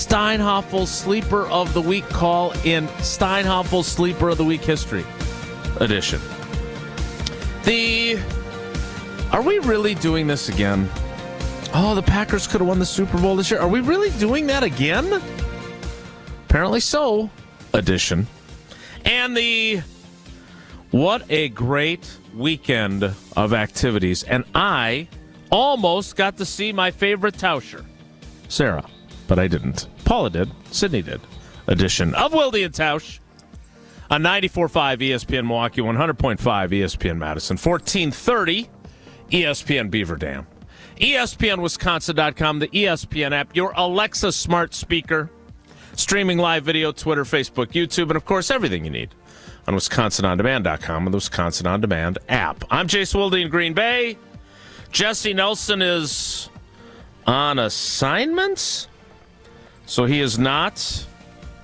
Steinhoffel's Sleeper of the Week call in Steinhoffel's Sleeper of the Week History edition. Are we really doing this again? Oh, the Packers could have won the Super Bowl this year. Are we really doing that again? Apparently so, edition. And what a great weekend of activities. And I almost got to see my favorite Tauscher, Sarah, but I didn't. Paula did. Sydney did. Edition of Wilde Tausch on 94.5 ESPN Milwaukee, 100.5 ESPN Madison, 1430 ESPN Beaver Dam, ESPNWisconsin.com, the ESPN app, your Alexa smart speaker, streaming live video, Twitter, Facebook, YouTube, and, of course, everything you need on WisconsinOnDemand.com and the Wisconsin On Demand app. I'm Jason Wilde in Green Bay. Jesse Nelson is on assignments, so he is not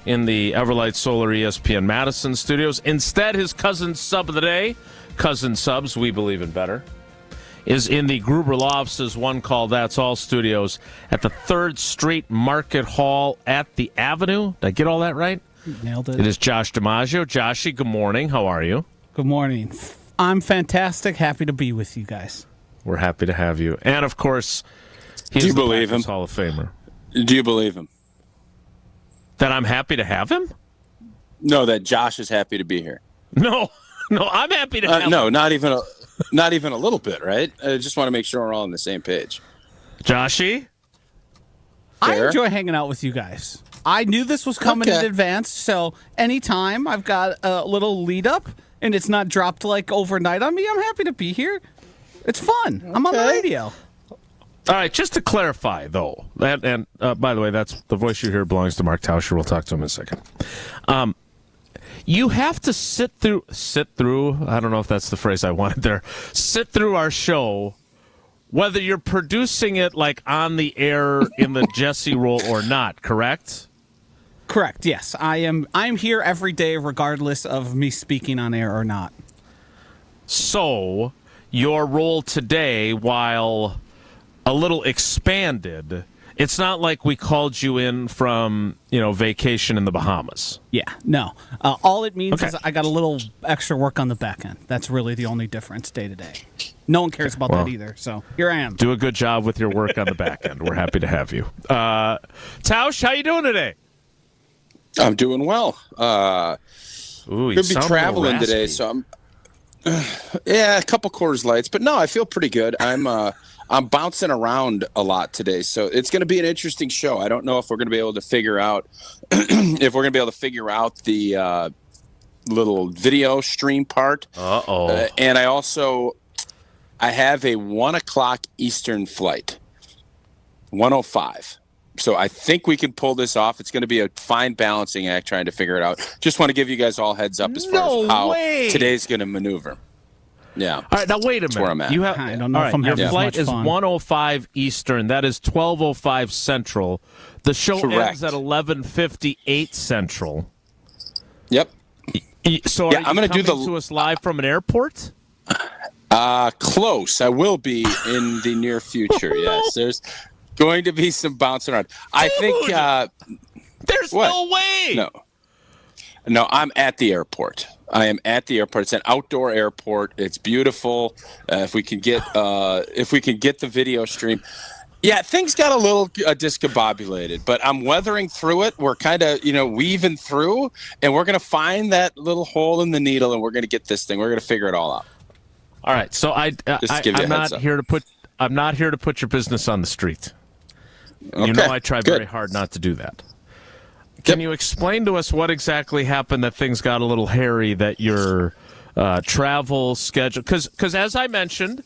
in the Everlight Solar ESPN Madison studios. Instead, his cousin sub of the day, Cousin Subs, we believe in better, is in the Gruber Law Office's One Call That's All studios at the 3rd Street Market Hall at the Avenue. Did I get all that right? Nailed it. It is Josh DiMaggio. Joshy, good morning. How are you? Good morning. I'm fantastic. Happy to be with you guys. We're happy to have you. And, of course, he's the Packers Hall of Famer. Do you believe him? That I'm happy to have him? No, that Josh is happy to be here. No, I'm happy to have him. No, not even a little bit, right? I just want to make sure we're all on the same page. Joshy? I enjoy hanging out with you guys. I knew this was coming in advance, so anytime I've got a little lead up and it's not dropped like overnight on me, I'm happy to be here. It's fun. Okay. I'm on the radio. All right, just to clarify, though, and by the way, that's the voice you hear belongs to Mark Tauscher. We'll talk to him in a second. You have to sit through, I don't know if that's the phrase I wanted there, sit through our show, whether you're producing it like on the air in the Jesse role or not, correct? Correct, yes. I'm here every day regardless of me speaking on air or not. So, your role today, while a little expanded, it's not like we called you in from, vacation in the Bahamas. Yeah, no. All it means is I got a little extra work on the back end. That's really the only difference day to day. No one cares about that either, so here I am. Do a good job with your work on the back end. We're happy to have you. Tausch, how you doing today? I'm doing well. Ooh, could be traveling today, so I'm a couple Coors Lights, but no, I feel pretty good. I'm bouncing around a lot today, so it's going to be an interesting show. I don't know if we're going to be able to figure out the little video stream part. And I have a 1:00 Eastern flight, 1:05. So I think we can pull this off. It's going to be a fine balancing act trying to figure it out. Just want to give you guys all heads up as far as how today's going to maneuver. Yeah. All right, now wait a minute. That's where I'm at. I don't know if I'm having your flight as much is fun. 1:05 Eastern. That is 12:05 Central. The show ends at 11:58 Central. Yep. So are you I'm going to do to us live from an airport? Close. I will be in the near future. Yes. There's going to be some bouncing around. I think there's no way. No, I'm at the airport. I am at the airport. It's an outdoor airport. It's beautiful. If we can get the video stream. Yeah, things got a little discombobulated, but I'm weathering through it. We're kind of, weaving through, and we're going to find that little hole in the needle, and we're going to get this thing. We're going to figure it all out. All right. So I'm not here to put your business on the street. Okay, I try very hard not to do that. Can you explain to us what exactly happened that things got a little hairy, that your travel schedule? Because as I mentioned,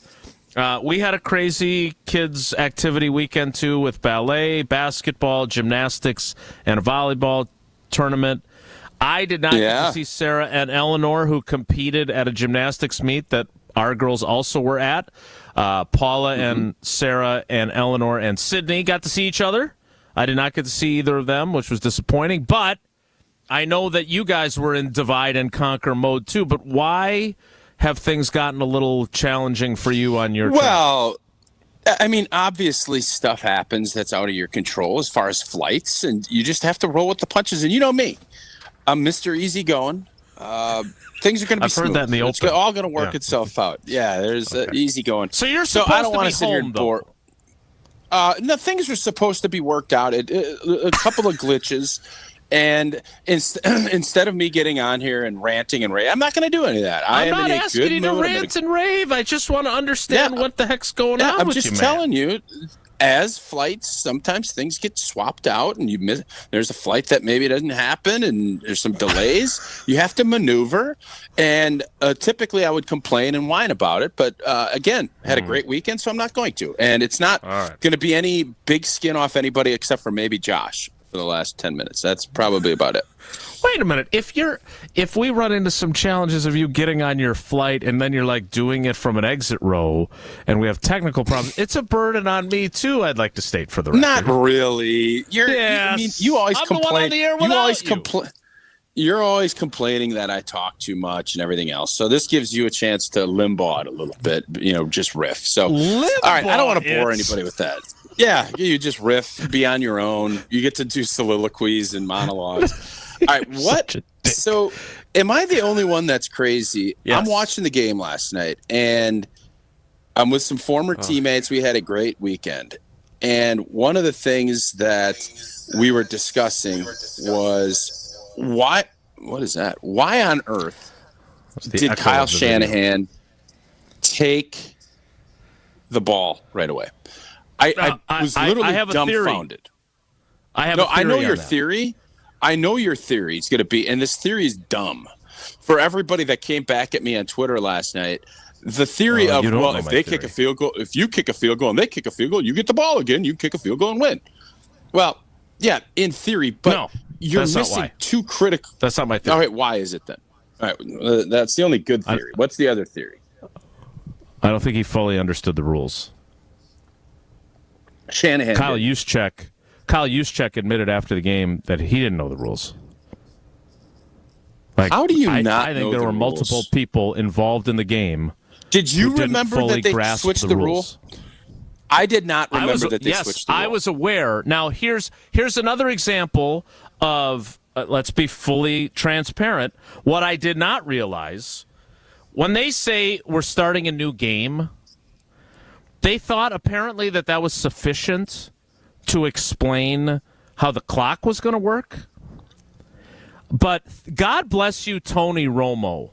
we had a crazy kids activity weekend too, with ballet, basketball, gymnastics, and a volleyball tournament. I did not get to see Sarah and Eleanor, who competed at a gymnastics meet that our girls also were at. Paula and Sarah and Eleanor and Sydney got to see each other. I did not get to see either of them, which was disappointing. But I know that you guys were in divide and conquer mode too. But why have things gotten a little challenging for you on your trip? Well, I mean, obviously stuff happens that's out of your control as far as flights, and you just have to roll with the punches. And you know me, I'm Mr. Easygoing. Things are going to be I've smooth. heard that in the It's open. all going to work itself out. Yeah, there's easygoing. So you're supposed I don't to wanna be sit here home, and though. bore. No, things are supposed to be worked out. A couple of glitches. And instead of me getting on here and ranting and raving, I'm not going to do any of that. I'm not asking you to rant and rave. I just want to understand what the heck's going on I'm with just you, man. telling you, as flights, sometimes things get swapped out and you miss. There's a flight that maybe doesn't happen and there's some delays. You have to maneuver. And typically I would complain and whine about it. But again, had a great weekend, so I'm not going to. And it's not going to be any big skin off anybody except for maybe Josh. For the last 10 minutes. That's probably about it. Wait a minute. If we run into some challenges of you getting on your flight and then you're like doing it from an exit row and we have technical problems, it's a burden on me too, I'd like to state for the record. Not really. I mean, you always I'm complain. the one on the air without You're always complaining that I talk too much and everything else. So this gives you a chance to limbo it a little bit, just riff. So, all right, I don't want to bore anybody with that. Yeah, you just riff, be on your own. You get to do soliloquies and monologues. All right, what? So, am I the only one that's crazy? Yes. I'm watching the game last night, and I'm with some former teammates. We had a great weekend. And one of the things that we were discussing was what is that? Why on earth did Kyle Shanahan take the ball right away? I was literally dumbfounded. I know your theory. I know your theory is going to be, and this theory is dumb. For everybody that came back at me on Twitter last night, the theory of, well, if they kick a field goal, if you kick a field goal and they kick a field goal, you get the ball again, you kick a field goal and win. Well, yeah, in theory, but you're missing two critical. That's not my theory. All right, why is it then? All right, that's the only good theory. What's the other theory? I don't think he fully understood the rules. Shanahan. Kyle Juszczyk admitted after the game that he didn't know the rules. Like, how do you not know I think there were multiple people involved in the game. Did you remember that they switched the rule? I did not remember that they switched the rule. I was aware. Now, here's another example of, let's be fully transparent, what I did not realize. When they say we're starting a new game, they thought apparently that was sufficient to explain how the clock was going to work. But God bless you, Tony Romo,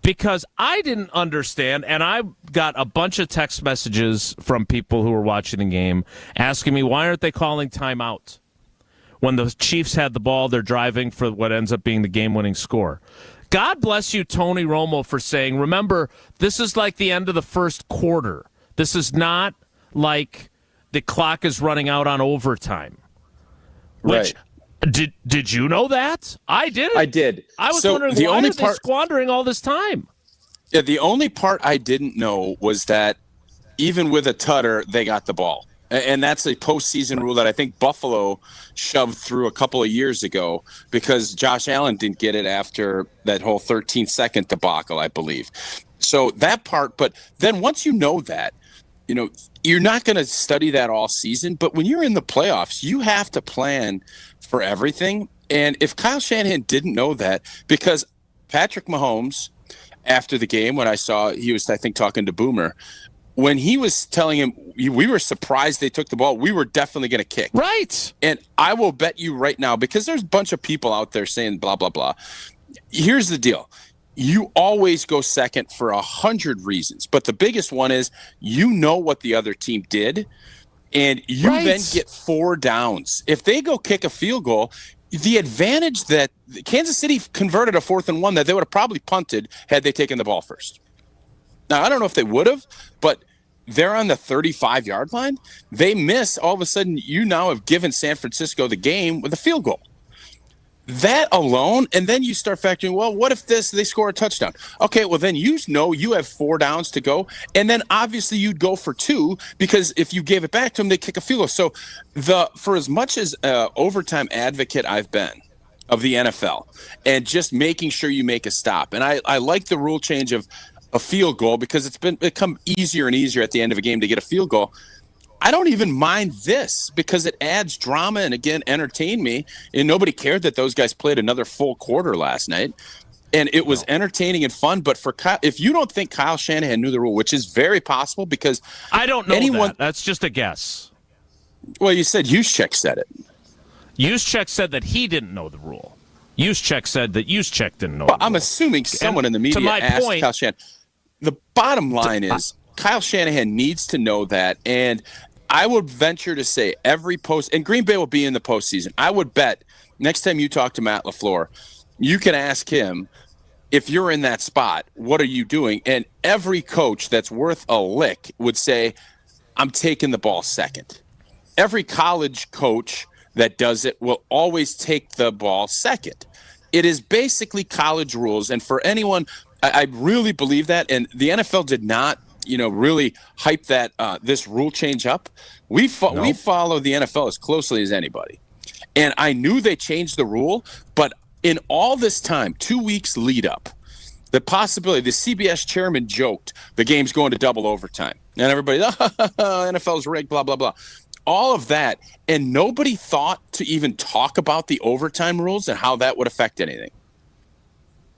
because I didn't understand, and I got a bunch of text messages from people who were watching the game asking me, why aren't they calling timeout? When the Chiefs had the ball, they're driving for what ends up being the game-winning score. God bless you, Tony Romo, for saying, remember, this is like the end of the first quarter. This is not like the clock is running out on overtime. Which, did you know that? I didn't. I did. I was wondering why are they squandering all this time? Yeah, the only part I didn't know was that even with a tutter, they got the ball. And that's a postseason rule that I think Buffalo shoved through a couple of years ago because Josh Allen didn't get it after that whole 13-second debacle, I believe. So that part, but then once you know that, you're not going to study that all season. But when you're in the playoffs, you have to plan for everything. And if Kyle Shanahan didn't know that, because Patrick Mahomes, after the game, when I saw he was, I think, talking to Boomer, when he was telling him, we were surprised they took the ball, we were definitely going to kick. Right. And I will bet you right now, because there's a bunch of people out there saying blah, blah, blah. Here's the deal. You always go second for 100 reasons. But the biggest one is what the other team did, and you then get 4 downs. If they go kick a field goal, the advantage that Kansas City converted a 4th and 1 that they would have probably punted had they taken the ball first. Now, I don't know if they would have, but they're on the 35-yard line. They miss. All of a sudden, you now have given San Francisco the game with a field goal. That alone, and then you start factoring, well, what if they score a touchdown? Okay, well, then you have 4 downs to go, and then obviously you'd go for 2 because if you gave it back to them, they kick a field goal. So for as much as overtime advocate I've been of the NFL and just making sure you make a stop, and I like the rule change of a field goal because it's become easier and easier at the end of a game to get a field goal. I don't even mind this because it adds drama and, again, entertain me. And nobody cared that those guys played another full quarter last night. And it was entertaining and fun. But for Kyle, if you don't think Kyle Shanahan knew the rule, which is very possible because I don't know that. That's just a guess. Well, you said Juszczyk said it. Juszczyk said that he didn't know the rule. Juszczyk said that Juszczyk didn't know Well, the rule. I'm assuming someone in the media asked Kyle Shanahan. The bottom line is Kyle Shanahan needs to know that. And I would venture to say every and Green Bay will be in the postseason. I would bet next time you talk to Matt LaFleur, you can ask him, if you're in that spot, what are you doing? And every coach that's worth a lick would say, I'm taking the ball second. Every college coach that does it will always take the ball second. It is basically college rules. And for anyone, I really believe that. And the NFL did not really hype that this rule change up. We follow the NFL as closely as anybody. And I knew they changed the rule, but in all this time, 2 weeks lead up, the possibility, the CBS chairman joked, the game's going to double overtime. And everybody, NFL's rigged, blah, blah, blah. All of that. And nobody thought to even talk about the overtime rules and how that would affect anything.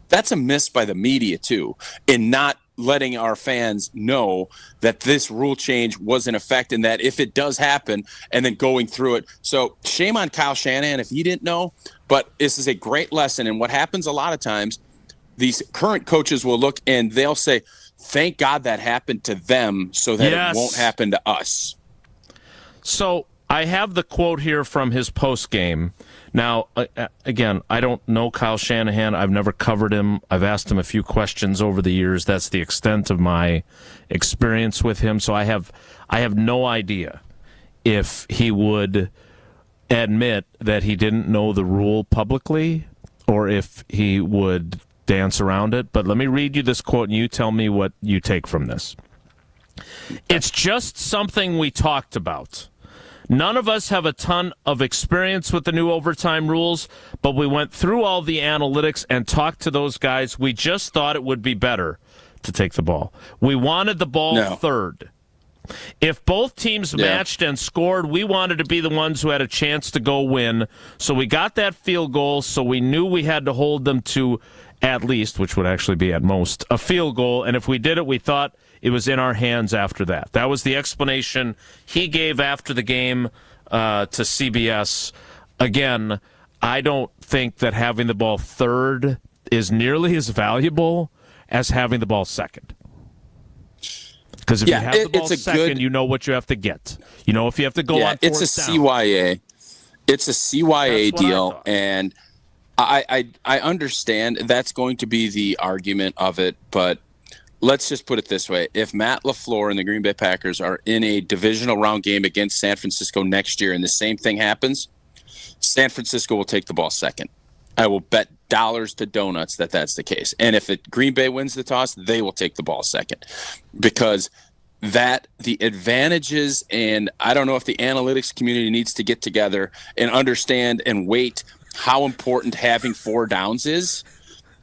That's a miss by the media, too, in not letting our fans know that this rule change was in effect and that if it does happen and then going through it. So shame on Kyle Shanahan if he didn't know, but this is a great lesson. And what happens a lot of times, these current coaches will look and they'll say, thank God that happened to them so that it won't happen to us. So I have the quote here from his post game. Now, again, I don't know Kyle Shanahan. I've never covered him. I've asked him a few questions over the years. That's the extent of my experience with him. So I have no idea if he would admit that he didn't know the rule publicly or if he would dance around it. But let me read you this quote, and you tell me what you take from this. It's just something we talked about. None of us have a ton of experience with the new overtime rules, but we went through all the analytics and talked to those guys. We just thought it would be better to take the ball. We wanted the ball third. If both teams matched and scored, we wanted to be the ones who had a chance to go win. So we got that field goal, so we knew we had to hold them to at least, which would actually be at most, a field goal. And if we did it, we thought it was in our hands after that. That was the explanation he gave after the game to CBS. Again, I don't think that having the ball third is nearly as valuable as having the ball second. Because if you have the ball second, you know what you have to get. You know if you have to go on it's a CYA. It's a CYA deal, and I understand that's going to be the argument of it, but let's just put it this way. If Matt LaFleur and the Green Bay Packers are in a divisional round game against San Francisco next year and the same thing happens, San Francisco will take the ball second. I will bet dollars to donuts that that's the case. And if Green Bay wins the toss, they will take the ball second. Because the advantages, and I don't know if the analytics community needs to get together and understand and weight how important having 4 downs is,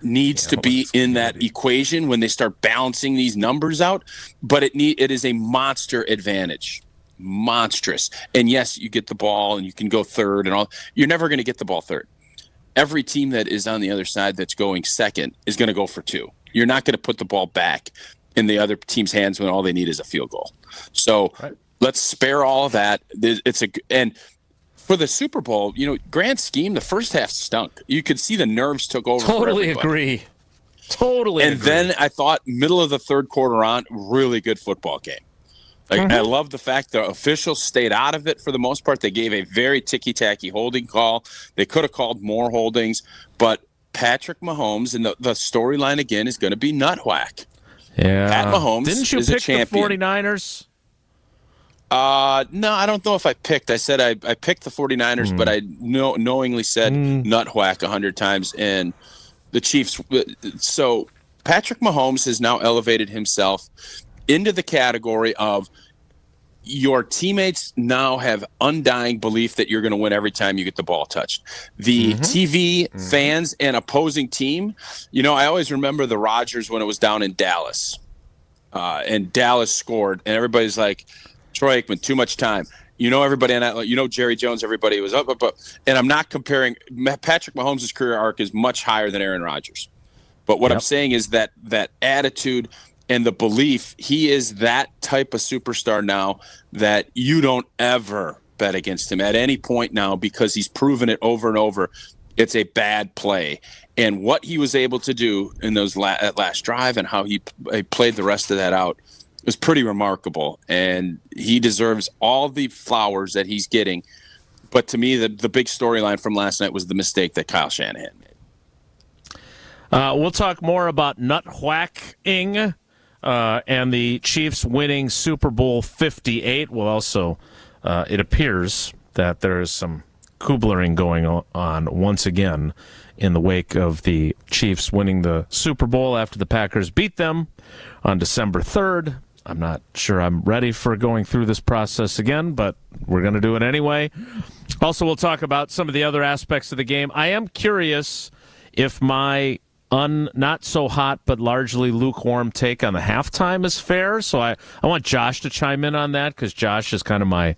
needs to be in that equation when they start balancing these numbers out. But it is a monster advantage. Monstrous. And yes, you get the ball and you can go third and all. You're never going to get the ball third. Every team that is on the other side that's going second is going to go for 2. You're not going to put the ball back in the other team's hands when all they need is a field goal. So let's spare all of that. And for the Super Bowl, grand scheme, the first half stunk. You could see the nerves took over. Totally agree. And then I thought middle of the third quarter on, really good football game. I love the fact the officials stayed out of it for the most part. They gave a very ticky-tacky holding call. They could have called more holdings, but Patrick Mahomes, and the storyline again is going to be nut whack. Yeah. Pat Mahomes Didn't you is a pick champion. the 49ers? No, I don't know if I picked. I said I picked the 49ers, but I knowingly said nut whack 100 times. And the Chiefs. So Patrick Mahomes has now elevated himself into the category of your teammates now have undying belief that you're going to win every time you get the ball touched. The TV fans and opposing team, I always remember the Rodgers when it was down in Dallas. and Dallas scored, and everybody's like, Troy Aikman, too much time. Everybody on that, Jerry Jones, everybody was up. And I'm not comparing. Patrick Mahomes' career arc is much higher than Aaron Rodgers. But what I'm saying is that attitude and the belief, he is that type of superstar now that you don't ever bet against him at any point now, because he's proven it over and over. It's a bad play. And what he was able to do in those that last drive and how he played the rest of that out was pretty remarkable. And he deserves all the flowers that he's getting. But to me, the big storyline from last night was the mistake that Kyle Shanahan made. We'll talk more about nut whacking and the Chiefs winning Super Bowl 58. We'll also, it appears that there is some Kublering going on once again in the wake of the Chiefs winning the Super Bowl after the Packers beat them on December 3rd. I'm not sure I'm ready for going through this process again, but we're going to do it anyway. Also, we'll talk about some of the other aspects of the game. I am curious if my not so hot but largely lukewarm take on the halftime is fair. So I want Josh to chime in on that, because Josh is kind of my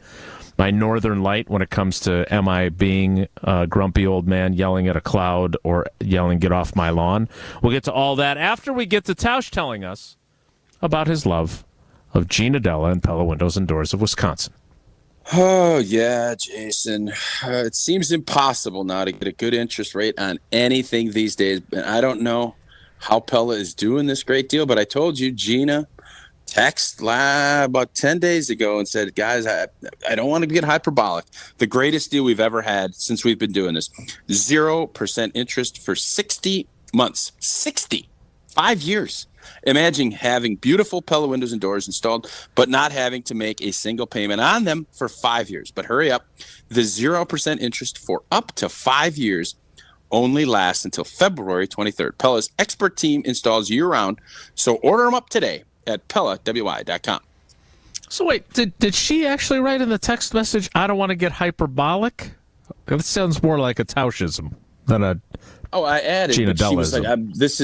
northern light when it comes to am I being a grumpy old man yelling at a cloud or yelling get off my lawn. We'll get to all that after we get to Tausch telling us about his love of Gina Della and Pella Windows and Doors of Wisconsin. Oh, yeah, Jason. It seems impossible now to get a good interest rate on anything these days. And I don't know how Pella is doing this great deal, but I told you, Gina texted about 10 days ago and said, guys, I don't want to get hyperbolic. The greatest deal we've ever had since we've been doing this. 0% interest for 60 months. 5 years. Imagine having beautiful Pella windows and doors installed, but not having to make a single payment on them for 5 years. But hurry up. The 0% interest for up to 5 years only lasts until February 23rd. Pella's expert team installs year-round, so order them up today at PellaWI.com. So wait, did she actually write in the text message, I don't want to get hyperbolic? That sounds more like a Tauschism than a I added. Gina But she was like, this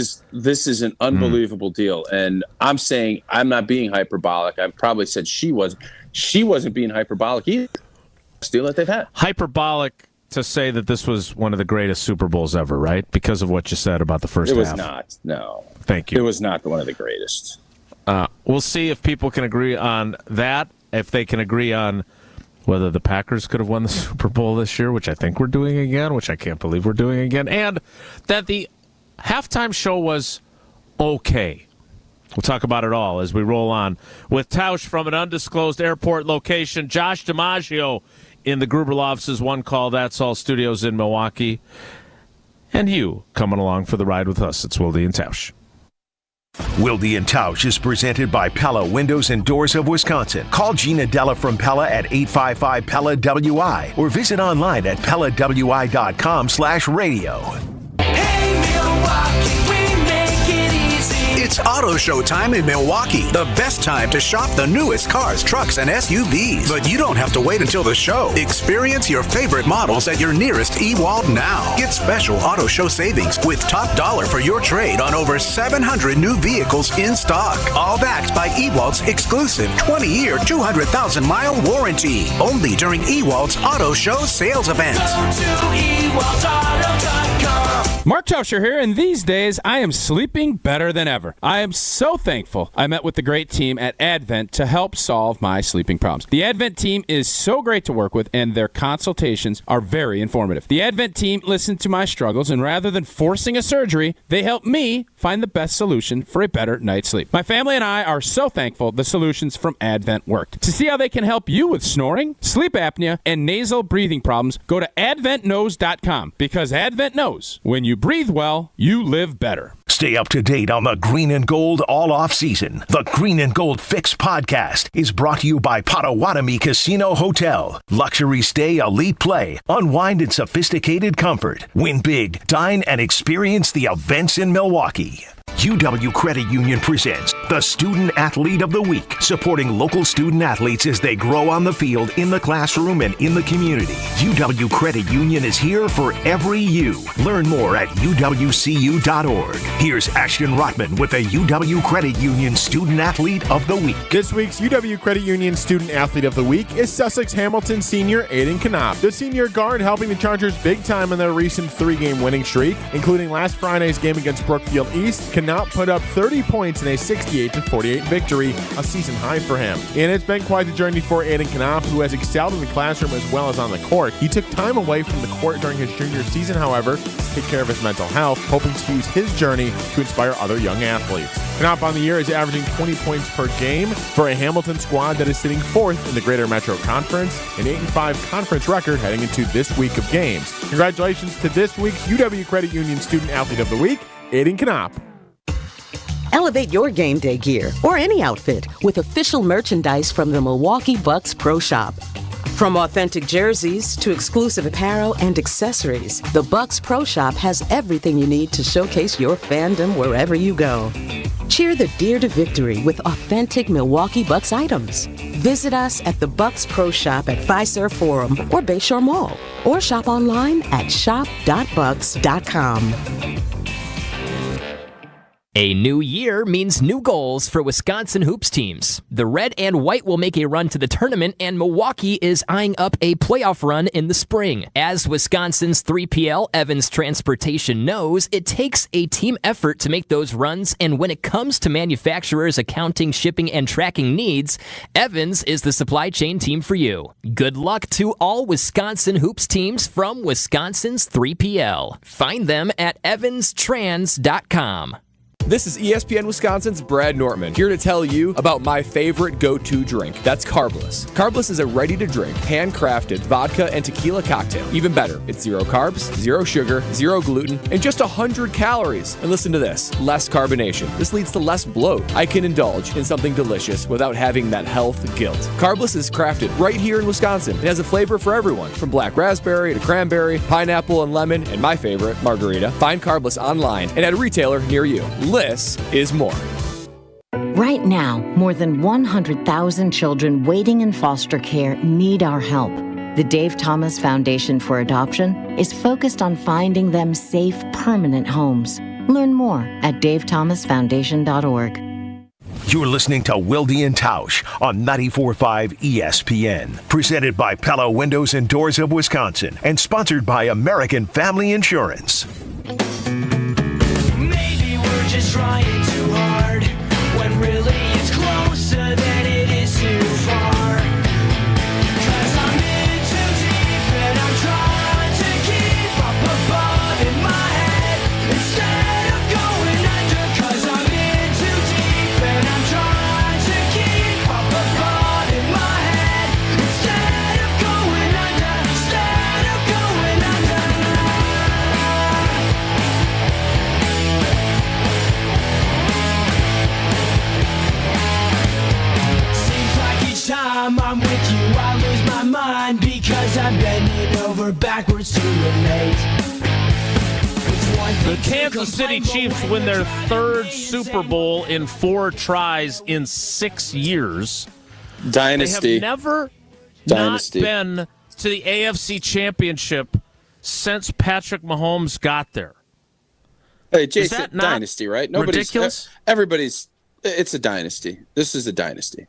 is an unbelievable deal. And I'm saying I'm not being hyperbolic. I probably said she wasn't being hyperbolic either. Deal that they've had. Hyperbolic to say that this was one of the greatest Super Bowls ever, right? Because of what you said about the first half. It was not. No. Thank you. It was not one of the greatest. We'll see if people can agree on that, if they can agree on whether the Packers could have won the Super Bowl this year, which I think we're doing again, which I can't believe we're doing again, and that the halftime show was okay. We'll talk about it all as we roll on with Tausch from an undisclosed airport location, Josh DiMaggio in the Gruber Office's One Call That's All studios in Milwaukee, and you coming along for the ride with us. It's Wilde and Tausch. Wilde and Tausch is presented by Pella Windows and Doors of Wisconsin. Call Gina Della from Pella at 855-PELLA-WI or visit online at PellaWI.com/radio. Hey, Milwaukee, we make it easy. It's Auto Show time in Milwaukee. The best time to shop the newest cars, trucks, and SUVs. But you don't have to wait until the show. Experience your favorite models at your nearest Ewald now. Get special Auto Show savings with top dollar for your trade on over 700 new vehicles in stock. All backed by Ewald's exclusive 20-year, 200,000-mile warranty. Only during Ewald's Auto Show sales event. Go to EwaldAuto.com. Mark Tauscher here, and these days I am sleeping better than ever. I am so thankful I met with the great team at Advent to help solve my sleeping problems. The Advent team is so great to work with, and their consultations are very informative. The Advent team listened to my struggles, and rather than forcing a surgery, they helped me find the best solution for a better night's sleep. My family and I are so thankful the solutions from Advent worked. To see how they can help you with snoring, sleep apnea, and nasal breathing problems, go to adventknows.com, because Advent knows when you breathe well, you live better. Stay up to date on the Green and Gold all off season. The Green and Gold Fix podcast is brought to you by Potawatomi Casino Hotel. Luxury stay, elite play, unwind in sophisticated comfort. Win big, dine, and experience the events in Milwaukee. UW Credit Union presents the Student Athlete of the Week, supporting local student athletes as they grow on the field, in the classroom, and in the community. UW Credit Union is here for every U. Learn more at uwcu.org. Here's Ashton Rotman with the UW Credit Union Student Athlete of the Week. This week's UW Credit Union Student Athlete of the Week is Sussex Hamilton senior Aiden Knopp. The senior guard helping the Chargers big time in their recent 3-game winning streak, including last Friday's game against Brookfield East. Knopp put up 30 points in a 68-48 victory, a season high for him. And it's been quite the journey for Aiden Knopp, who has excelled in the classroom as well as on the court. He took time away from the court during his junior season, however, to take care of his mental health, hoping to use his journey to inspire other young athletes. Knopp on the year is averaging 20 points per game for a Hamilton squad that is sitting 4th in the Greater Metro Conference, an 8-5 conference record heading into this week of games. Congratulations to this week's UW Credit Union Student Athlete of the Week, Aiden Knopp. Elevate your game day gear or any outfit with official merchandise from the Milwaukee Bucks Pro Shop. From authentic jerseys to exclusive apparel and accessories, the Bucks Pro Shop has everything you need to showcase your fandom wherever you go. Cheer the Deer to victory with authentic Milwaukee Bucks items. Visit us at the Bucks Pro Shop at Fiserv Forum or Bayshore Mall, or shop online at shop.bucks.com. A new year means new goals for Wisconsin hoops teams. The red and white will make a run to the tournament, and Milwaukee is eyeing up a playoff run in the spring. As Wisconsin's 3PL Evans Transportation knows, it takes a team effort to make those runs, and when it comes to manufacturers' accounting, shipping, and tracking needs, Evans is the supply chain team for you. Good luck to all Wisconsin hoops teams from Wisconsin's 3PL. Find them at evanstrans.com. This is ESPN Wisconsin's Brad Nortman, here to tell you about my favorite go-to drink. That's Carbless. Carbless is a ready-to-drink, handcrafted vodka and tequila cocktail. Even better, it's 0 carbs, 0 sugar, 0 gluten, and just 100 calories. And listen to this, less carbonation. This leads to less bloat. I can indulge in something delicious without having that health guilt. Carbless is crafted right here in Wisconsin. It has a flavor for everyone, from black raspberry to cranberry, pineapple and lemon, and my favorite, margarita. Find Carbless online and at a retailer near you. Less is more. Right now, more than 100,000 children waiting in foster care need our help. The Dave Thomas Foundation for Adoption is focused on finding them safe, permanent homes. Learn more at davethomasfoundation.org. You're listening to Wilde Tausch on 94.5 ESPN. Presented by Pella Windows and Doors of Wisconsin and sponsored by American Family Insurance. Just trying too hard when really it's closer than it is too far. 'Cause I'm in too deep and I'm trying to keep up above in my head instead of going under. 'Cause I'm in too deep and I'm trying to keep up above in my head instead of going under. Instead of going under. Time I'm with you, I lose my mind because I'm bending over backwards to relate. The Kansas City Chiefs win their 3rd Super Bowl in 4 tries in 6 years. Dynasty. They have never not been to the AFC Championship since Patrick Mahomes got there. Hey, Jason, dynasty, right? Ridiculous? It's a dynasty. This is a dynasty.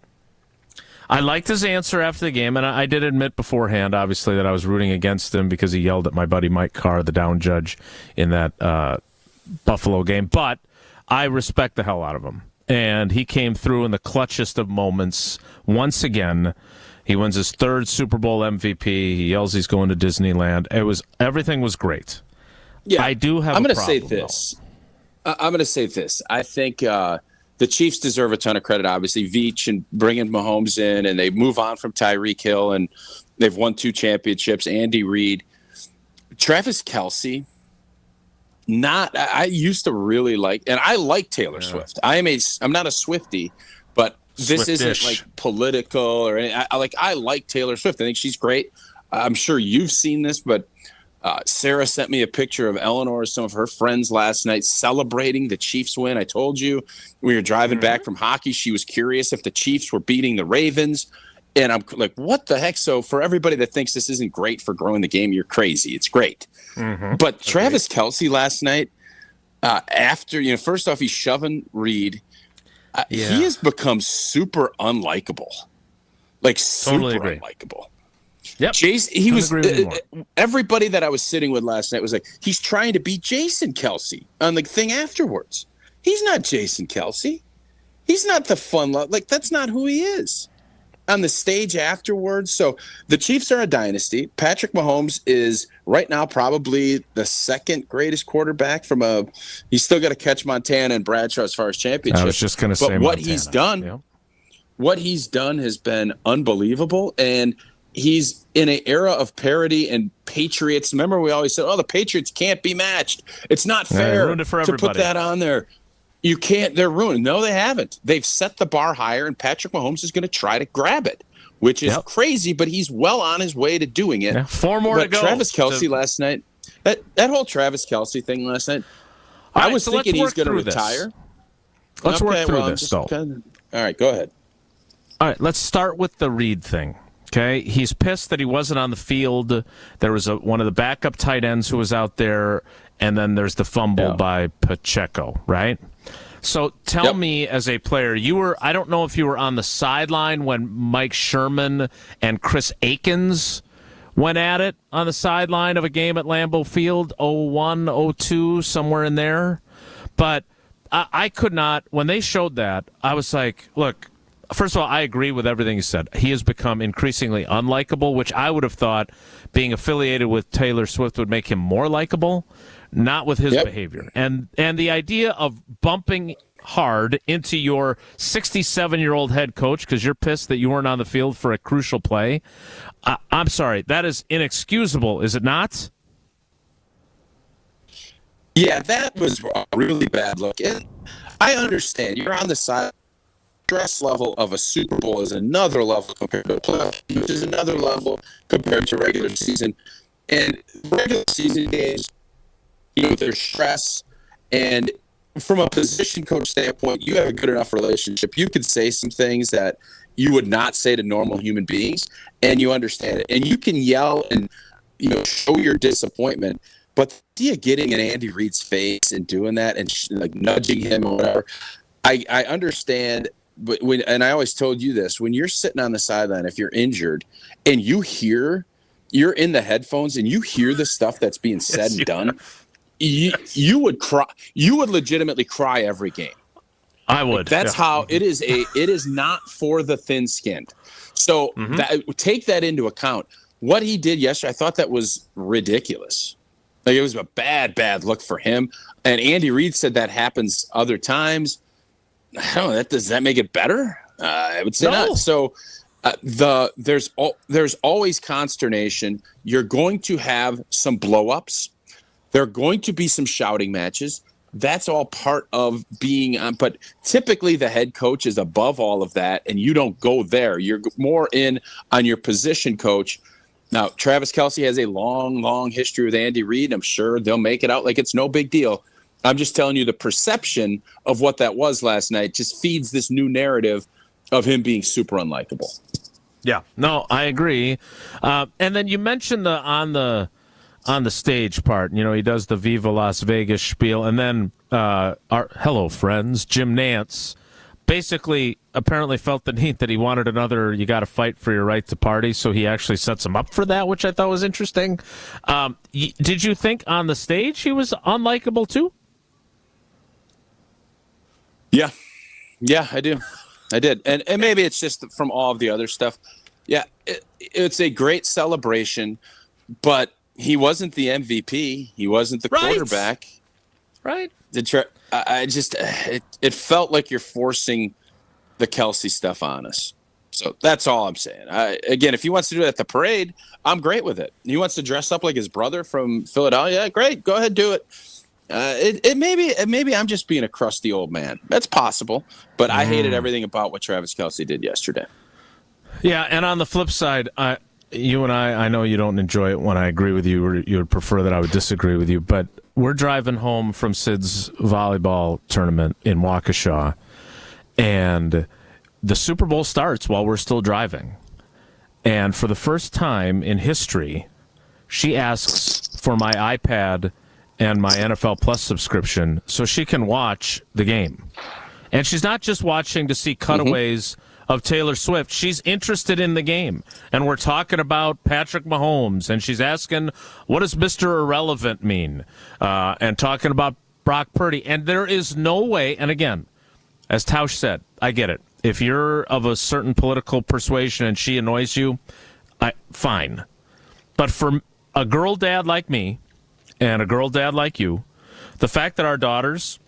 I liked his answer after the game, and I did admit beforehand, obviously, that I was rooting against him because he yelled at my buddy Mike Carr, the down judge, in that Buffalo game. But I respect the hell out of him. And he came through in the clutchest of moments once again. He wins his 3rd Super Bowl MVP. He yells he's going to Disneyland. Everything was great. Yeah, I do have I'm going to say this. I'm going to say this. I think the Chiefs deserve a ton of credit, obviously. Veach and bringing Mahomes in, and they move on from Tyreek Hill, and they've won 2 championships. Andy Reid. Travis Kelce, I used to really like, and I like Taylor Swift. I'm not a Swiftie, but this isn't like political or anything. I like Taylor Swift. I think she's great. I'm sure you've seen this, but Sarah sent me a picture of Eleanor, some of her friends last night celebrating the Chiefs win. I told you we were driving back from hockey. She was curious if the Chiefs were beating the Ravens. And I'm like, what the heck? So for everybody that thinks this isn't great for growing the game, you're crazy. It's great. But Travis Kelce last night, after, first off, he's shoving Reed. He has become super unlikable. Like, super unlikable. Yep. Jason, he was everybody that I was sitting with last night was like, he's trying to beat Jason Kelce on the thing afterwards. He's not Jason Kelce. He's not the fun love. Like, that's not who he is on the stage afterwards. So the Chiefs are a dynasty. Patrick Mahomes is right now probably the second greatest quarterback he's still got to catch Montana and Bradshaw as far as championship. I was just going to say what Montana. What he's done has been unbelievable. And he's in an era of parity and Patriots. Remember, we always said, the Patriots can't be matched. It's not fair to put that on there. You can't. They're ruined. No, they haven't. They've set the bar higher, and Patrick Mahomes is going to try to grab it, which is crazy, but he's well on his way to doing it. 4 more to go. Travis Kelce last night, that whole Travis Kelce thing last night, I was thinking he's going to retire. Let's work through this, though. All right, go ahead. All right, let's start with the Reed thing. Okay, he's pissed that he wasn't on the field. There was one of the backup tight ends who was out there, and then there's the fumble by Pacheco, right? So tell me, as a player, I don't know if you were on the sideline when Mike Sherman and Chris Akins went at it on the sideline of a game at Lambeau Field, 01, 02, somewhere in there. But I could not, when they showed that, I was like, look, first of all, I agree with everything you said. He has become increasingly unlikable, which I would have thought being affiliated with Taylor Swift would make him more likable, not with his behavior. And the idea of bumping hard into your 67-year-old head coach because you're pissed that you weren't on the field for a crucial play, I'm sorry, that is inexcusable, is it not? Yeah, that was a really bad look. And I understand. You're on the side. Stress level of a Super Bowl is another level compared to a playoff, which is another level compared to regular season. And regular season games, there's stress. And from a position coach standpoint, you have a good enough relationship. You could say some things that you would not say to normal human beings, and you understand it. And you can yell and show your disappointment. But the idea of getting in Andy Reid's face and doing that and like nudging him or whatever, I understand. But and I always told you this, when you're sitting on the sideline, if you're injured and you're in the headphones and you hear the stuff that's being said and done, you would cry. You would legitimately cry every game. I would. That's how it is. It is not for the thin-skinned. So take that into account. What he did yesterday, I thought that was ridiculous. Like, it was a bad look for him. And Andy Reid said that happens other times. I don't know. Does that make it better? I would say not. So there's always consternation. You're going to have some blow-ups. There are going to be some shouting matches. That's all part of being on. But typically the head coach is above all of that, and you don't go there. You're more in on your position coach. Now, Travis Kelce has a long history with Andy Reid. I'm sure they'll make it out like it's no big deal. I'm just telling you the perception of what that was last night just feeds this new narrative of him being super unlikable. Yeah, no, I agree. And then you mentioned on the stage part. He does the Viva Las Vegas spiel, and then our hello friends, Jim Nantz, basically apparently felt the need that he wanted another "you got to fight for your right to party," so he actually sets him up for that, which I thought was interesting. Did you think on the stage he was unlikable too? Yeah, I do. I did. And maybe it's just from all of the other stuff. Yeah, it's a great celebration, but he wasn't the MVP. He wasn't the quarterback. Right. It felt like you're forcing the Kelce stuff on us. So that's all I'm saying. Again, if he wants to do it at the parade, I'm great with it. He wants to dress up like his brother from Philadelphia. Great. Go ahead, do it. Maybe I'm just being a crusty old man. That's possible, but I hated everything about what Travis Kelce did yesterday. Yeah, and on the flip side, you and I know you don't enjoy it when I agree with you, or you would prefer that I would disagree with you, but we're driving home from Sid's volleyball tournament in Waukesha, and the Super Bowl starts while we're still driving. And for the first time in history, she asks for my iPad and my NFL Plus subscription so she can watch the game. And she's not just watching to see cutaways of Taylor Swift. She's interested in the game. And we're talking about Patrick Mahomes, and she's asking, what does Mr. Irrelevant mean? And talking about Brock Purdy. And there is no way, and again, as Tausch said, I get it. If you're of a certain political persuasion and she annoys you, fine. But for a girl dad like me and a girl dad like you, the fact that our daughters,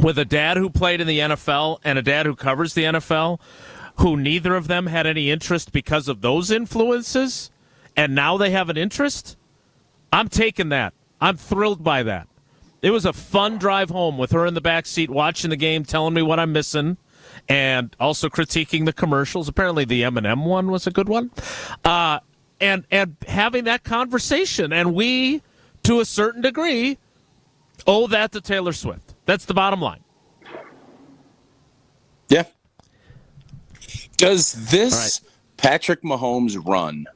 with a dad who played in the NFL and a dad who covers the NFL, who neither of them had any interest because of those influences, and now they have an interest, I'm taking that. I'm thrilled by that. It was a fun drive home with her in the back seat watching the game, telling me what I'm missing, and also critiquing the commercials. Apparently the M&M one was a good one. And having that conversation. And we, to a certain degree, owe that to Taylor Swift. That's the bottom line. Yeah. Does this Patrick Mahomes run,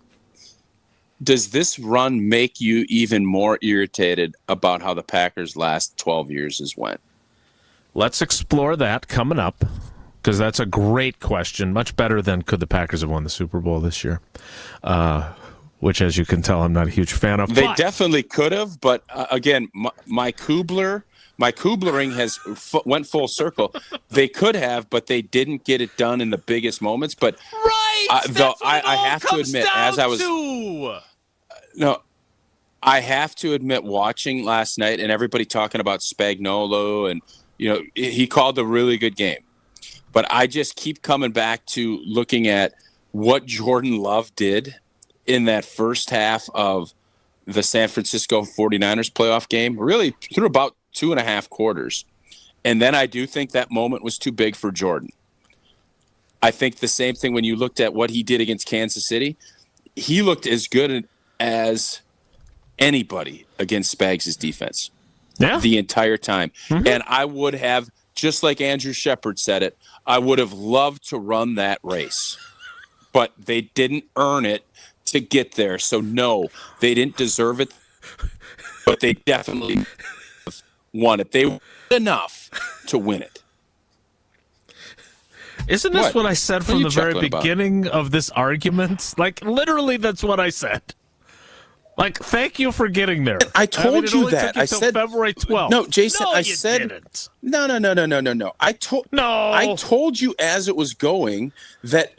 does this run make you even more irritated about how the Packers' last 12 years has went? Let's explore that coming up, because that's a great question. Much better than could the Packers have won the Super Bowl this year, which, as you can tell, I'm not a huge fan of. They definitely could have, but again, my Kublering has went full circle. They could have, but they didn't get it done in the biggest moments. But though I have to admit, as I was I have to admit, watching last night and everybody talking about Spagnuolo, and he called a really good game. But I just keep coming back to looking at what Jordan Love did in that first half of the San Francisco 49ers playoff game, really through about 2.5 quarters. And then I do think that moment was too big for Jordan. I think the same thing when you looked at what he did against Kansas City. He looked as good as anybody against Spags' defense the entire time. Mm-hmm. And I would have, just like Andrew Shepard said it, I would have loved to run that race. But they didn't earn it to get there. So, no, they didn't deserve it, but they definitely won it. They were enough to win it. Isn't this what I said from the very beginning of this argument? Like, literally, that's what I said. Like, thank you for getting there. I told you that. I said February 12th. No, Jason, no, I you said didn't. No. I told you as it was going that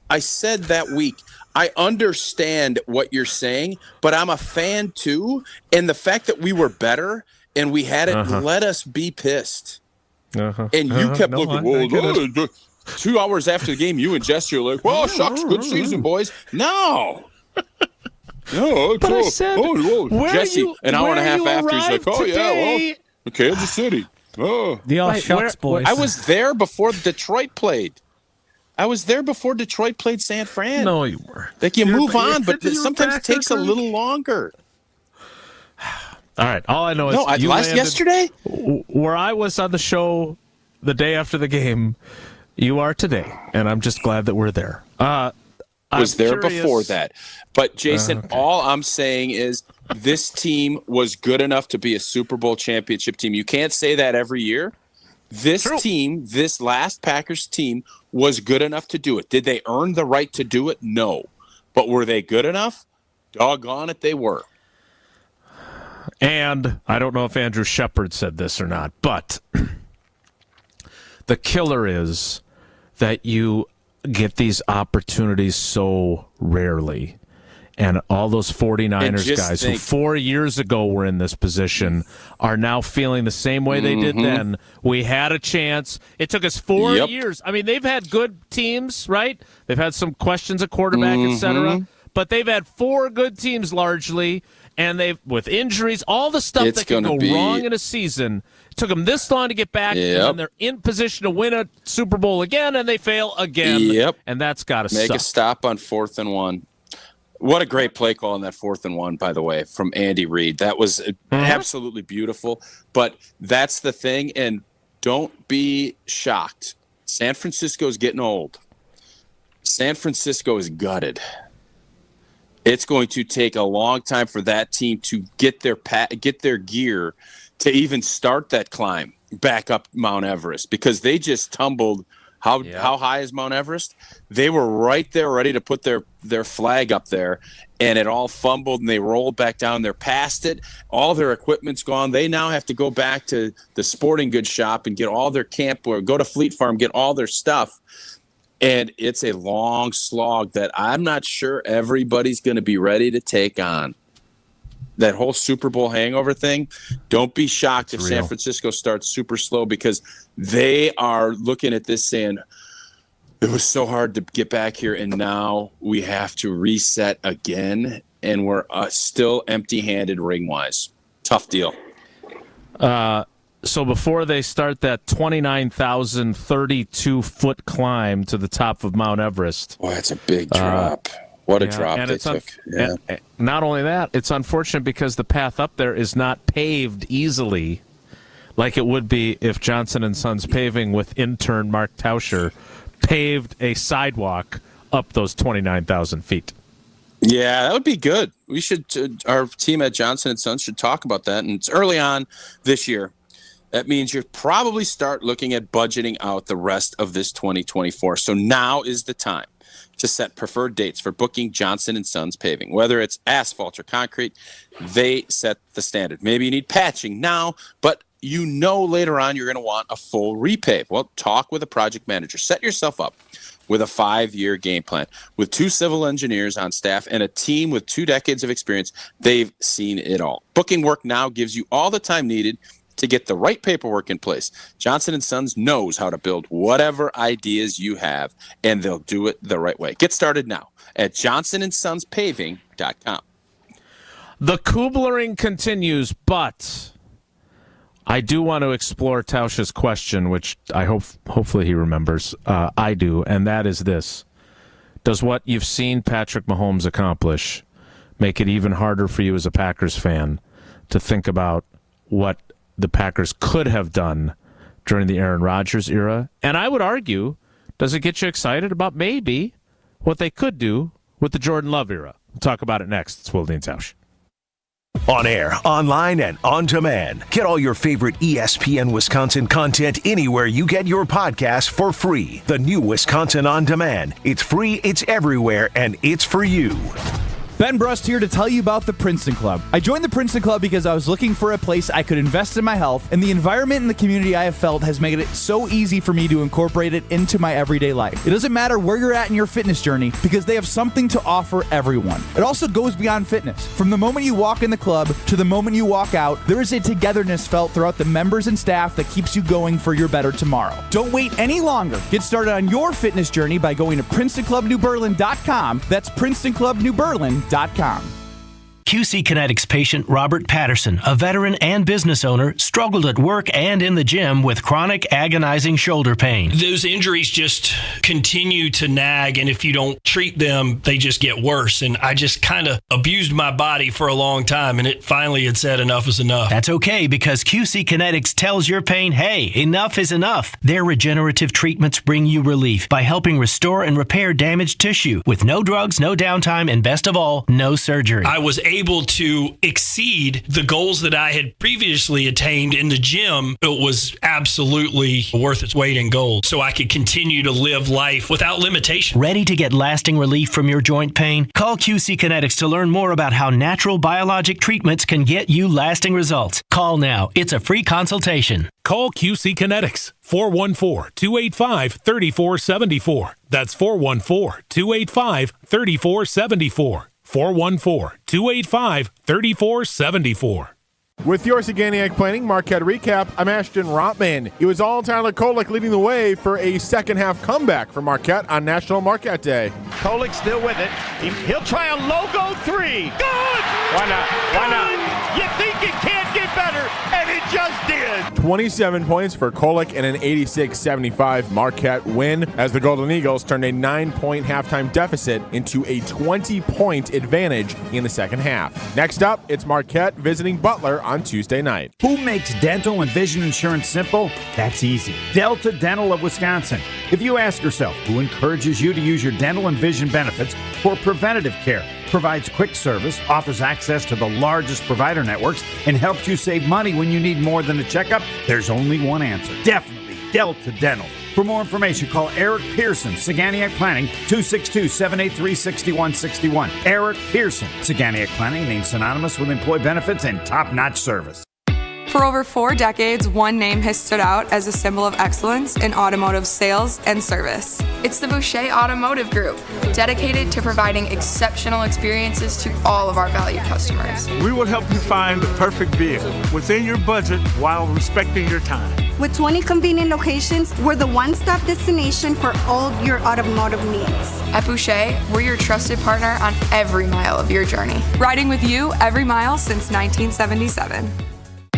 I said that week, I understand what you're saying, but I'm a fan too, and the fact that we were better and we had it let us be pissed. And you kept looking, 2 hours after the game, you and Jesse are like, well, shucks, good season, boys. No. No, but I said, Jesse, an hour and a half after, he's like, oh, today? yeah, well, Kansas City. Oh. The all shucks boys. I was there before Detroit played. I was there before Detroit played San Fran. No, you were. Like, you move on, but sometimes it takes a little longer. All right. All I know is yesterday, where I was on the show the day after the game, you are today, and I'm just glad that we're there. Was there before that. But, Jason, all I'm saying is this team was good enough to be a Super Bowl championship team. You can't say that every year. This team, this last Packers team, was good enough to do it. Did they earn the right to do it? No. But were they good enough? Doggone it, they were. And I don't know if Andrew Shepard said this or not, but the killer is that you get these opportunities so rarely. And all those 49ers guys who 4 years ago were in this position are now feeling the same way they did then. We had a chance. It took us 4 years. I mean, they've had good teams, right? They've had some questions at quarterback, et cetera. But they've had 4 good teams largely, and they've, with injuries, all the stuff that can go wrong in a season. It took them this long to get back, and then they're in position to win a Super Bowl again, and they fail again. And that's got to make a stop on 4th and 1. What a great play call on that 4th and 1, by the way, from Andy Reid. That was absolutely beautiful. But that's the thing, and don't be shocked. San Francisco's getting old. San Francisco is gutted. It's going to take a long time for that team to get their gear to even start that climb back up Mount Everest, because they just tumbled. How high is Mount Everest? They were right there ready to put their flag up there, and it all fumbled, and they rolled back down. They're past it. All their equipment's gone. They now have to go back to the sporting goods shop and get all their camp, or go to Fleet Farm, get all their stuff. And it's a long slog that I'm not sure everybody's going to be ready to take on. That whole Super Bowl hangover thing, don't be shocked if San Francisco starts super slow, because they are looking at this saying, it was so hard to get back here, and now we have to reset again, and we're still empty-handed ring-wise. Tough deal. So before they start that 29,032-foot climb to the top of Mount Everest. Boy, that's a big drop. What a drop they took. Not only that, it's unfortunate because the path up there is not paved easily like it would be if Johnson & Sons Paving with intern Mark Tauscher paved a sidewalk up those 29,000 feet. Yeah, that would be good. We should, our team at Johnson & Sons should talk about that. And it's early on this year. That means you probably start looking at budgeting out the rest of this 2024. So now is the time to set preferred dates for booking Johnson & Sons Paving. Whether it's asphalt or concrete, they set the standard. Maybe you need patching now, but you know later on you're going to want a full repave. Well, talk with a project manager. Set yourself up with a 5-year game plan. With 2 civil engineers on staff and a team with 2 decades of experience, they've seen it all. Booking work now gives you all the time needed to get the right paperwork in place. Johnson & Sons knows how to build whatever ideas you have, and they'll do it the right way. Get started now at johnsonsonspaving.com. The Kublering continues, but I do want to explore Tausch's question, which I hopefully he remembers. I do, and that is this. Does what you've seen Patrick Mahomes accomplish make it even harder for you as a Packers fan to think about what the Packers could have done during the Aaron Rodgers era? And I would argue, does it get you excited about maybe what they could do with the Jordan Love era? We'll talk about it next. It's Wilde Tausch. On air, online, and on demand. Get all your favorite ESPN Wisconsin content anywhere you get your podcasts for free. The new Wisconsin On Demand. It's free, it's everywhere, and it's for you. Ben Brust here to tell you about the Princeton Club. I joined the Princeton Club because I was looking for a place I could invest in my health, and the environment and the community I have felt has made it so easy for me to incorporate it into my everyday life. It doesn't matter where you're at in your fitness journey because they have something to offer everyone. It also goes beyond fitness. From the moment you walk in the club to the moment you walk out, there is a togetherness felt throughout the members and staff that keeps you going for your better tomorrow. Don't wait any longer. Get started on your fitness journey by going to PrincetonClubNewBerlin.com. That's PrincetonClubNewBerlin.com. QC Kinetics patient Robert Patterson, a veteran and business owner, struggled at work and in the gym with chronic agonizing shoulder pain. Those injuries just continue to nag, and if you don't treat them, they just get worse. And I just kind of abused my body for a long time, and it finally had said enough is enough. That's okay, because QC Kinetics tells your pain, hey, enough is enough. Their regenerative treatments bring you relief by helping restore and repair damaged tissue with no drugs, no downtime, and best of all, no surgery. I was able to exceed the goals that I had previously attained in the gym. It was absolutely worth its weight in gold, so I could continue to live life without limitation. Ready to get lasting relief from your joint pain? Call QC Kinetics to learn more about how natural biologic treatments can get you lasting results. Call now. It's a free consultation. Call QC Kinetics, 414-285-3474. That's 414-285-3474. 414-285-3474. With your Saganiac Planning Marquette Recap, I'm Ashton Rotman. It was all Tyler Kolek leading the way for a second-half comeback for Marquette on National Marquette Day. Kolek still with it. He'll try a logo 3. Good! Why not? Why not? You think it can't get get better, and it just did. 27 points for Kolick in an 86-75 Marquette win as the Golden Eagles turned a 9-point halftime deficit into a 20-point advantage in the second half. Next up, it's Marquette visiting Butler on Tuesday night. Who makes dental and vision insurance simple? That's easy. Delta Dental of Wisconsin. If you ask yourself who encourages you to use your dental and vision benefits for preventative care, provides quick service, offers access to the largest provider networks, and helps you save money when you need more than a checkup, there's only one answer. Definitely Delta Dental. For more information, call Eric Pearson, Saganiac Planning, 262-783-6161. Eric Pearson, Saganiac Planning, named synonymous with employee benefits and top-notch service. For over 4 decades, one name has stood out as a symbol of excellence in automotive sales and service. It's the Boucher Automotive Group, dedicated to providing exceptional experiences to all of our valued customers. We will help you find the perfect vehicle within your budget while respecting your time. With 20 convenient locations, we're the one-stop destination for all your automotive needs. At Boucher, we're your trusted partner on every mile of your journey, riding with you every mile since 1977.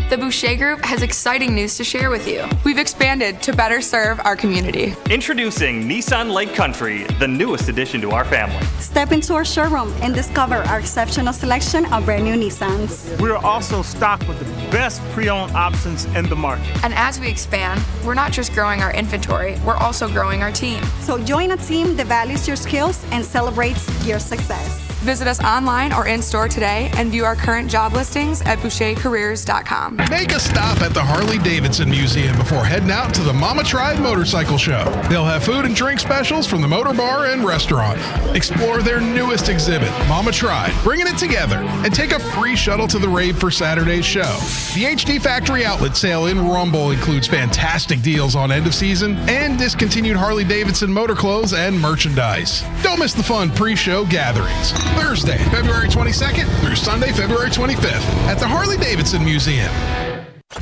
The Boucher Group has exciting news to share with you. We've expanded to better serve our community. Introducing Nissan Lake Country, the newest addition to our family. Step into our showroom and discover our exceptional selection of brand new Nissans. We're also stocked with the best pre-owned options in the market. And as we expand, we're not just growing our inventory, we're also growing our team. So join a team that values your skills and celebrates your success. Visit us online or in-store today and view our current job listings at bouchercareers.com. Make a stop at the Harley-Davidson Museum before heading out to the Mama Tried Motorcycle Show. They'll have food and drink specials from the motor bar and restaurant. Explore their newest exhibit, Mama Tried, bringing it together, and take a free shuttle to the rave for Saturday's show. The HD Factory Outlet Sale in Rumble includes fantastic deals on end-of-season and discontinued Harley-Davidson motor clothes and merchandise. Don't miss the fun pre-show gatherings. Thursday, February 22nd through Sunday, February 25th at the Harley-Davidson Museum.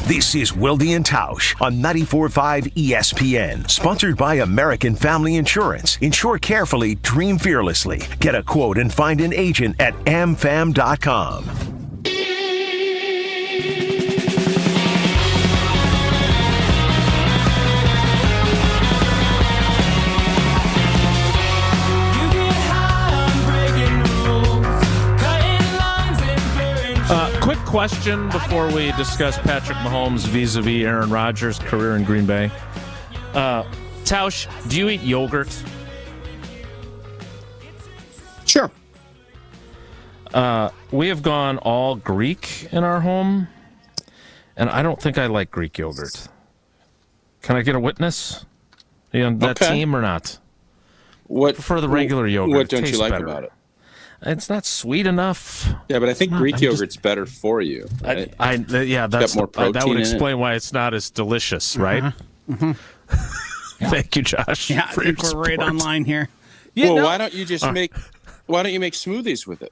This is Wilde Tausch on 94.5 ESPN, sponsored by American Family Insurance. Insure carefully, dream fearlessly. Get a quote and find an agent at amfam.com. Quick question before we discuss Patrick Mahomes vis-a-vis Aaron Rodgers' career in Green Bay. Tausch, do you eat yogurt? Sure. We have gone all Greek in our home, and I don't think I like Greek yogurt. Can I get a witness? You on that team or not? What prefer the regular yogurt? What don't you like better. about it? It's not sweet enough. Yeah, but I think Greek yogurt's better for you. Right? That's more protein that would in explain it. why it's not as delicious, right? Thank you, Josh. Yeah, I for think your we're right support. online here. Why don't you just make smoothies with it?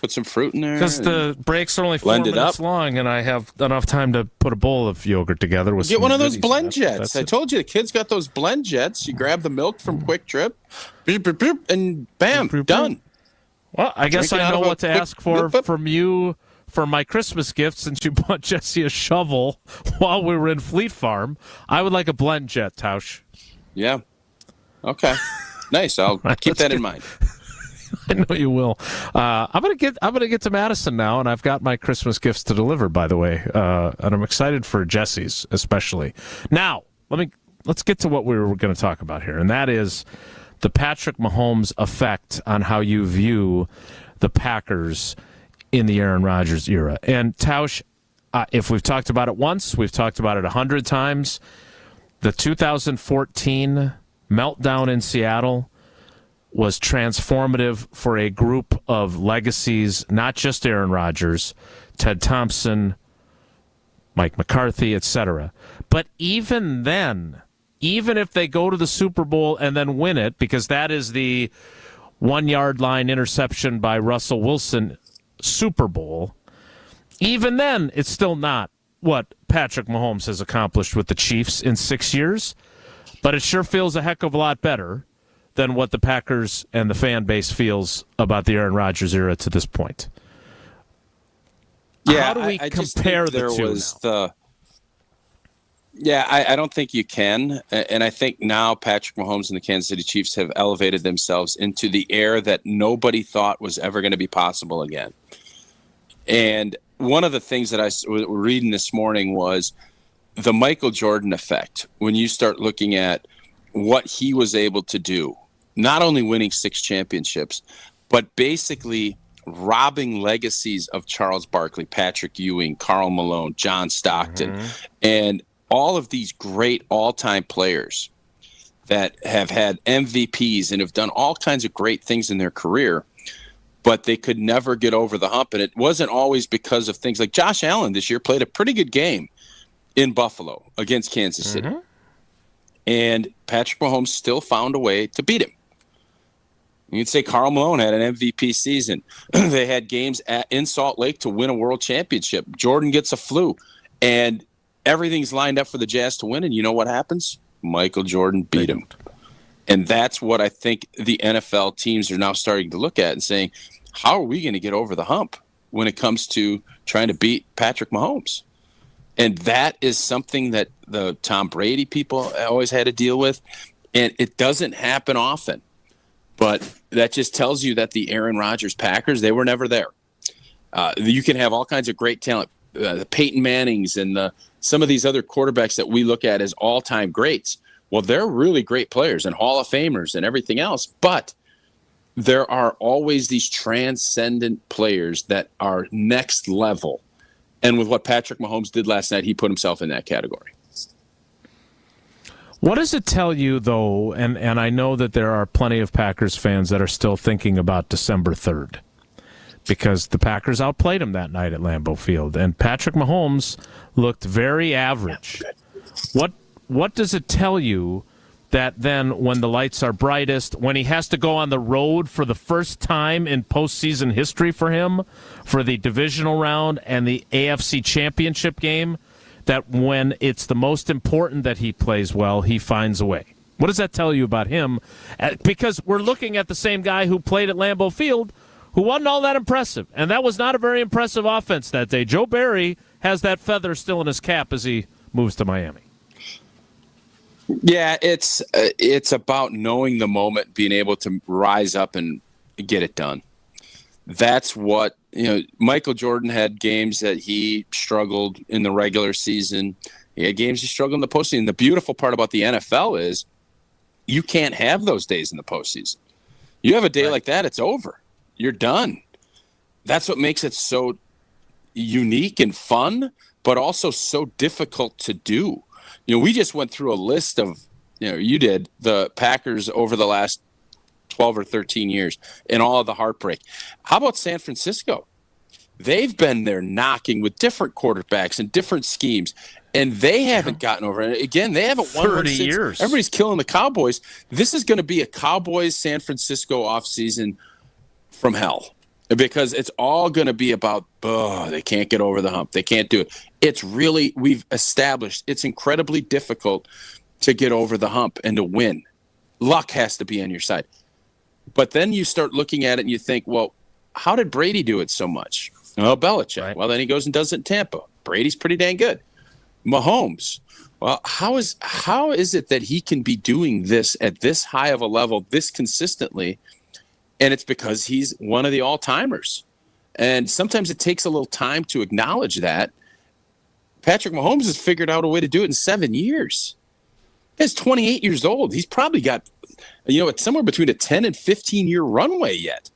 Put some fruit in there. Because the breaks are only 4 minutes long, and I have enough time to put a bowl of yogurt together. With Get one of those goodies. blend jets. I told you the kids got those blend jets. You grab the milk from Quick Trip, and bam, done. Well, I guess Drink it I out know of a what to quick ask for whip. from you for my Christmas gift, since you bought Jesse a shovel while we were in Fleet Farm. I would like a blend jet, Tausch. Yeah. Okay. Nice. I'll keep that in mind. I know you will. I'm gonna get to Madison now, and I've got my Christmas gifts to deliver. By the way, and I'm excited for Jesse's especially. Now, let's get to what we were going to talk about here, and that is the Patrick Mahomes effect on how you view the Packers in the Aaron Rodgers era. And Tausch, if we've talked about it once, we've talked about it 100 times. The 2014 meltdown in Seattle was transformative for a group of legacies, not just Aaron Rodgers, Ted Thompson, Mike McCarthy, etc. But even then, even if they go to the Super Bowl and then win it, because that is the 1-yard line interception by Russell Wilson Super Bowl, even then, it's still not what Patrick Mahomes has accomplished with the Chiefs in 6 years, but it sure feels a heck of a lot better than what the Packers and the fan base feels about the Aaron Rodgers era to this point. how do we compare the two now? I don't think you can. And I think now Patrick Mahomes and the Kansas City Chiefs have elevated themselves into the air that nobody thought was ever going to be possible again. And one of the things that I was reading this morning was the Michael Jordan effect. When you start looking at what he was able to do, not only winning 6 championships, but basically robbing legacies of Charles Barkley, Patrick Ewing, Karl Malone, John Stockton, and all of these great all-time players that have had MVPs and have done all kinds of great things in their career, but they could never get over the hump. And it wasn't always because of things like Josh Allen this year played a pretty good game in Buffalo against Kansas City. And Patrick Mahomes still found a way to beat him. You'd say Karl Malone had an MVP season. They had games in Salt Lake to win a world championship. Jordan gets a flu, and everything's lined up for the Jazz to win. And you know what happens? Michael Jordan beat him. And that's what I think the NFL teams are now starting to look at and saying, how are we going to get over the hump when it comes to trying to beat Patrick Mahomes? And that is something that the Tom Brady people always had to deal with. And it doesn't happen often. But that just tells you that the Aaron Rodgers Packers, they were never there. You can have all kinds of great talent, the Peyton Mannings and some of these other quarterbacks that we look at as all-time greats. Well, they're really great players and Hall of Famers and everything else. But there are always these transcendent players that are next level. And with what Patrick Mahomes did last night, he put himself in that category. What does it tell you, though, and I know that there are plenty of Packers fans that are still thinking about December 3rd, because the Packers outplayed them that night at Lambeau Field, and Patrick Mahomes looked very average. What does it tell you that then when the lights are brightest, when he has to go on the road for the first time in postseason history for him, for the divisional round and the AFC Championship game, that when it's the most important that he plays well, he finds a way? What does that tell you about him? Because we're looking at the same guy who played at Lambeau Field, who wasn't all that impressive. And that was not a very impressive offense that day. Joe Barry has that feather still in his cap as he moves to Miami. Yeah, it's about knowing the moment, being able to rise up and get it done. That's what, Michael Jordan had games that he struggled in the regular season. He had games he struggled in the postseason. The beautiful part about the NFL is you can't have those days in the postseason. You have a day like that, it's over. You're done. That's what makes it so unique and fun, but also so difficult to do. We just went through a list of, you did, the Packers over the last 12 or 13 years and all of the heartbreak. How about San Francisco? They've been there knocking with different quarterbacks and different schemes, and they haven't gotten over it. Again, they haven't won 30 years. Everybody's killing the Cowboys. This is going to be a Cowboys-San Francisco offseason from hell, because it's all going to be about, they can't get over the hump. They can't do it. It's really, we've established, it's incredibly difficult to get over the hump and to win. Luck has to be on your side. But then you start looking at it and you think, well, how did Brady do it so much? Well, Belichick. Right. Well, then he goes and does it in Tampa. Brady's pretty dang good. Mahomes. Well, how is it that he can be doing this at this high of a level this consistently? And it's because he's one of the all-timers. And sometimes it takes a little time to acknowledge that. Patrick Mahomes has figured out a way to do it in 7 years. He's 28 years old. He's probably got, it's somewhere between a 10 and 15-year runway yet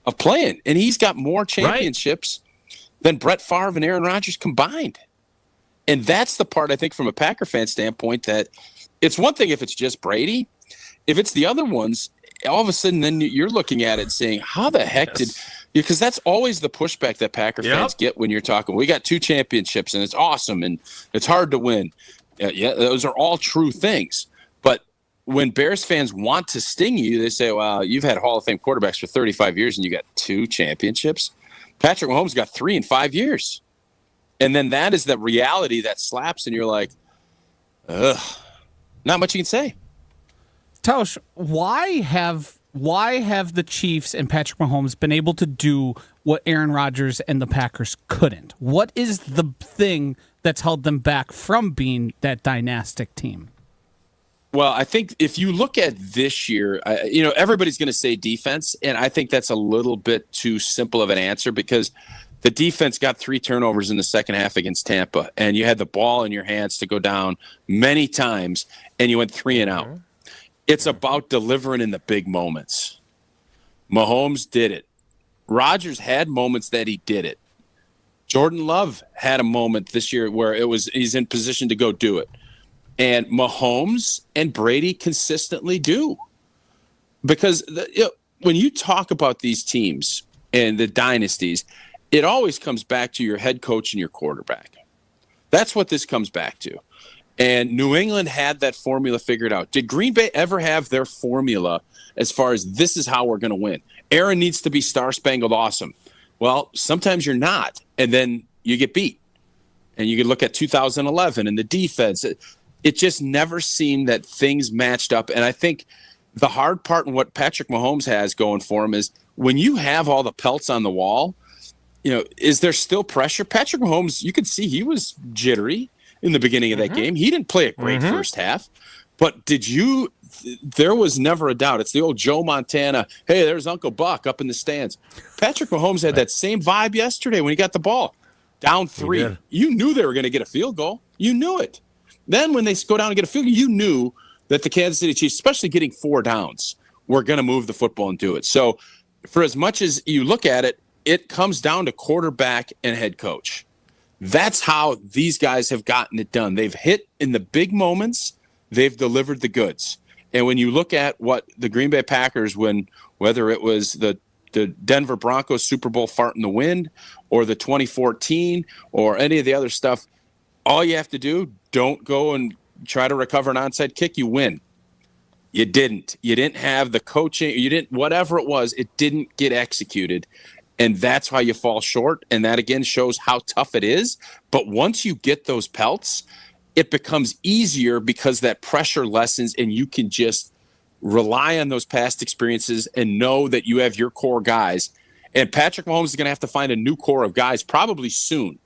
of playing. And he's got more championships than Brett Favre and Aaron Rodgers combined. And that's the part, I think, from a Packer fan standpoint, that it's one thing if it's just Brady. If it's the other ones, all of a sudden then you're looking at it saying, how the heck did – because that's always the pushback that Packer fans get when you're talking. We got 2 championships, and it's awesome, and it's hard to win. Yeah, those are all true things. But when Bears fans want to sting you, they say, well, you've had Hall of Fame quarterbacks for 35 years, and you got 2 championships. Patrick Mahomes got 3 in 5 years. And then that is the reality that slaps, and you're like, ugh, not much you can say. Tausch, why have why have the Chiefs and Patrick Mahomes been able to do what Aaron Rodgers and the Packers couldn't? What is the thing that's held them back from being that dynastic team? Well, I think if you look at this year, everybody's going to say defense, and I think that's a little bit too simple of an answer because the defense got 3 turnovers in the second half against Tampa, and you had the ball in your hands to go down many times, and you went 3 and out. It's about delivering in the big moments. Mahomes did it. Rodgers had moments that he did it. Jordan Love had a moment this year where he's in position to go do it. And Mahomes and Brady consistently do. Because when you talk about these teams and the dynasties, it always comes back to your head coach and your quarterback. That's what this comes back to. And New England had that formula figured out. Did Green Bay ever have their formula as far as this is how we're going to win? Aaron needs to be star-spangled awesome. Well, sometimes you're not, and then you get beat. And you can look at 2011 and the defense. It just never seemed that things matched up. And I think the hard part in what Patrick Mahomes has going for him is when you have all the pelts on the wall, is there still pressure? Patrick Mahomes, you could see he was jittery in the beginning of that game. He didn't play a great first half. But there was never a doubt. It's the old Joe Montana, hey, there's Uncle Buck up in the stands. Patrick Mahomes had that same vibe yesterday when he got the ball. Down 3. You knew they were going to get a field goal. You knew it. Then when they go down and get a field goal, you knew that the Kansas City Chiefs, especially getting 4 downs, were going to move the football and do it. So for as much as you look at it, it comes down to quarterback and head coach. That's how these guys have gotten it done. They've hit in the big moments. They've delivered the goods. And when you look at what the Green Bay Packers, whether it was the Denver Broncos Super Bowl fart in the wind or the 2014 or any of the other stuff, all you have to do, don't go and try to recover an onside kick, you win. You didn't. You didn't have the coaching. You didn't, whatever it was, it didn't get executed. And that's how you fall short. And that, again, shows how tough it is. But once you get those pelts, it becomes easier because that pressure lessens and you can just rely on those past experiences and know that you have your core guys. And Patrick Mahomes is going to have to find a new core of guys probably soon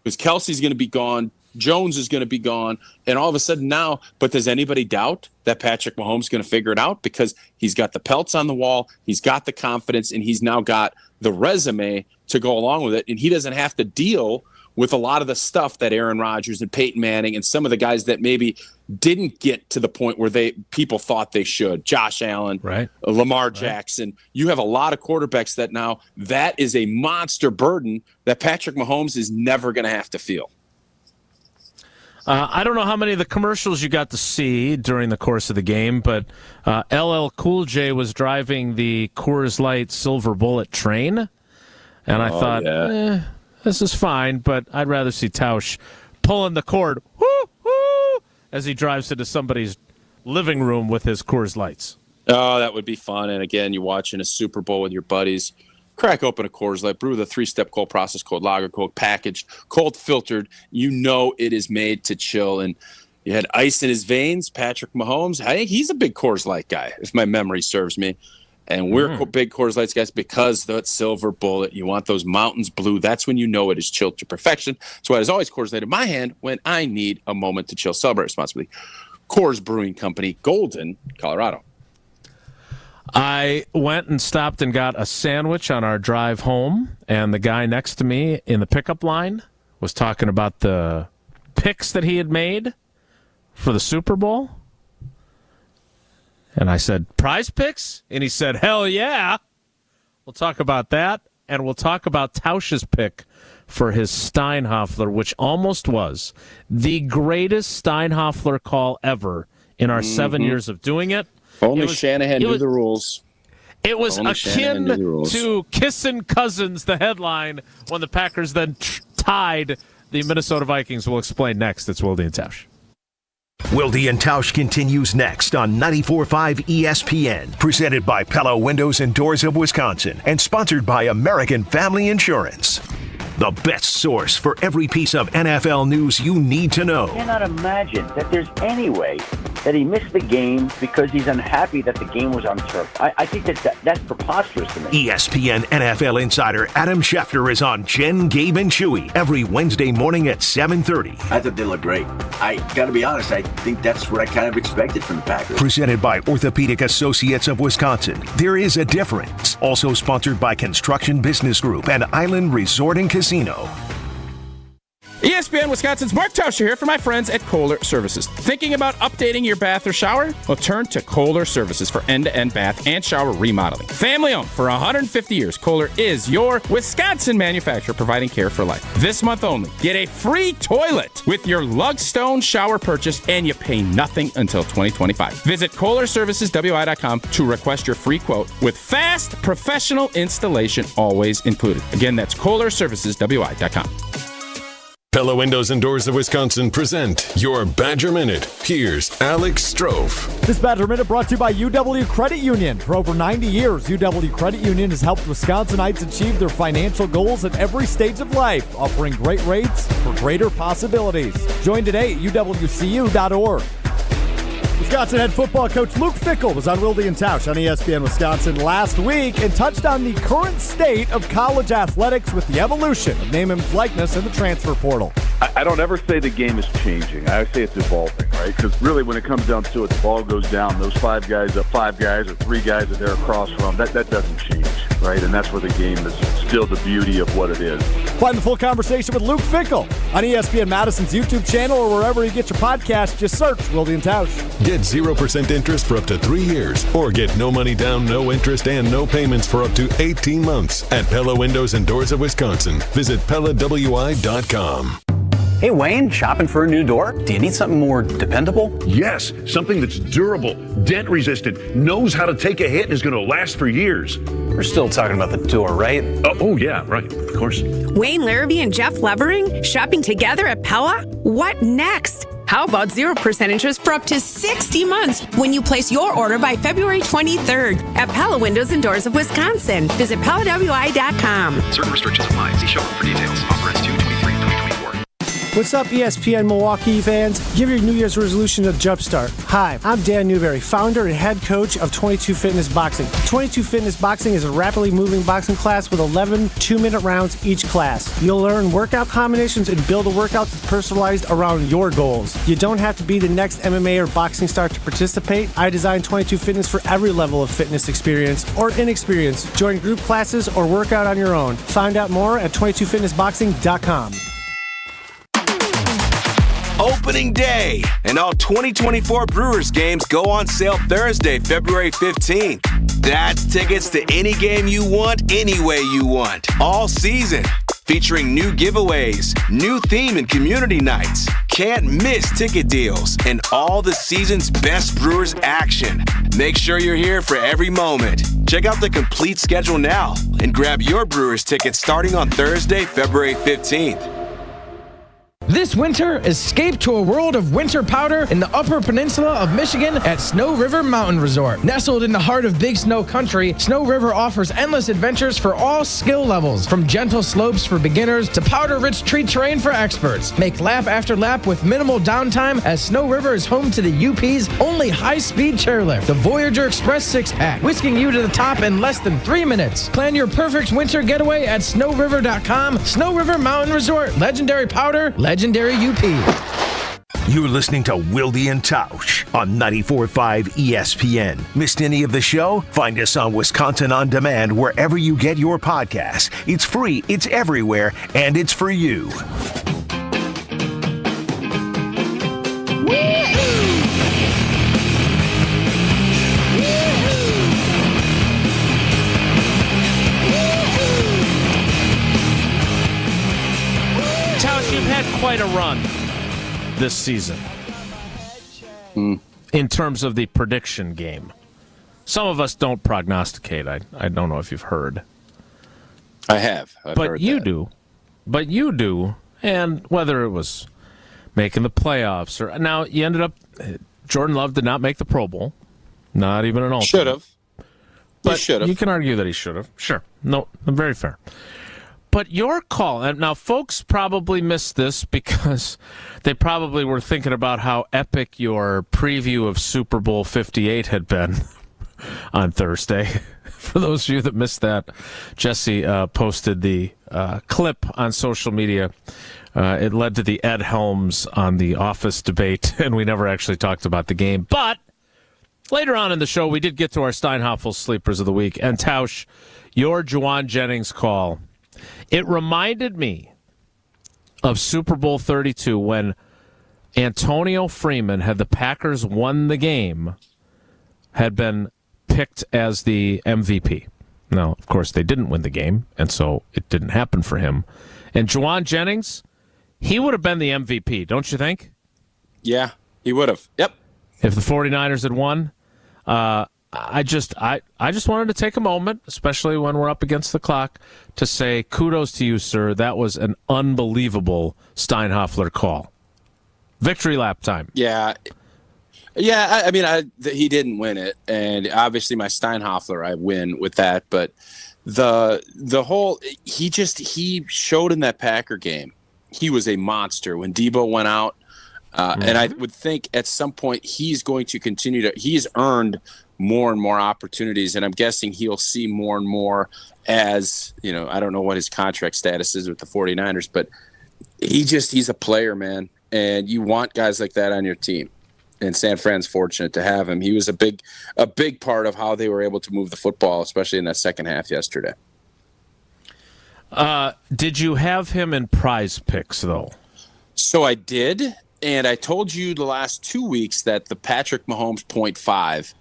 because Kelsey's going to be gone. Jones is going to be gone. And all of a sudden now, but does anybody doubt that Patrick Mahomes is going to figure it out? Because he's got the pelts on the wall, he's got the confidence, and he's now got the resume to go along with it. And he doesn't have to deal with a lot of the stuff that Aaron Rodgers and Peyton Manning and some of the guys that maybe didn't get to the point where people thought they should. Josh Allen, Lamar Jackson. You have a lot of quarterbacks that now that is a monster burden that Patrick Mahomes is never going to have to feel. I don't know how many of the commercials you got to see during the course of the game, but LL Cool J was driving the Coors Light Silver Bullet train, and I thought, this is fine, but I'd rather see Tausch pulling the cord as he drives into somebody's living room with his Coors Lights. Oh, that would be fun. And again, you're watching a Super Bowl with your buddies. Crack open a Coors Light, brew the 3-step cold process, cold lager, cold packaged, cold filtered. You know it is made to chill. And you had ice in his veins. Patrick Mahomes, I think he's a big Coors Light guy, if my memory serves me. And we're big Coors Lights guys because that silver bullet, you want those mountains blue. That's when you know it is chilled to perfection. So there's always Coors Light in my hand when I need a moment to chill. Celebrate responsibly. Coors Brewing Company, Golden, Colorado. I went and stopped and got a sandwich on our drive home, and the guy next to me in the pickup line was talking about the picks that he had made for the Super Bowl. And I said, prize picks? And he said, hell yeah. We'll talk about that, and we'll talk about Tausch's pick for his Steinhoffler, which almost was the greatest Steinhoffler call ever in our 7 years of doing it. Only Shanahan knew the rules. It was akin to Kissin' Cousins, the headline, when the Packers then tied the Minnesota Vikings. We'll explain next. It's Wilde Tausch. Wilde and Tausch continues next on 94.5 ESPN, presented by Pella Windows and Doors of Wisconsin, and sponsored by American Family Insurance. the best source for every piece of NFL news you need to know. I cannot imagine that there's any way that he missed the game because he's unhappy that the game was on turf. I think that's preposterous to me. ESPN NFL insider Adam Schefter is on Jen, Gabe, and Chewy every Wednesday morning at 7:30. I thought they looked great. I got to be honest, I think that's what I kind of expected from the Packers. Presented by Orthopedic Associates of Wisconsin. There is a difference. Also sponsored by Construction Business Group and Island Resort and Casino. ESPN Wisconsin's Mark Tauscher here for my friends at Kohler Services. Thinking about updating your bath or shower? Well, turn to Kohler Services for end-to-end bath and shower remodeling. Family owned for 150 years, Kohler is your Wisconsin manufacturer providing care for life. This month only, get a free toilet with your Lugstone shower purchase, and you pay nothing until 2025. Visit KohlerServicesWI.com to request your free quote with fast, professional installation always included. Again, that's KohlerServicesWI.com. Pella Windows and Doors of Wisconsin present your Badger Minute. Here's Alex Strofe. This Badger Minute brought to you by UW Credit Union. For over 90 years, UW Credit Union has helped Wisconsinites achieve their financial goals at every stage of life, offering great rates for greater possibilities. Join today at uwcu.org. Wisconsin head football coach Luke Fickell was on Wilde Tausch on ESPN Wisconsin last week and touched on the current state of college athletics with the evolution of name, image, likeness, and the transfer portal. I don't ever say the game is changing. I say it's evolving, right? Because really when it comes down to it, the ball goes down. Those five guys or three guys that they're across from, that doesn't change, right? And that's where the game is still the beauty of what it is. Find the full conversation with Luke Fickell on ESPN Madison's YouTube channel or wherever you get your podcast. Just search Wilde Tausch. Get 0% interest for up to 3 years, or get no money down, no interest, and no payments for up to 18 months at Pella Windows and Doors of Wisconsin. Visit PellaWI.com. Hey, Wayne, shopping for a new door? Do you need something more dependable? Yes, something that's durable, dent resistant, knows how to take a hit, and is going to last for years. We're still talking about the door, right? Oh yeah, right, of course. Wayne Larrabee and Jeff Levering shopping together at Pella? What next? How about 0% interest for up to 60 months when you place your order by February 23rd at Pella Windows and Doors of Wisconsin. Visit PellaWI.com. Certain restrictions apply. See showroom for details. Offer ends 2/23/2024. What's up, ESPN Milwaukee fans? Give your New Year's resolution a jumpstart. Hi, I'm Dan Newberry, founder and head coach of 22 Fitness Boxing. 22 Fitness Boxing is a rapidly moving boxing class with 11 2-minute rounds each class. You'll learn workout combinations and build a workout that's personalized around your goals. You don't have to be the next MMA or boxing star to participate. I designed 22 Fitness for every level of fitness experience or inexperience. Join group classes or work out on your own. Find out more at 22fitnessboxing.com. Opening day, and all 2024 Brewers games go on sale Thursday, February 15th. That's tickets to any game you want, any way you want, all season. Featuring new giveaways, new theme and community nights, can't miss ticket deals, and all the season's best Brewers action. Make sure you're here for every moment. Check out the complete schedule now and grab your Brewers tickets starting on Thursday, February 15th. This winter, escape to a world of winter powder in the Upper Peninsula of Michigan at Snow River Mountain Resort. Nestled in the heart of Big Snow Country, Snow River offers endless adventures for all skill levels, from gentle slopes for beginners to powder-rich tree terrain for experts. Make lap after lap with minimal downtime, as Snow River is home to the UP's only high-speed chairlift, the Voyager Express 6-pack, whisking you to the top in less than 3 minutes. Plan your perfect winter getaway at snowriver.com. Snow River Mountain Resort. Legendary powder, legendary UP. You're listening to Wilde Tausch on 94.5 ESPN. Missed any of the show? Find us on Wisconsin On Demand wherever you get your podcasts. It's free, it's everywhere, and it's for you. You've had quite a run this season in terms of the prediction game. Some of us don't prognosticate. I don't know if you've heard. I have. I've but heard you that. do. But you do. And whether it was making the playoffs or now you ended up, Jordan Love did not make the Pro Bowl. Not even an alternate. Should have. But should have. You can argue that he should have. Sure. No, very fair. But your call, and now folks probably missed this because they probably were thinking about how epic your preview of Super Bowl 58 had been on Thursday. For those of you that missed that, Jesse posted the clip on social media. It led to the Ed Helms on the Office debate, and we never actually talked about the game. But later on in the show, we did get to our Steinhoffel Sleepers of the Week. And Tausch, your Juwan Jennings call, it reminded me of Super Bowl 32 when Antonio Freeman, had the Packers won the game, had been picked as the MVP. Now, of course, they didn't win the game, and so it didn't happen for him. And Juwan Jennings, he would have been the MVP, don't you think? Yeah, he would have. Yep. If the 49ers had won. I just wanted to take a moment, especially when we're up against the clock, to say kudos to you, sir. That was an unbelievable Steinhoffler call. Victory lap time. Yeah. Yeah, I mean, he didn't win it, and obviously my Steinhoffler, I win with that. But the whole he showed in that Packer game, he was a monster when Debo went out, and I would think at some point he's going to continue to. He's earned more and more opportunities, and I'm guessing he'll see more and more as I don't know what his contract status is with the 49ers, but he's a player, man, and you want guys like that on your team. And San Fran's fortunate to have him. He was a big part of how they were able to move the football, especially in that second half yesterday. Did you have him in Prize Picks, though? So I did, and I told you the last 2 weeks that the Patrick Mahomes 0.5,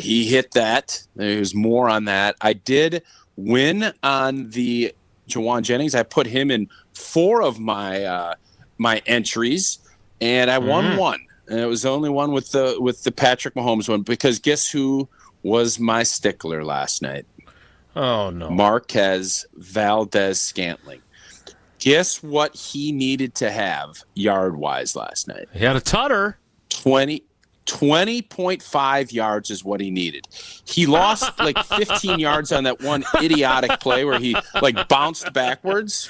he hit that. There was more on that. I did win on the Juwan Jennings. I put him in 4 of my my entries, and I won 1. And it was the only one with the Patrick Mahomes one, because guess who was my stickler last night? Oh, no. Marquez Valdez-Scantling. Guess what he needed to have yard-wise last night? He had a tutter. 20.5 yards is what he needed. He lost like 15 yards on that one idiotic play where he bounced backwards.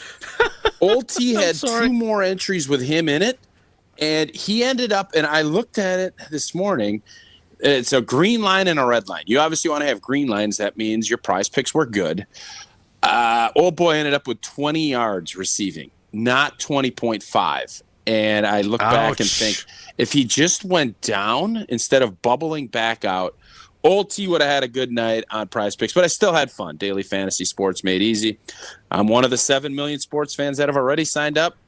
Old T had 2 more entries with him in it. And he ended up, and I looked at it this morning, it's a green line and a red line. You obviously want to have green lines. That means your Prize Picks were good. Old boy ended up with 20 yards receiving, not 20.5. And I look back and think, if he just went down instead of bubbling back out, Old T would have had a good night on Prize Picks. But I still had fun. Daily Fantasy Sports made easy. I'm one of the 7 million sports fans that have already signed up.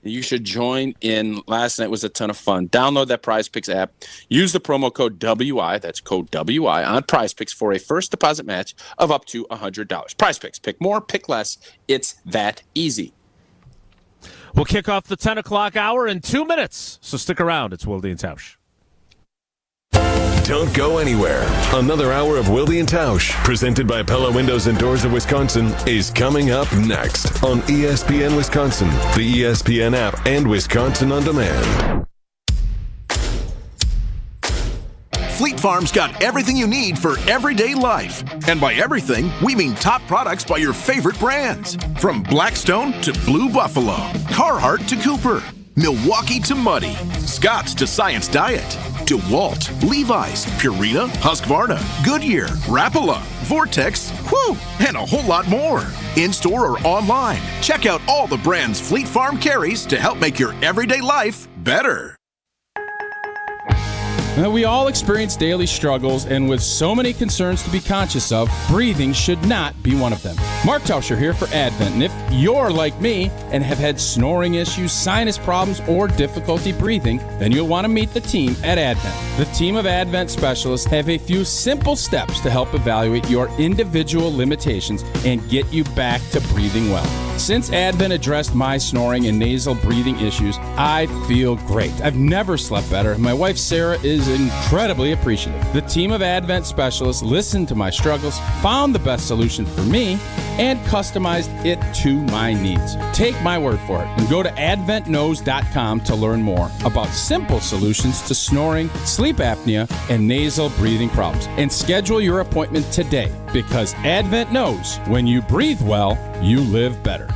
You should join in. Last night was a ton of fun. Download that Prize Picks app. Use the promo code WI, that's code WI, on Prize Picks for a first deposit match of up to $100. Prize Picks. Pick more, pick less. It's that easy. We'll kick off the 10 o'clock hour in 2 minutes, so stick around. It's Wilde Tausch. Don't go anywhere. Another hour of Wilde Tausch, presented by Pella Windows and Doors of Wisconsin, is coming up next on ESPN Wisconsin, the ESPN app, and Wisconsin On Demand. Fleet Farm's got everything you need for everyday life. And by everything, we mean top products by your favorite brands. From Blackstone to Blue Buffalo, Carhartt to Cooper, Milwaukee to Muddy, Scott's to Science Diet, DeWalt, Levi's, Purina, Husqvarna, Goodyear, Rapala, Vortex, and a whole lot more. In-store or online, check out all the brands Fleet Farm carries to help make your everyday life better. Now, we all experience daily struggles, and with so many concerns to be conscious of, breathing should not be one of them. Mark Tauscher here for Advent, and if you're like me and have had snoring issues, sinus problems, or difficulty breathing, then you'll want to meet the team at Advent. The team of Advent specialists have a few simple steps to help evaluate your individual limitations and get you back to breathing well. Since Advent addressed my snoring and nasal breathing issues, I feel great. I've never slept better. My wife, Sarah, is incredibly appreciative. The team of Advent specialists listened to my struggles, found the best solution for me, and customized it to my needs. Take my word for it and go to adventknows.com to learn more about simple solutions to snoring, sleep apnea, and nasal breathing problems. And schedule your appointment today. Because Advent knows when you breathe well, you live better.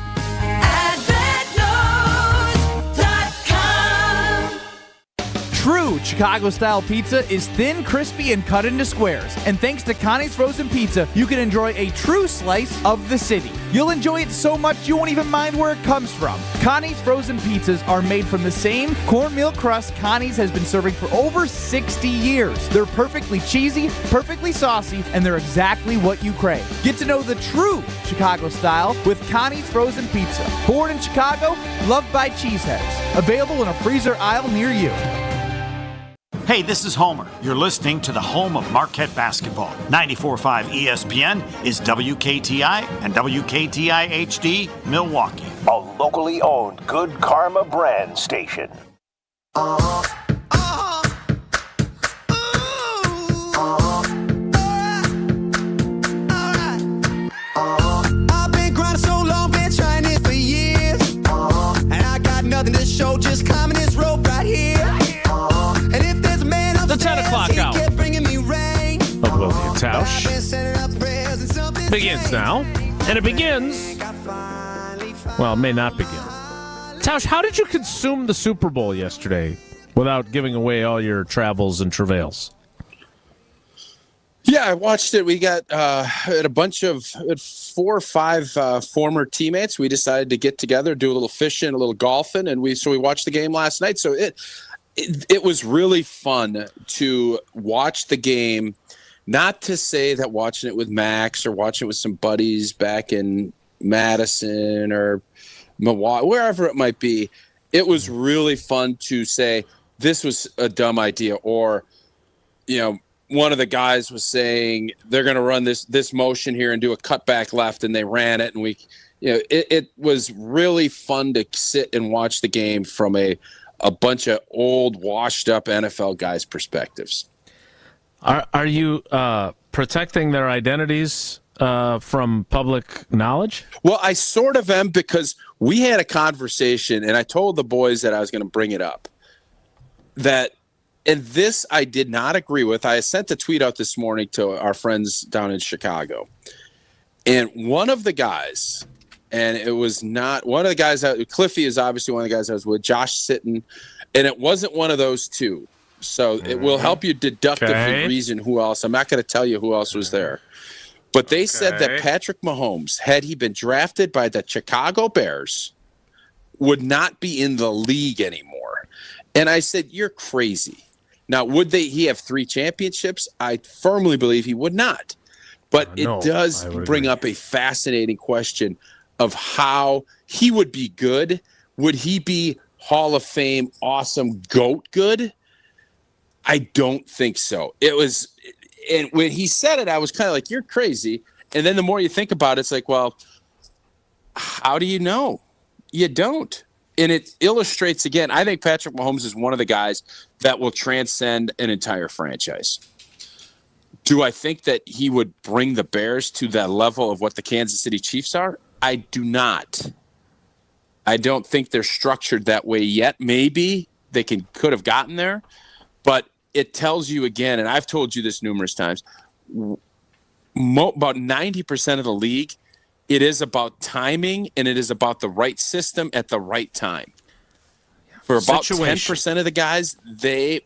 True Chicago-style pizza is thin, crispy, and cut into squares. And thanks to Connie's Frozen Pizza, you can enjoy a true slice of the city. You'll enjoy it so much you won't even mind where it comes from. Connie's Frozen Pizzas are made from the same cornmeal crust Connie's has been serving for over 60 years. They're perfectly cheesy, perfectly saucy, and they're exactly what you crave. Get to know the true Chicago style with Connie's Frozen Pizza. Born in Chicago, loved by cheeseheads. Available in a freezer aisle near you. Hey, this is Homer. You're listening to the home of Marquette basketball. 94.5 ESPN is WKTI and WKTI HD Milwaukee. A locally owned Good Karma brand station. I've been grinding so long, been trying it for years. And I got nothing to show, just climbing this rope right here. And if there's a man upstairs, the 10 o'clock hour kept bringing me rain. Of Wilde Tausch begins now, and it begins, well, it may not begin. Tausch, how did you consume the Super Bowl yesterday without giving away all your travels and travails? Yeah, I watched it. We got had a bunch of 4 or 5 former teammates. We decided to get together, do a little fishing, a little golfing, and we watched the game last night. So it was really fun to watch the game. Not to say that watching it with Max or watching it with some buddies back in Madison or Milwaukee, wherever it might be, it was really fun to say this was a dumb idea, or one of the guys was saying they're going to run this motion here and do a cutback left, and they ran it, and it was really fun to sit and watch the game from a bunch of old, washed-up NFL guys' perspectives. Are you protecting their identities from public knowledge? Well, I sort of am, because we had a conversation, and I told the boys that I was going to bring it up. And this I did not agree with. I sent a tweet out this morning to our friends down in Chicago. And one of the guys, and it was not one of the guys, Cliffy is obviously one of the guys I was with, Josh Sitton, and it wasn't one of those two. So it will help you deductively reason who else. I'm not going to tell you who else was there. But they said that Patrick Mahomes, had he been drafted by the Chicago Bears, would not be in the league anymore. And I said, you're crazy. Now, would he have 3 championships? I firmly believe he would not. But it does bring up a fascinating question of how he would be good. Would he be Hall of Fame, awesome, GOAT good? I don't think so. And when he said it, I was kind of like, you're crazy. And then the more you think about it, it's like, well, how do you know? You don't. And it illustrates, again, I think Patrick Mahomes is one of the guys that will transcend an entire franchise. Do I think that he would bring the Bears to that level of what the Kansas City Chiefs are? I do not. I don't think they're structured that way yet. Maybe they could have gotten there. But it tells you again, and I've told you this numerous times, about 90% of the league, it is about timing, and it is about the right system at the right time. For about 10% of the guys, they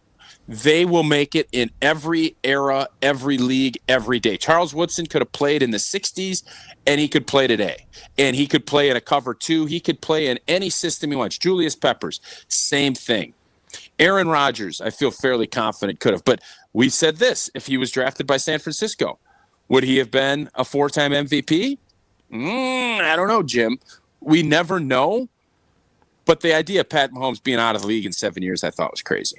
will make it in every era, every league, every day. Charles Woodson could have played in the 60s, and he could play today. And he could play in a cover 2. He could play in any system he wants. Julius Peppers, same thing. Aaron Rodgers, I feel fairly confident could have. But we said this, if he was drafted by San Francisco, would he have been a 4-time MVP? I don't know, Jim. We never know. But the idea of Pat Mahomes being out of the league in 7 years, I thought was crazy.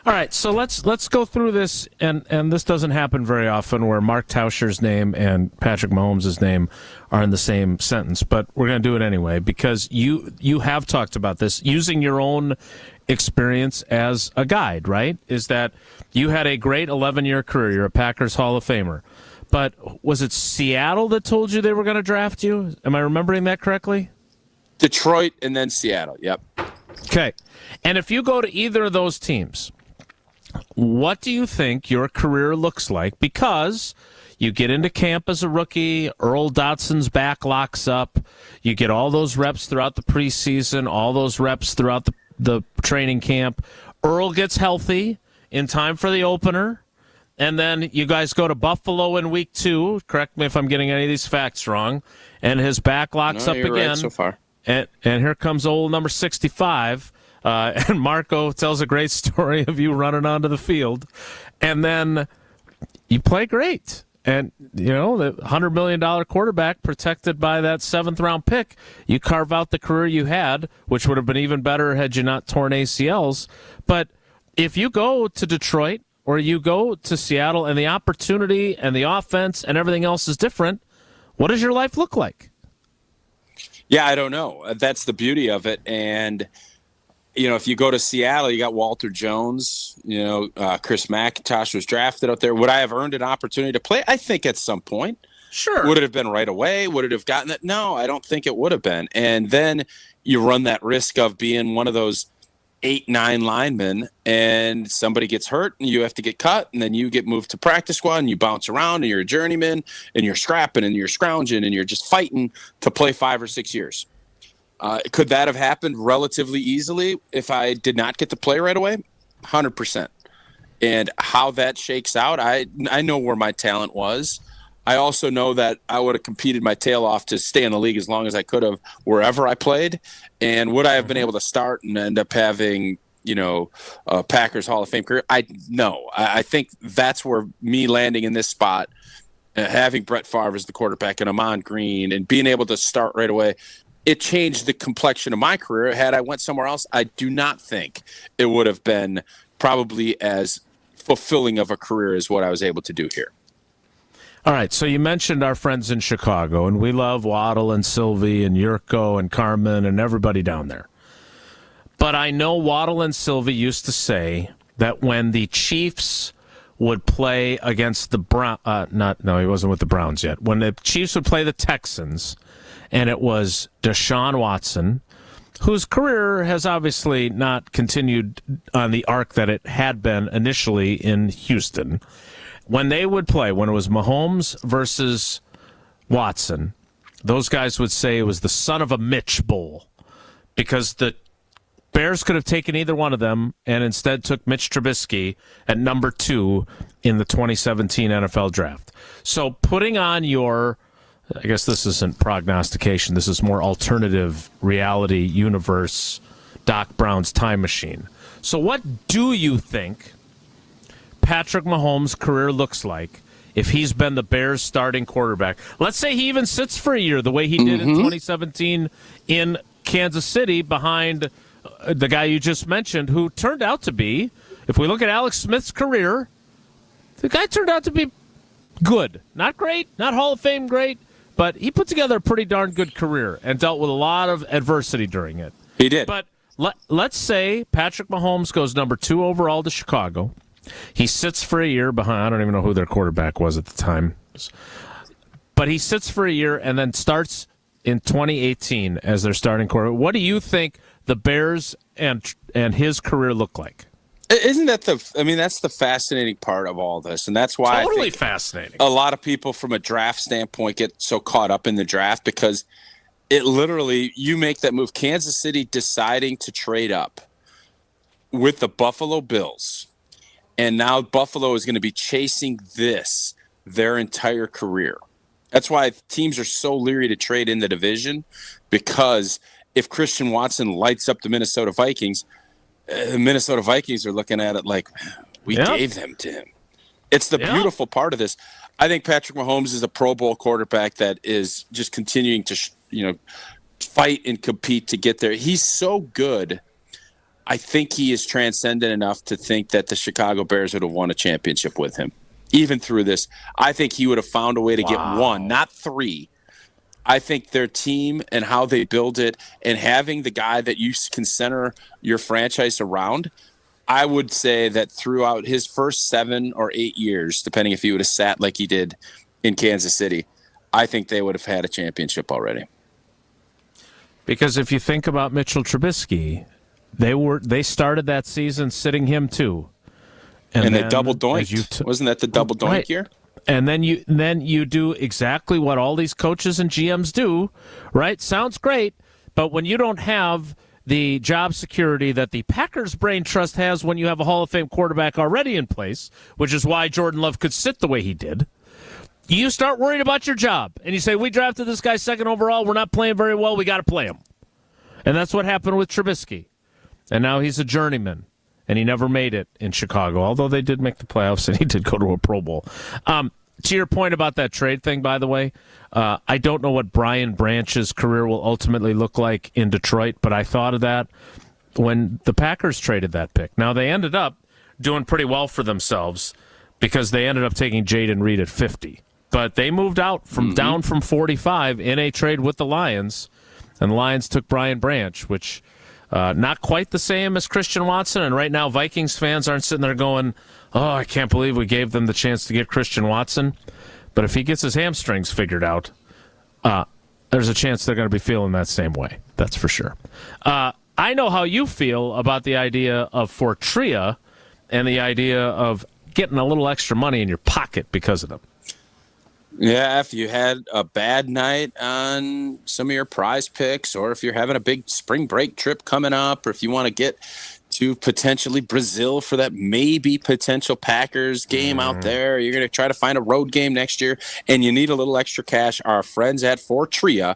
All right, so let's go through this, and this doesn't happen very often where Mark Tauscher's name and Patrick Mahomes' name are in the same sentence, but we're going to do it anyway because you have talked about this using your own experience as a guide, right? Is that you had a great 11-year career. You're a Packers Hall of Famer. But was it Seattle that told you they were going to draft you? Am I remembering that correctly? Detroit and then Seattle, yep. Okay. And if you go to either of those teams What do you think your career looks like? Because you get into camp as a rookie, Earl Dotson's back locks up, you get all those reps throughout the preseason, all those reps throughout the training camp. Earl gets healthy in time for the opener, and then you guys go to Buffalo in week 2. Correct me if I'm getting any of these facts wrong. And his back locks up you're again. right so far. And here comes old number 65. And Marco tells a great story of you running onto the field. And then you play great. And, the $100 million quarterback protected by that 7th-round pick, you carve out the career you had, which would have been even better had you not torn ACLs. But if you go to Detroit or you go to Seattle and the opportunity and the offense and everything else is different, what does your life look like? Yeah, I don't know. That's the beauty of it. And if you go to Seattle, you got Walter Jones, Chris McIntosh was drafted out there. Would I have earned an opportunity to play? I think at some point. Sure. Would it have been right away? Would it have gotten it? No, I don't think it would have been. And then you run that risk of being one of those 8-9 linemen and somebody gets hurt and you have to get cut and then you get moved to practice squad and you bounce around and you're a journeyman and you're scrapping and you're scrounging and you're just fighting to play 5 or 6 years. Could that have happened relatively easily if I did not get to play right away? 100%. And how that shakes out, I know where my talent was. I also know that I would have competed my tail off to stay in the league as long as I could have wherever I played. And would I have been able to start and end up having, a Packers Hall of Fame career? I think that's where me landing in this spot, having Brett Favre as the quarterback and Amon Green and being able to start right away, it changed the complexion of my career. Had I went somewhere else, I do not think it would have been probably as fulfilling of a career as what I was able to do here. All right, so you mentioned our friends in Chicago, and we love Waddle and Sylvie and Yurko and Carmen and everybody down there. But I know Waddle and Sylvie used to say that when the Chiefs would play against the he wasn't with the Browns yet. When the Chiefs would play the Texans, and it was Deshaun Watson, whose career has obviously not continued on the arc that it had been initially in Houston. When they would play, when it was Mahomes versus Watson, those guys would say it was the son of a Mitch Bowl because the Bears could have taken either one of them and instead took Mitch Trubisky at number 2 in the 2017 NFL draft. So putting on your, I guess this isn't prognostication, this is more alternative reality universe, Doc Brown's time machine. So what do you think Patrick Mahomes' career looks like if he's been the Bears' starting quarterback? Let's say he even sits for a year the way he did in 2017 in Kansas City behind the guy you just mentioned, who turned out to be, if we look at Alex Smith's career, the guy turned out to be good. Not great, not Hall of Fame great, but he put together a pretty darn good career and dealt with a lot of adversity during it. He did. But let's say Patrick Mahomes goes number 2 overall to Chicago. He sits for a year behind, I don't even know who their quarterback was at the time, but he sits for a year and then starts in 2018 as their starting quarterback. What do you think the Bears and his career look like? Isn't that that's the fascinating part of all this, and that's why totally I think fascinating. A lot of people from a draft standpoint get so caught up in the draft because it literally, you make that move. Kansas City deciding to trade up with the Buffalo Bills. And now Buffalo is going to be chasing this their entire career. That's why teams are so leery to trade in the division, because if Christian Watson lights up the Minnesota Vikings, the Minnesota Vikings are looking at it like, we gave them to him. It's the beautiful part of this. I think Patrick Mahomes is a Pro Bowl quarterback that is just continuing to, fight and compete to get there. He's so good. I think he is transcendent enough to think that the Chicago Bears would have won a championship with him. Even through this, I think he would have found a way to get 1, not 3. I think their team and how they build it and having the guy that you can center your franchise around, I would say that throughout his first 7 or 8 years, depending if he would have sat like he did in Kansas City, I think they would have had a championship already. Because if you think about Mitchell Trubisky, they started that season sitting him too. And they double doinked. Wasn't that the double doink year? And then you do exactly what all these coaches and GMs do, right? Sounds great, but when you don't have the job security that the Packers Brain Trust has when you have a Hall of Fame quarterback already in place, which is why Jordan Love could sit the way he did, you start worrying about your job. And you say, we drafted this guy second overall. We're not playing very well. We got to play him. And that's what happened with Trubisky. And now he's a journeyman, and he never made it in Chicago, although they did make the playoffs, and he did go to a Pro Bowl. To your point about that trade thing, by the way, I don't know what Brian Branch's career will ultimately look like in Detroit, but I thought of that when the Packers traded that pick. Now, they ended up doing pretty well for themselves because they ended up taking Jaden Reed at 50. But they moved out from down from 45 in a trade with the Lions, and the Lions took Brian Branch, which not quite the same as Christian Watson. And right now, Vikings fans aren't sitting there going, oh, I can't believe we gave them the chance to get Christian Watson. But if he gets his hamstrings figured out, there's a chance they're going to be feeling that same way. That's for sure. I know how you feel about the idea of Fortria and the idea of getting a little extra money in your pocket because of them. Yeah, if you had a bad night on some of your prize picks, or if you're having a big spring break trip coming up, or if you want to get to potentially Brazil for that maybe potential Packers game out there, you're going to try to find a road game next year, and you need a little extra cash, our friends at Fortria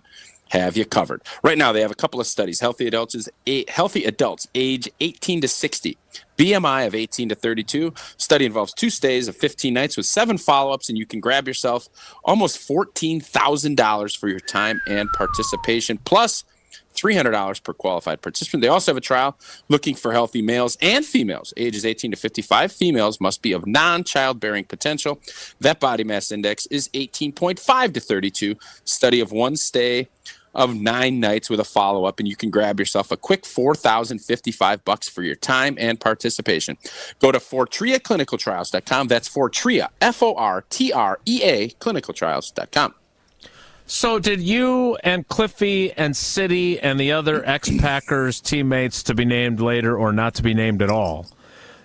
have you covered. Right now, they have a couple of studies. Healthy adults age 18 to 60. BMI of 18 to 32. Study involves 2 stays of 15 nights with 7 follow-ups, and you can grab yourself almost $14,000 for your time and participation, plus $300 per qualified participant. They also have a trial looking for healthy males and females, ages 18 to 55. Females must be of non-childbearing potential. That body mass index is 18.5 to 32. Study of 1 stay of 9 nights with a follow-up, and you can grab yourself a quick $4,055 for your time and participation. Go to FortriaClinicalTrials.com. That's Fortria, Fortrea, clinicaltrials.com. So did you and Cliffy and City and the other ex-Packers teammates, to be named later or not to be named at all,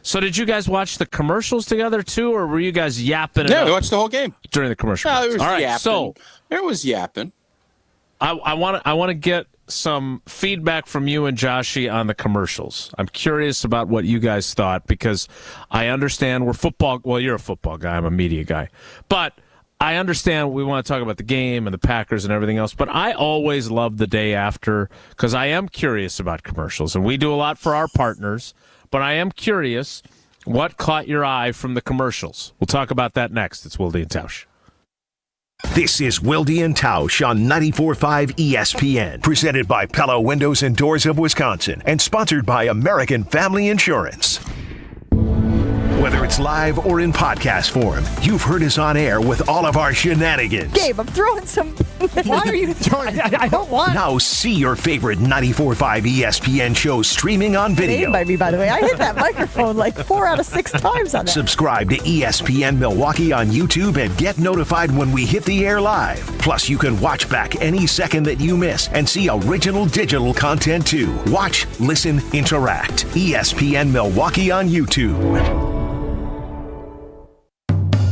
so did you guys watch the commercials together too, or were you guys yapping? Yeah, we watched the whole game during the commercial. No, it was all right, yapping. so it was yapping. I want to get some feedback from you and Joshy on the commercials. I'm curious about what you guys thought, because I understand we're football. Well, you're a football guy. I'm a media guy. But I understand we want to talk about the game and the Packers and everything else, but I always love the day after because I am curious about commercials, and we do a lot for our partners, but I am curious what caught your eye from the commercials. We'll talk about that next. It's Wilde Tausch. This is Wilde Tausch on 94.5 ESPN, presented by Pella Windows and Doors of Wisconsin, and sponsored by American Family Insurance. Whether it's live or in podcast form, you've heard us on air with all of our shenanigans. Gabe, I'm throwing some... Why are you throwing... I don't want... Now see your favorite 94.5 ESPN shows streaming on video. Named by me, by the way. I hit that microphone like 4 out of 6 times on that. Subscribe to ESPN Milwaukee on YouTube and get notified when we hit the air live. Plus, you can watch back any second that you miss and see original digital content too. Watch, listen, interact. ESPN Milwaukee on YouTube.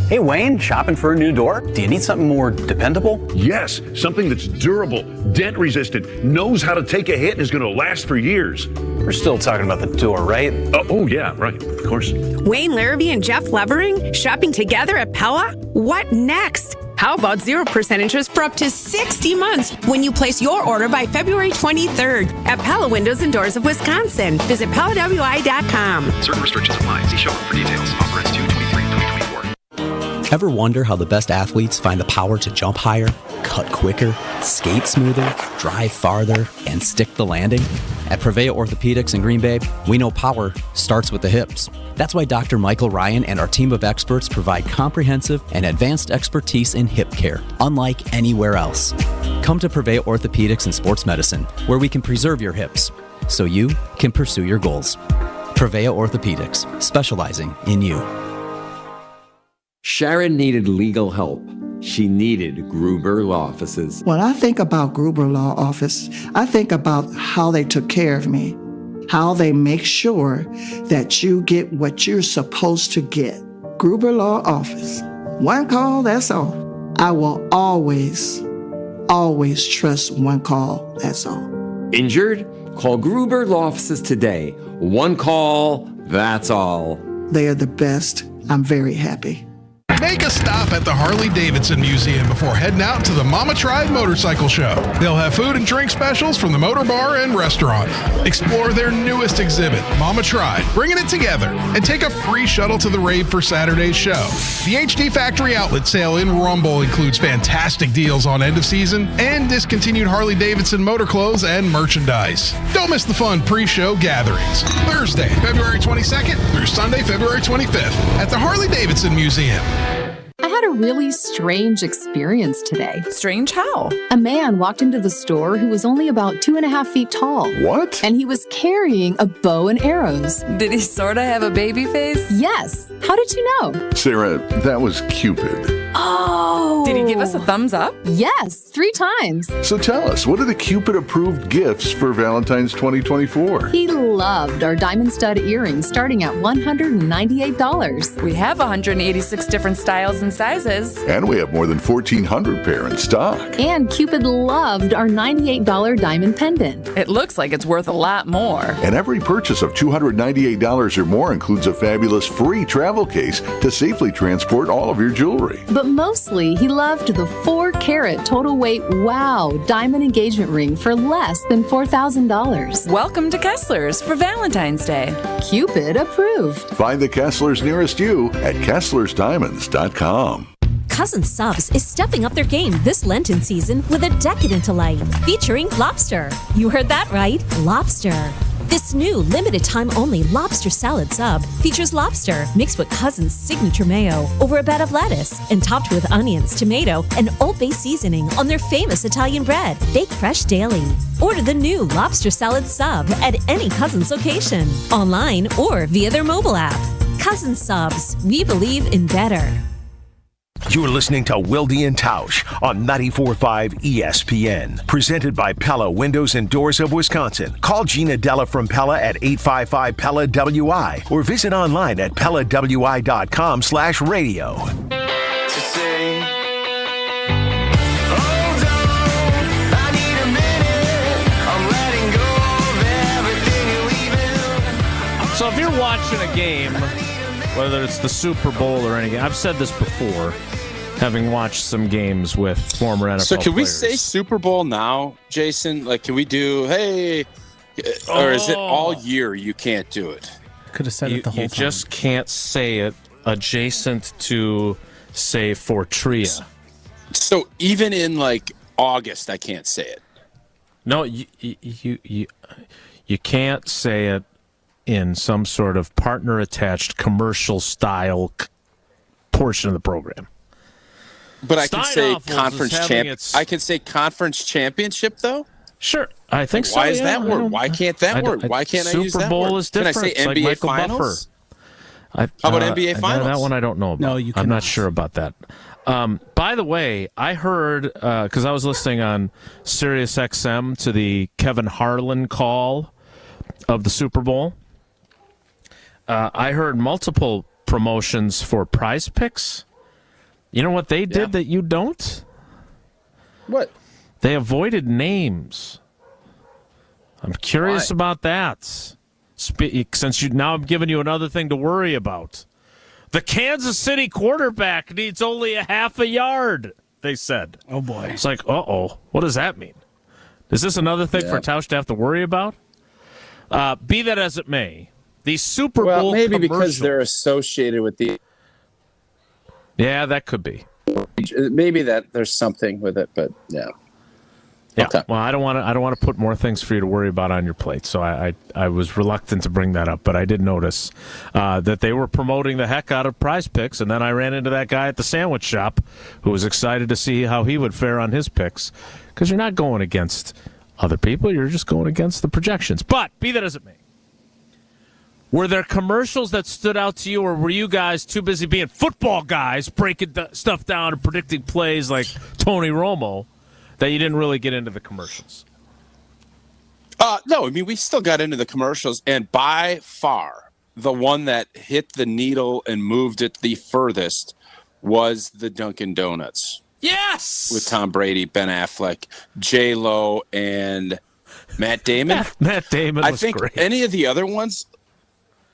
Hey, Wayne, shopping for a new door? Do you need something more dependable? Yes, something that's durable, dent resistant, knows how to take a hit, and is going to last for years. We're still talking about the door, right? Oh yeah, right, of course. Wayne Larrabee and Jeff Levering shopping together at Pella? What next? How about 0% interest for up to 60 months when you place your order by February 23rd at Pella Windows and Doors of Wisconsin. Visit PellaWI.com. Certain restrictions apply. See showroom for details. Offer ends 2/23/2024. Ever wonder how the best athletes find the power to jump higher, cut quicker, skate smoother, drive farther, and stick the landing? At Prevea Orthopedics in Green Bay, we know power starts with the hips. That's why Dr. Michael Ryan and our team of experts provide comprehensive and advanced expertise in hip care, unlike anywhere else. Come to Prevea Orthopedics and Sports Medicine, where we can preserve your hips so you can pursue your goals. Prevea Orthopedics, specializing in you. Sharon needed legal help. She needed Gruber Law Offices. When I think about Gruber Law Office, I think about how they took care of me. how they make sure that you get what you're supposed to get. Gruber Law Office. One call, that's all. I will always trust one call, that's all. Injured? Call Gruber Law Offices today. One call, that's all. They are the best. I'm very happy. Make a stop at the Harley-Davidson Museum before heading out to the Mama Tried Motorcycle Show. They'll have food and drink specials from the motor bar and restaurant. Explore their newest exhibit, Mama Tried, bringing it together, and take a free shuttle to the rave for Saturday's show. The HD Factory Outlet Sale in Rumble includes fantastic deals on end of season and discontinued Harley-Davidson motor clothes and merchandise. Don't miss the fun pre-show gatherings. Thursday, February 22nd through Sunday, February 25th at the Harley-Davidson Museum. I had a really strange experience today. Strange how? A man walked into the store who was only about 2.5 feet tall. What? And he was carrying a bow and arrows. Did he sort of have a baby face? Yes. How did you know? Sarah, that was Cupid. Oh. Did he give us a thumbs up? Yes, 3 times. So tell us, what are the Cupid-approved gifts for Valentine's 2024? He loved our diamond stud earrings starting at $198. We have 186 different styles and sizes. And we have more than 1,400 pair in stock. And Cupid loved our $98 diamond pendant. It looks like it's worth a lot more. And every purchase of $298 or more includes a fabulous free travel case to safely transport all of your jewelry. But mostly, he loved the 4-carat total weight wow diamond engagement ring for less than $4,000. Welcome to Kessler's for Valentine's Day. Cupid approved. Find the Kesslers nearest you at KesslersDiamonds.com. Cousin Subs is stepping up their game this Lenten season with a decadent delight featuring lobster. You heard that right, lobster. This new limited-time only lobster salad sub features lobster mixed with Cousin's signature mayo over a bed of lettuce and topped with onions, tomato, and Old Bay seasoning on their famous Italian bread. Baked fresh daily. Order the new lobster salad sub at any Cousin's location, online or via their mobile app. Cousin Subs, we believe in better. You're listening to Wilde Tausch on 94.5 ESPN. Presented by Pella Windows and Doors of Wisconsin. Call Gina Della from Pella at 855-PELLA-WI or visit online at PellaWI.com/radio. So if you're watching a game, whether it's the Super Bowl or any game, I've said this before, having watched some games with former NFL So can we players. say Super Bowl now, Jason? Like, can we do, hey, or is it all year you can't do it? Could have said it the whole You time. just can't say it adjacent to, say, Fortria. So even in, like, August, I can't say it. No, you can't say it in some sort of partner-attached commercial-style portion of the program. But I can say Steinhoff conference is having champion. its- I can say conference championship, though. Sure, I think so. Why is yeah, that I word? don't- Why can't that word? Why can't I use that Super Bowl word? is different. Can I say It's like NBA Michael Finals? Buffer. How about NBA Finals? That one I don't know about. No, you I'm cannot. not sure about that. By the way, I heard, because I was listening on Sirius XM to the Kevin Harlan call of the Super Bowl. I heard multiple promotions for Prize Picks. You know what they did that you don't? What? They avoided names. I'm curious about that. Since now I'm giving you another thing to worry about. The Kansas City quarterback needs only a half a yard, they said. Oh, boy. It's like, uh-oh, what does that mean? Is this another thing for Tausch to have to worry about? Be that as it may, the Super Bowl maybe because commercials- they're associated with the. Yeah, that could be. Maybe that there's something with it, but yeah. Yeah. Okay. Well, I don't want to put more things for you to worry about on your plate, so I was reluctant to bring that up, but I did notice that they were promoting the heck out of Prize Picks, and then I ran into that guy at the sandwich shop who was excited to see how he would fare on his picks, because you're not going against other people, you're just going against the projections. But be that as it may, were there commercials that stood out to you, or were you guys too busy being football guys, breaking stuff down and predicting plays like Tony Romo, that you didn't really get into the commercials? No, I mean, we still got into the commercials, and by far the one that hit the needle and moved it the furthest was the Dunkin' Donuts. Yes! With Tom Brady, Ben Affleck, J-Lo, and Matt Damon. Matt Damon was great. I think any of the other ones,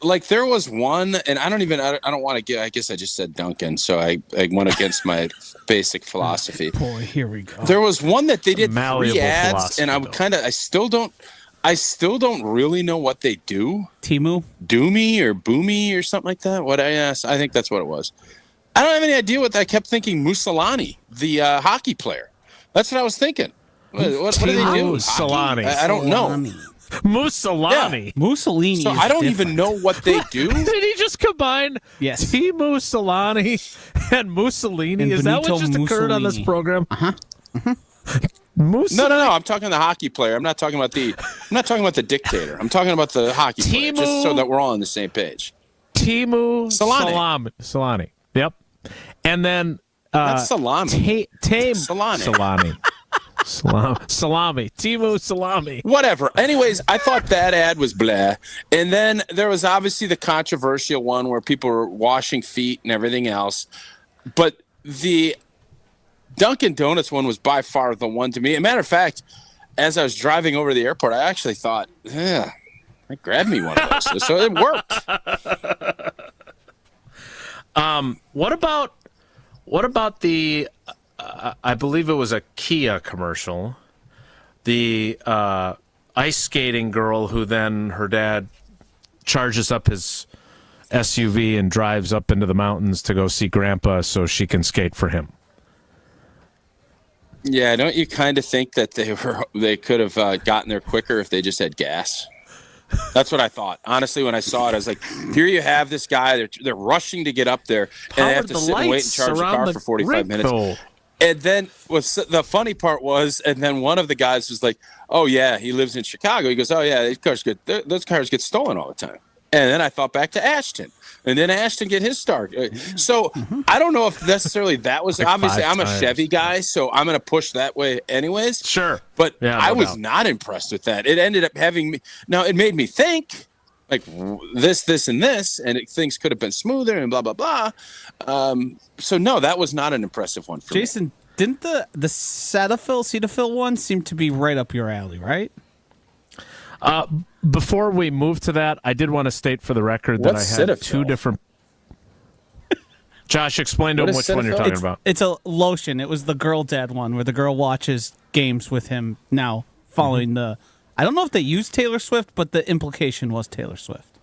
like there was one, and I don't want to get, I guess I just said Dunkin', so I went against my basic philosophy. Boy, here we go. There was one that they did 3 ads, and I still don't really know what they do. Timu? Doomy or Boomy or something like that. I think that's what it was. I don't have any idea what I kept thinking. Mussolini, the hockey player. That's what I was thinking. What do they do? Mussolini. I don't know. Mussolini. Yeah. Mussolini. So I don't even know what they do. Did he just combine Timu Solani and Mussolini? And Is that what Benito just occurred on this Mussolini. program? No. I'm talking the hockey player. I'm not talking about the dictator. I'm talking about the hockey player. Just so that we're all on the same page. Timu Solani. Solani. Yep. And then That's salami. Salami. Salami. Timu Salami. Whatever. Anyways, I thought that ad was blah. And then there was obviously the controversial one where people were washing feet and everything else. But the Dunkin' Donuts one was by far the one to me. As a matter of fact, as I was driving over to the airport, I actually thought, grab me one of those. So it worked. What about the? I believe it was a Kia commercial. The ice skating girl who then her dad charges up his SUV and drives up into the mountains to go see Grandpa so she can skate for him. Yeah, don't you kind of think that they could have gotten there quicker if they just had gas? That's what I thought. Honestly, when I saw it, I was like, here you have this guy. They're rushing to get up there, and they have to sit and wait and charge the car for 45 minutes. Though. And then the funny part was, and then one of the guys was like, oh, yeah, he lives in Chicago. He goes, oh, yeah, those cars get stolen all the time. And then I thought back to Ashton. And then Ashton get his start. So I don't know if necessarily that was obviously I'm a Chevy guy, so I'm going to push that way anyways. Sure. But yeah, I was not impressed with that. It ended up having me. Now, it made me think like this, and this, and things could have been smoother and blah, blah, blah. So, no, that was not an impressive one for Jason, didn't the Cetaphil one seem to be right up your alley, right? Before we move to that, I did want to state for the record that What's I had Cetaphil? two different. Josh, explain to him which one you're talking about. It's a lotion. It was the girl dad one where the girl watches games with him now following the. I don't know if they used Taylor Swift, but the implication was Taylor Swift.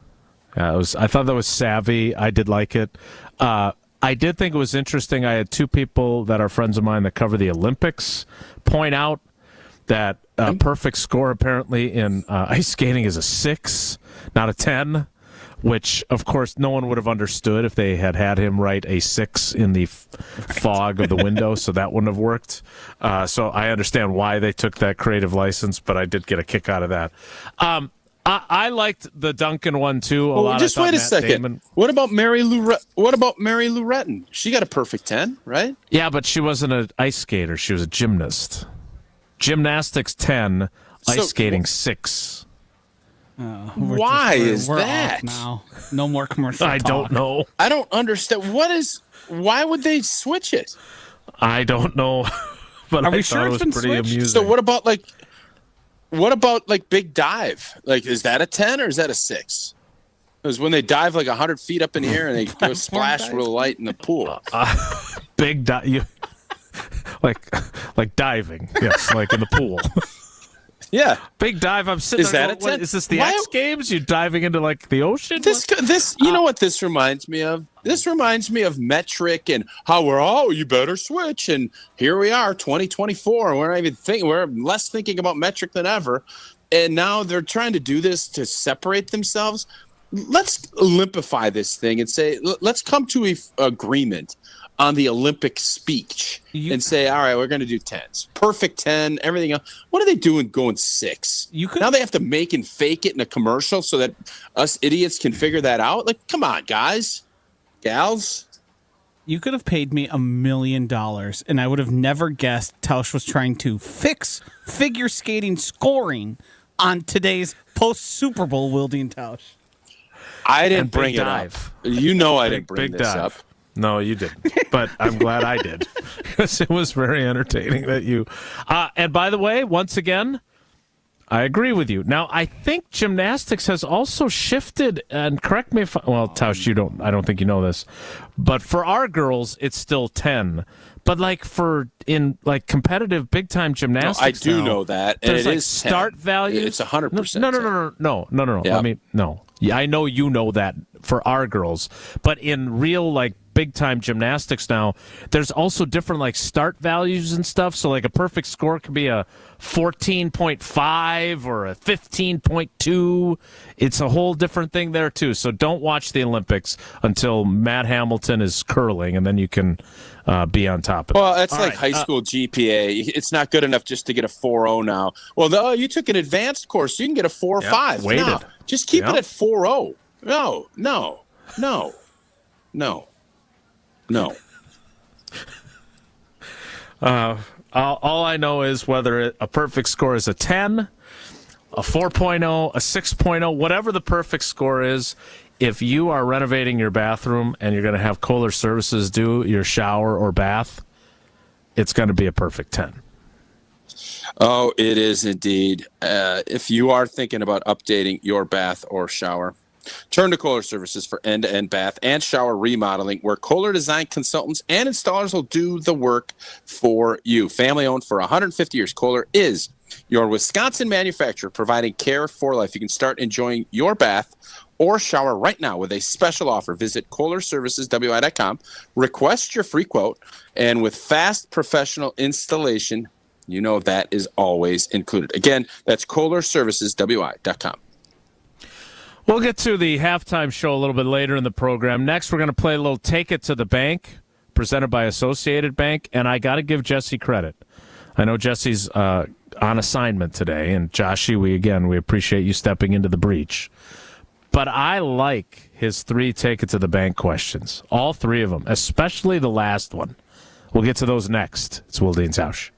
Yeah, I thought that was savvy. I did like it. I did think it was interesting. I had two people that are friends of mine that cover the Olympics point out that perfect score apparently in ice skating is a 6, not a 10, which, of course, no one would have understood if they had him write a 6 in the fog of the window, so that wouldn't have worked. So I understand why they took that creative license, but I did get a kick out of that. I liked the Duncan one, too, a lot. Just wait a Matt second. Damon. What about Mary Lou Retton? She got a perfect 10, right? Yeah, but she wasn't an ice skater. She was a gymnast. Gymnastics 10, ice skating 6. Why is that? Now, no more commercial. I don't know. I don't understand. Why would they switch it? I don't know. But Are we I sure thought it's it been was pretty switched? amusing. So what about Big Dive? Like, is that a 10 or is that a 6? Because when they dive like 100 feet up in the air and they go splash real light in the pool. Big dive. Like diving, yes, like in the pool. Yeah, big dive. I'm sitting. Is there that going, a 10? Is this the X Games? You diving into like the ocean? This, you know what this reminds me of? This reminds me of metric and how you better switch. And here we are, 2024. We're less thinking about metric than ever. And now they're trying to do this to separate themselves. Let's Olympify this thing and say, let's come to an agreement on the Olympic speech and say, all right, we're going to do 10s. Perfect 10, everything else. What are they doing going 6? Now they have to make and fake it in a commercial so that us idiots can figure that out? Like, come on, guys, gals. You could have paid me $1 million, and I would have never guessed Tausch was trying to fix figure skating scoring on today's post-Super Bowl Wilde Tausch. I didn't bring it up. You know I didn't bring this up. No, you didn't. But I'm glad I did. Because it was very entertaining that you... and by the way, once again, I agree with you. Now, I think gymnastics has also shifted, and correct me if... Well, Tausch, I don't think you know this. But for our girls, it's still 10. But in competitive big-time gymnastics, I do know that. And there's it is start 10. values. It's 100%. No. Yep. I mean, no. Yeah, I know you know that for our girls, but in real big time gymnastics now, there's also different start values and stuff. So a perfect score could be a 14.5 or a 15.2. It's a whole different thing there too. So don't watch the Olympics until Matt Hamilton is curling, and then you can be on top of it. Well, it's high school GPA. It's not good enough just to get a 4.0 now. Well, you took an advanced course, so you can get a 4 or 5. Weighted. No, just keep it at 4.0. No. All I know is whether a perfect score is a 10, a 4.0, a 6.0, whatever the perfect score is, if you are renovating your bathroom and you're going to have Kohler Services do your shower or bath, it's going to be a perfect 10. Oh, it is indeed. If you are thinking about updating your bath or shower, turn to Kohler Services for end-to-end bath and shower remodeling, where Kohler design consultants and installers will do the work for you. Family-owned for 150 years, Kohler is your Wisconsin manufacturer, providing care for life. You can start enjoying your bath or shower right now with a special offer. Visit KohlerServicesWI.com, request your free quote, and with fast professional installation, you know that is always included. Again, that's KohlerServicesWI.com. We'll get to the halftime show a little bit later in the program. Next, we're going to play a little Take It to the Bank, presented by Associated Bank, and I got to give Jesse credit. I know Jesse's on assignment today, and Joshy, we appreciate you stepping into the breach. But I like his 3 Take It to the Bank questions, all 3 of them, especially the last one. We'll get to those next. It's Wilde Tausch.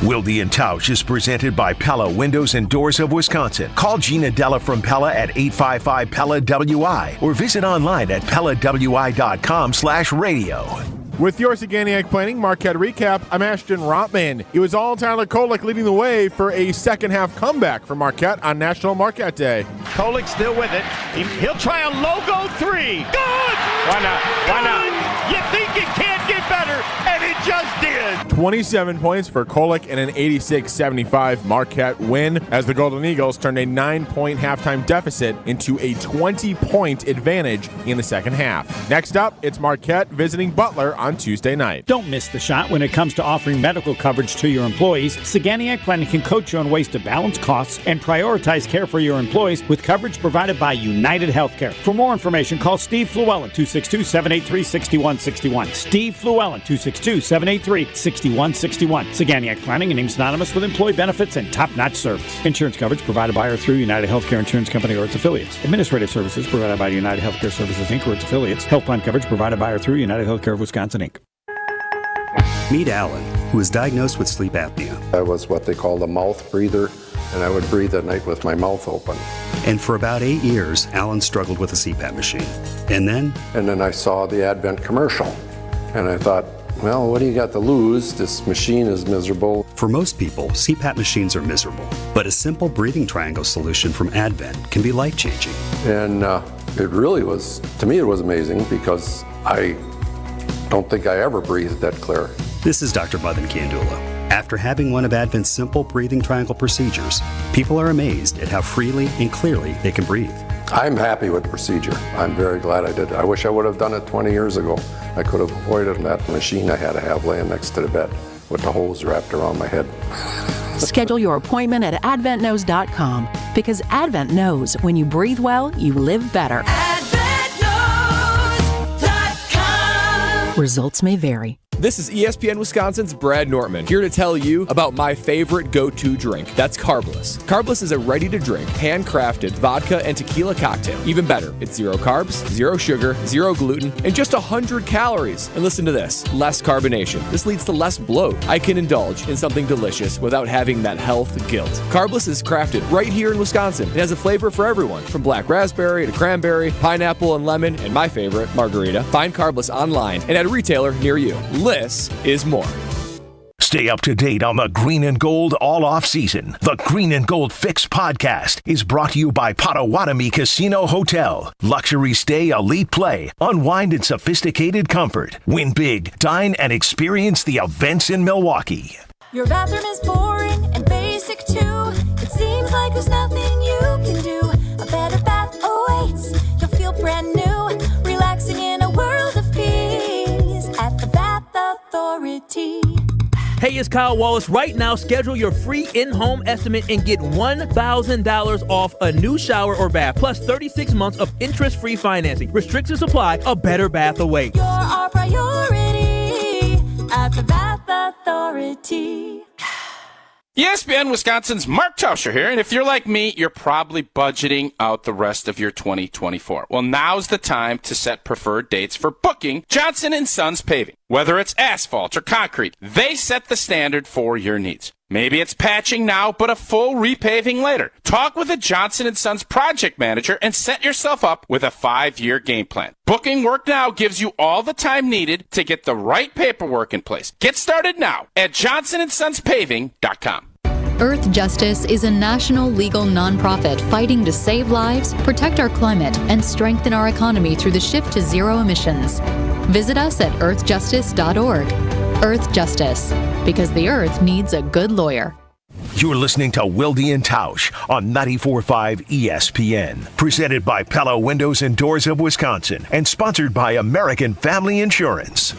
Wilde Tausch is presented by Pella Windows and Doors of Wisconsin. Call Gina Della from Pella at 855-PELLA-WI or visit online at PellaWI.com/radio. With your Saganiac Planning Marquette Recap, I'm Ashton Rotman. It was all Tyler Kolek leading the way for a second-half comeback for Marquette on National Marquette Day. Kolek still with it. He'll try a logo 3. Good! Why not? You think it can't get better, and it just did. 27 points for Kolek and an 86-75 Marquette win as the Golden Eagles turned a 9-point halftime deficit into a 20-point advantage in the second half. Next up, it's Marquette visiting Butler on Tuesday night. Don't miss the shot when it comes to offering medical coverage to your employees. Saganiac Planning can coach you on ways to balance costs and prioritize care for your employees with coverage provided by United Healthcare. For more information, call Steve Fluellen, 262-783-6161. Steve Fluellen, 262-783-6161. Saganiac Planning, and names synonymous with employee benefits and top-notch service. Insurance coverage provided by or through United Healthcare Insurance Company or its affiliates. Administrative services provided by United Healthcare Services, Inc. or its affiliates. Health plan coverage provided by or through United Healthcare of Wisconsin, Inc. Meet Alan, who was diagnosed with sleep apnea. I was what they call a mouth breather, and I would breathe at night with my mouth open. And for about 8 years, Alan struggled with a CPAP machine. And then I saw the Advent commercial, and I thought, well, what do you got to lose? This machine is miserable. For most people, CPAP machines are miserable, but a simple breathing triangle solution from Advent can be life-changing. And it really was, to me, it was amazing because I don't think I ever breathed that clear. This is Dr. Madan Kiandula. After having one of Advent's simple breathing triangle procedures, people are amazed at how freely and clearly they can breathe. I'm happy with the procedure. I'm very glad I did it. I wish I would have done it 20 years ago. I could have avoided that machine I had to have laying next to the bed with the hose wrapped around my head. Schedule your appointment at adventknows.com because Advent knows when you breathe well, you live better. AdventKnows.com. Results may vary. This is ESPN Wisconsin's Brad Nortman, here to tell you about my favorite go-to drink. That's Carbless. Carbless is a ready-to-drink, handcrafted vodka and tequila cocktail. Even better, it's 0 carbs, 0 sugar, 0 gluten, and just 100 calories. And listen to this, less carbonation. This leads to less bloat. I can indulge in something delicious without having that health guilt. Carbless is crafted right here in Wisconsin. It has a flavor for everyone, from black raspberry to cranberry, pineapple and lemon, and my favorite, margarita. Find Carbless online and at a retailer near you. Less is more. Stay up to date on the Green and Gold all off season. The Green and Gold Fix podcast is brought to you by Potawatomi Casino Hotel. Luxury stay, elite play, unwind in sophisticated comfort. Win big, dine, and experience the events in Milwaukee. Your bathroom is boring and basic too. It seems like there's nothing you can do. A better bath awaits. You'll feel brand new, relaxing in a world of peace at the Bath Authority. Hey, it's Kyle Wallace. Right now, schedule your free in-home estimate and get $1,000 off a new shower or bath, plus 36 months of interest-free financing. Restrictions apply. A better bath awaits. You're our priority at the Bath Authority. ESPN Wisconsin's Mark Tauscher here, and if you're like me, you're probably budgeting out the rest of your 2024. Well, now's the time to set preferred dates for booking Johnson & Sons Paving. Whether it's asphalt or concrete, they set the standard for your needs. Maybe it's patching now, but a full repaving later. Talk with a Johnson & Sons project manager and set yourself up with a 5-year game plan. Booking work now gives you all the time needed to get the right paperwork in place. Get started now at johnsonsonspaving.com. Earth Justice is a national legal nonprofit fighting to save lives, protect our climate, and strengthen our economy through the shift to zero emissions. Visit us at earthjustice.org. Earth Justice, because the earth needs a good lawyer. You're listening to Wilde Tausch on 94.5 ESPN. Presented by Pella Windows and Doors of Wisconsin and sponsored by American Family Insurance.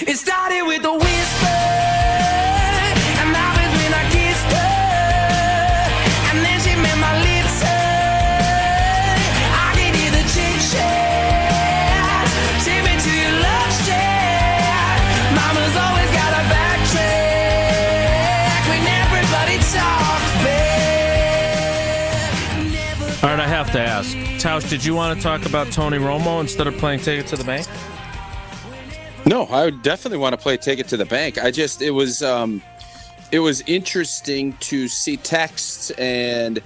It started with a whisper, and now it's when I kissed her, and then she made my lips hurt. I can hear the chick shout, take me to your love shack. Mama's always got a backtrack when everybody talks back. All right, I have to ask. Tausch, did you want to talk about Tony Romo instead of playing Take It to the Bank? No, I would definitely want to play Take It to the Bank. It was interesting to see texts, and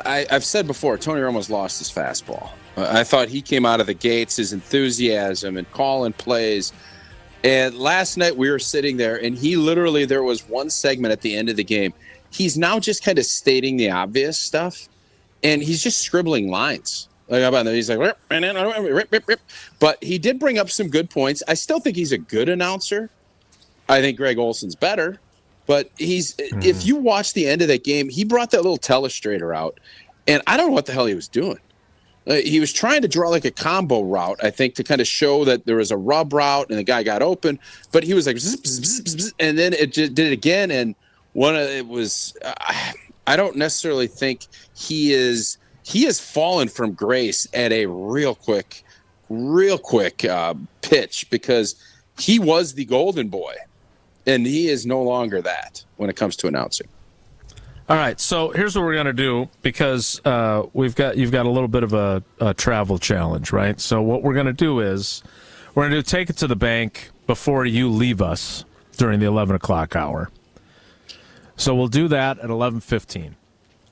I've said before, Tony Romo's lost his fastball. I thought he came out of the gates, his enthusiasm and calling plays. And last night we were sitting there, and there was one segment at the end of the game. He's now just kind of stating the obvious stuff, and he's just scribbling lines. He's like, but he did bring up some good points. I still think he's a good announcer. I think Greg Olson's better, but if you watch the end of that game, he brought that little telestrator out, and I don't know what the hell he was doing. He was trying to draw like a combo route, I think, to kind of show that there was a rub route and the guy got open, but he was like, zzz, zzz, zzz, and then it just did it again. And I don't necessarily think he has fallen from grace at a real quick pitch, because he was the golden boy, and he is no longer that when it comes to announcing. All right, so here's what we're going to do, because you've got a little bit of a travel challenge, right? So what we're going to do is we're going to Take It to the Bank before you leave us during the 11 o'clock hour. So we'll do that at 11:15.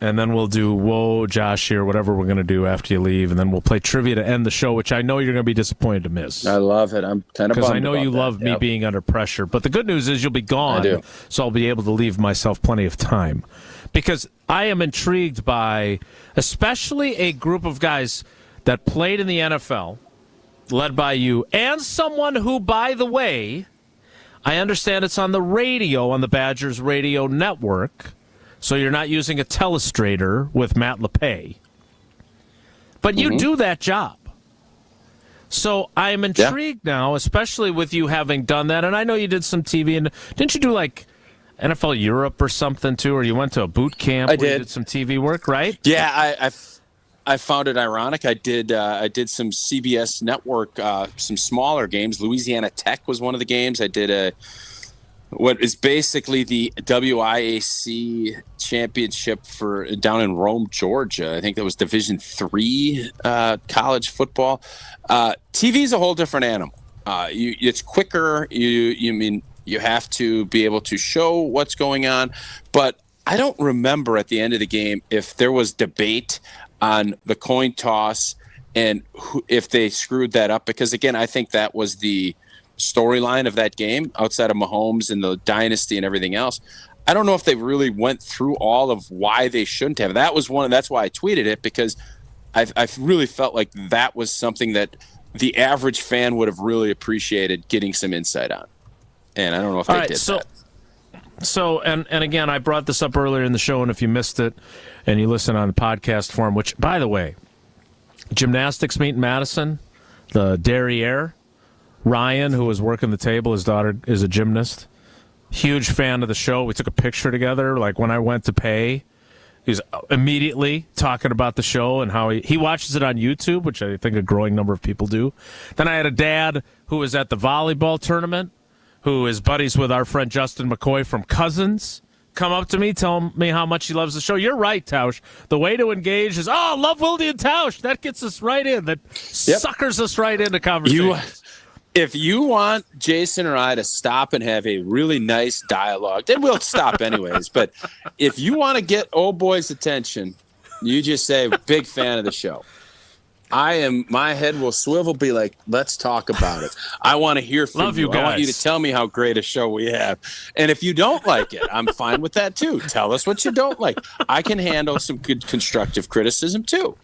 And then we'll do Whoa, Josh here, whatever we're going to do after you leave. And then we'll play trivia to end the show, which I know you're going to be disappointed to miss. I love it. I'm kind of bummed because I know you about love that. me Yep. being under pressure. But the good news is you'll be gone. I do. So I'll be able to leave myself plenty of time. Because I am intrigued by especially a group of guys that played in the NFL, led by you, and someone who, by the way, I understand it's on the radio, on the Badgers radio network. So you're not using a telestrator with Matt LePay. But you do that job. So I'm intrigued now, especially with you having done that. And I know you did some TV. And didn't you do like NFL Europe or something too? Or you went to a boot camp I where you did. did some TV work, right? Yeah, I found it ironic. I did some CBS Network, some smaller games. Louisiana Tech was one of the games. I did what is basically the WIAC championship for down in Rome, Georgia. I think that was Division III college football. TV is a whole different animal. It's quicker. You have to be able to show what's going on, but I don't remember at the end of the game if there was debate on the coin toss and if they screwed that up, because again, I think that was the storyline of that game outside of Mahomes and the dynasty and everything else. I don't know if they really went through all of why they shouldn't have. That's why I tweeted it, because I really felt like that was something that the average fan would have really appreciated getting some insight on. And I don't know if they did that. So, and again, I brought this up earlier in the show, and if you missed it and you listen on the podcast form, which, by the way, gymnastics meet in Madison, the derriere, Ryan, who was working the table, his daughter is a gymnast, huge fan of the show. We took a picture together. Like, when I went to pay, he was immediately talking about the show and how he watches it on YouTube, which I think a growing number of people do. Then I had a dad who was at the volleyball tournament, who is buddies with our friend Justin McCoy from Cousins, come up to me, tell me how much he loves the show. You're right, Tausch. The way to engage is, love Wilde Tausch. That gets us right in. That suckers us right into conversation. If you want Jason or I to stop and have a really nice dialogue, then we'll stop anyways. But if you want to get old boy's attention, you just say, big fan of the show. My head will swivel, be like, let's talk about it. I want to hear from Love you guys. I want you to tell me how great a show we have. And if you don't like it, I'm fine with that too. Tell us what you don't like. I can handle some good constructive criticism too.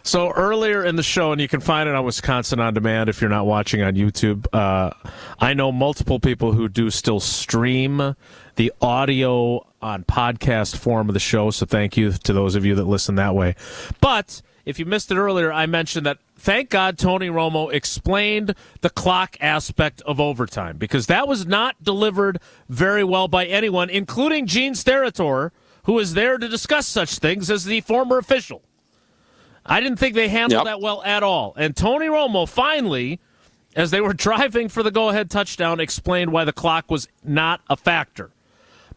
So earlier in the show, and you can find it on Wisconsin On Demand if you're not watching on YouTube, I know multiple people who do still stream the audio on podcast form of the show, so thank you to those of you that listen that way. But if you missed it earlier, I mentioned that, thank God, Tony Romo explained the clock aspect of overtime, because that was not delivered very well by anyone, including Gene Steratore, who is there to discuss such things as the former official. I didn't think they handled that well at all. And Tony Romo finally, as they were driving for the go-ahead touchdown, explained why the clock was not a factor.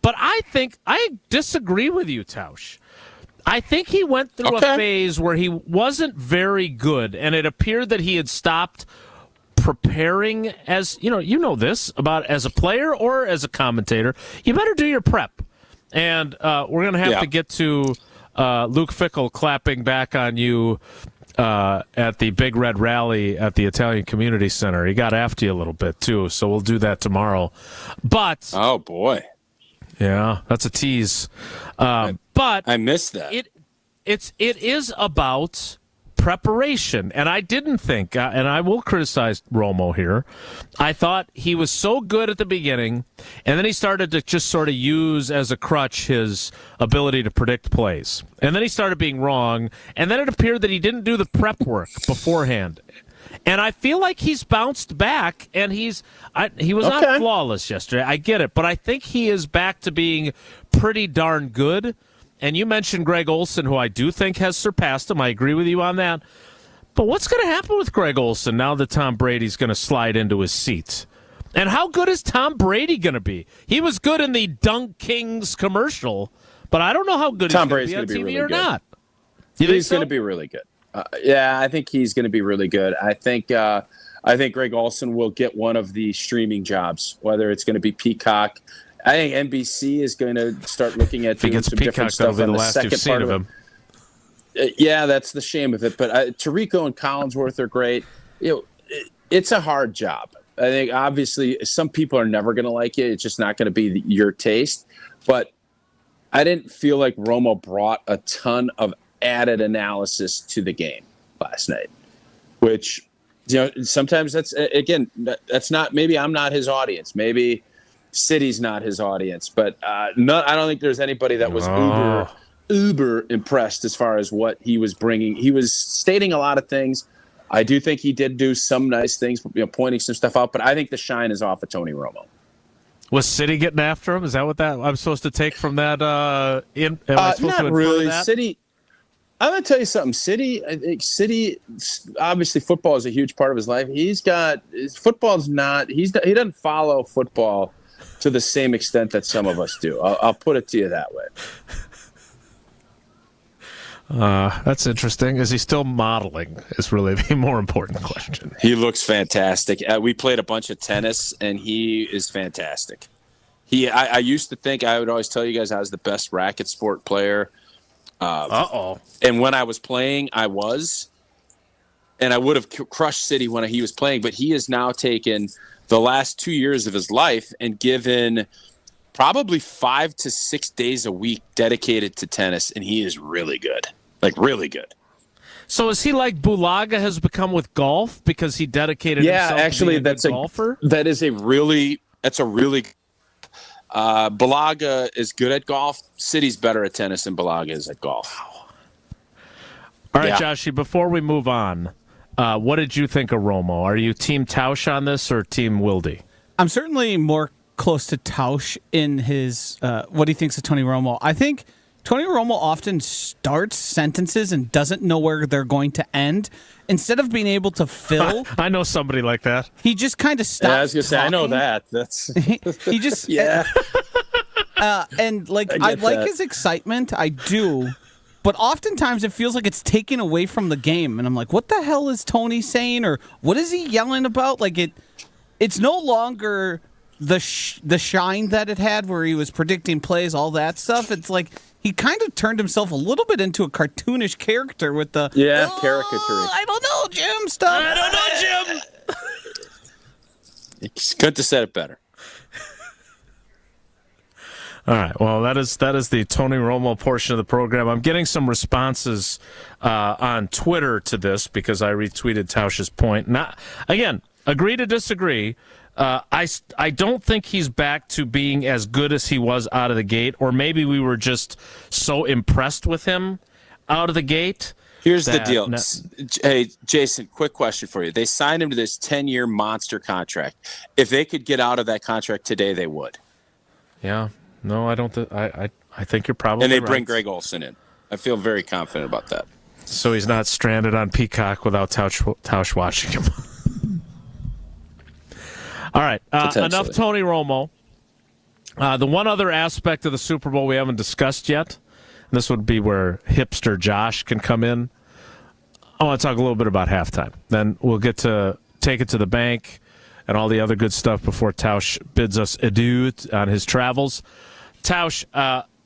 But I think I disagree with you, Tausch. I think he went through a phase where he wasn't very good, and it appeared that he had stopped preparing as, you know this, about as a player or as a commentator. You better do your prep. And we're going to have to get to Luke Fickell clapping back on you at the Big Red Rally at the Italian Community Center. He got after you a little bit, too, so we'll do that tomorrow. But oh, boy. Yeah, that's a tease. But I missed that. It is about preparation, and I didn't think, and I will criticize Romo here, I thought he was so good at the beginning, and then he started to just sort of use as a crutch his ability to predict plays. And then he started being wrong, and then it appeared that he didn't do the prep work beforehand. And I feel like he's bounced back, and he was not flawless yesterday. I get it, but I think he is back to being pretty darn good. And you mentioned Greg Olsen, who I do think has surpassed him. I agree with you on that. But what's going to happen with Greg Olsen now that Tom Brady's going to slide into his seat? And how good is Tom Brady going to be? He was good in the Dunk Kings commercial, but I don't know how good Tom he's going Brady's to be on TV really or good. not. He's going to be really good. Yeah, I think he's going to be really good. I think Greg Olsen will get one of the streaming jobs, whether it's going to be Peacock. I think NBC is going to start looking at doing some different stuff on the second part of him. Yeah, that's the shame of it. But Tirico and Collinsworth are great. It's a hard job. I think obviously some people are never going to like it. It's just not going to be your taste. But I didn't feel like Romo brought a ton of added analysis to the game last night, which sometimes that's not. Maybe I'm not his audience. Maybe City's not his audience, but I don't think there's anybody that was uber impressed as far as what he was bringing. He was stating a lot of things. I do think he did do some nice things, pointing some stuff out, but I think the shine is off of Tony Romo. Was City getting after him? Is that what I'm supposed to take from that? Am I supposed not to really. that? City. I'm going to tell you something. I think City, obviously football is a huge part of his life. He doesn't follow football to the same extent that some of us do. I'll put it to you that way. That's interesting. Is he still modeling? Is really the more important question. He looks fantastic. We played a bunch of tennis, and he is fantastic. I used to think, I would always tell you guys I was the best racket sport player. And when I was playing, I was. And I would have crushed City when he was playing. But he has now taken the last 2 years of his life and given probably 5 to 6 days a week dedicated to tennis. And he is really good. Like, really good. So is he like Bulaga has become with golf because he dedicated himself to being a good golfer? That's a really Bulaga is good at golf. City's better at tennis than Bulaga is at golf. Wow. All right, Joshy, before we move on, what did you think of Romo? Are you Team Tausch on this or Team Wilde? I'm certainly more close to Tausch in his what he thinks of Tony Romo. I think Tony Romo often starts sentences and doesn't know where they're going to end. Instead of being able to fill, I know somebody like that. He just kind of stops. Yeah, I was gonna say, I know talking. that. That's he just and like I like his excitement. I do. But oftentimes it feels like it's taken away from the game. And I'm like, what the hell is Tony saying? Or what is he yelling about? Like it's no longer the shine that it had where he was predicting plays, all that stuff. It's like he kind of turned himself a little bit into a cartoonish character with the caricature. I don't know, Jim, stuff. I don't know, Jim. It's good to set it better. All right. Well, that is the Tony Romo portion of the program. I'm getting some responses on Twitter to this because I retweeted Tausch's point. Not again, agree to disagree. I don't think he's back to being as good as he was out of the gate, or maybe we were just so impressed with him out of the gate. Here's the deal. Hey, Jason, quick question for you. They signed him to this 10-year monster contract. If they could get out of that contract today, they would. Yeah. No, I don't. I think you're probably right. And they right. bring Greg Olsen in. I feel very confident about that. So he's not stranded on Peacock without Tausch watching him. All right. Enough Tony Romo. The one other aspect of the Super Bowl we haven't discussed yet, and this would be where hipster Josh can come in. I want to talk a little bit about halftime. Then we'll get to take it to the bank and all the other good stuff before Tausch bids us adieu on his travels. Tausch,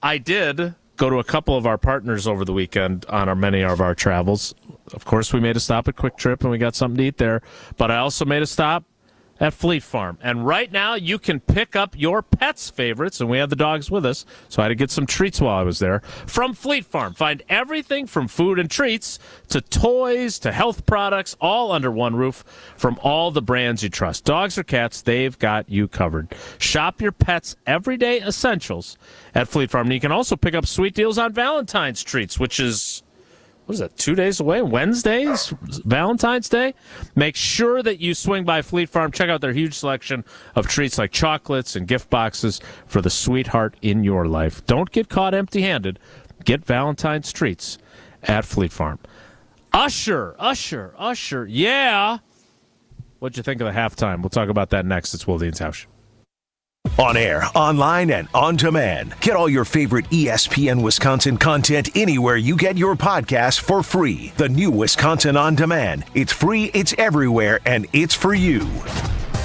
I did go to a couple of our partners over the weekend on many of our travels. Of course, we made a stop at Quick Trip, and we got something to eat there. But I also made a stop at Fleet Farm. And right now, you can pick up your pet's favorites, and we had the dogs with us, so I had to get some treats while I was there, from Fleet Farm. Find everything from food and treats to toys to health products, all under one roof from all the brands you trust. Dogs or cats, they've got you covered. Shop your pets' everyday essentials at Fleet Farm. And you can also pick up sweet deals on Valentine's treats, which is... what is that, 2 days away? Wednesdays? Valentine's Day? Make sure that you swing by Fleet Farm. Check out their huge selection of treats like chocolates and gift boxes for the sweetheart in your life. Don't get caught empty-handed. Get Valentine's treats at Fleet Farm. Usher. Yeah. What'd you think of the halftime? We'll talk about that next. It's Wilde Tausch. On air, online, and on demand. Get all your favorite ESPN Wisconsin content anywhere you get your podcasts for free. The new Wisconsin On Demand. It's free, it's everywhere, and it's for you.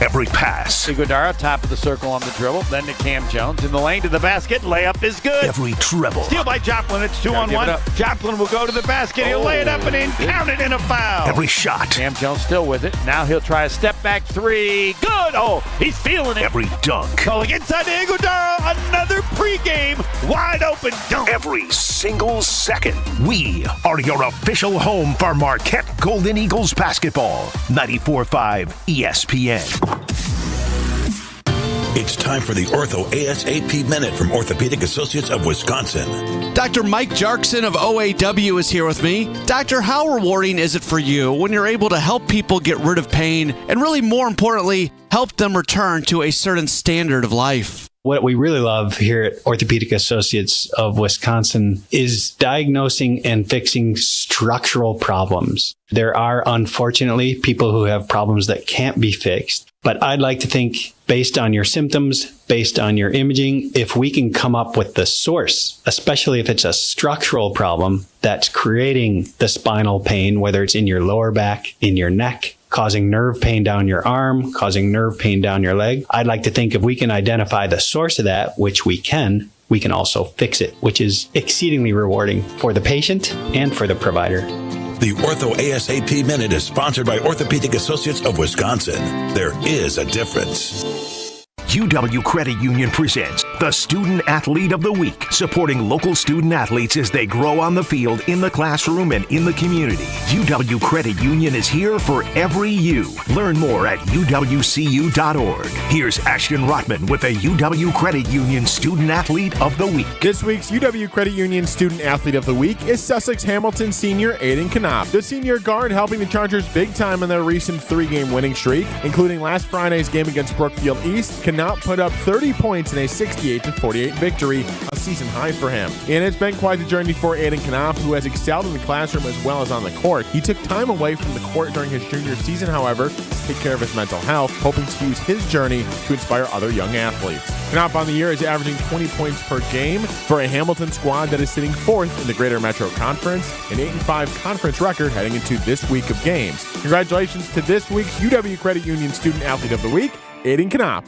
Every pass. Iguodala, top of the circle on the dribble, then to Cam Jones in the lane to the basket. Layup is good. Every treble. Steal by Joplin. It's 2-on-1. Joplin will go to the basket. He'll lay it up and in. Count it in a foul. Every shot. Cam Jones still with it. Now he'll try a step back three. Good. Oh, he's feeling it. Every dunk. Calling inside to Iguodala. Another pregame wide open dunk. Every single second. We are your official home for Marquette Golden Eagles basketball. 94.5 ESPN. It's time for the Ortho ASAP Minute from Orthopedic Associates of Wisconsin. Dr. Mike Jarkson of OAW is here with me. Doctor, how rewarding is it for you when you're able to help people get rid of pain and really more importantly, help them return to a certain standard of life? What we really love here at Orthopedic Associates of Wisconsin is diagnosing and fixing structural problems. There are, unfortunately, people who have problems that can't be fixed. But I'd like to think, based on your symptoms, based on your imaging, if we can come up with the source, especially if it's a structural problem that's creating the spinal pain, whether it's in your lower back, in your neck, causing nerve pain down your arm, causing nerve pain down your leg. I'd like to think if we can identify the source of that, which we can also fix it, which is exceedingly rewarding for the patient and for the provider. The Ortho ASAP Minute is sponsored by Orthopedic Associates of Wisconsin. There is a difference. UW Credit Union presents the Student Athlete of the Week, supporting local student athletes as they grow on the field, in the classroom, and in the community. UW Credit Union is here for every you. Learn more at uwcu.org. Here's Ashton Rotman with the UW Credit Union Student Athlete of the Week. This week's UW Credit Union Student Athlete of the Week is Sussex Hamilton senior Aiden Knopp. The senior guard helping the Chargers big time in their recent 3-game winning streak, including last Friday's game against Brookfield East. Knopp put up 30 points in a 68-48 victory, a season high for him. And it's been quite the journey for Aiden Knopp, who has excelled in the classroom as well as on the court. He took time away from the court during his junior season, however, to take care of his mental health, hoping to use his journey to inspire other young athletes. Knopp on the year is averaging 20 points per game for a Hamilton squad that is sitting 4th in the Greater Metro Conference, an 8-5 conference record heading into this week of games. Congratulations to this week's UW Credit Union Student Athlete of the Week, Aiden Knopp.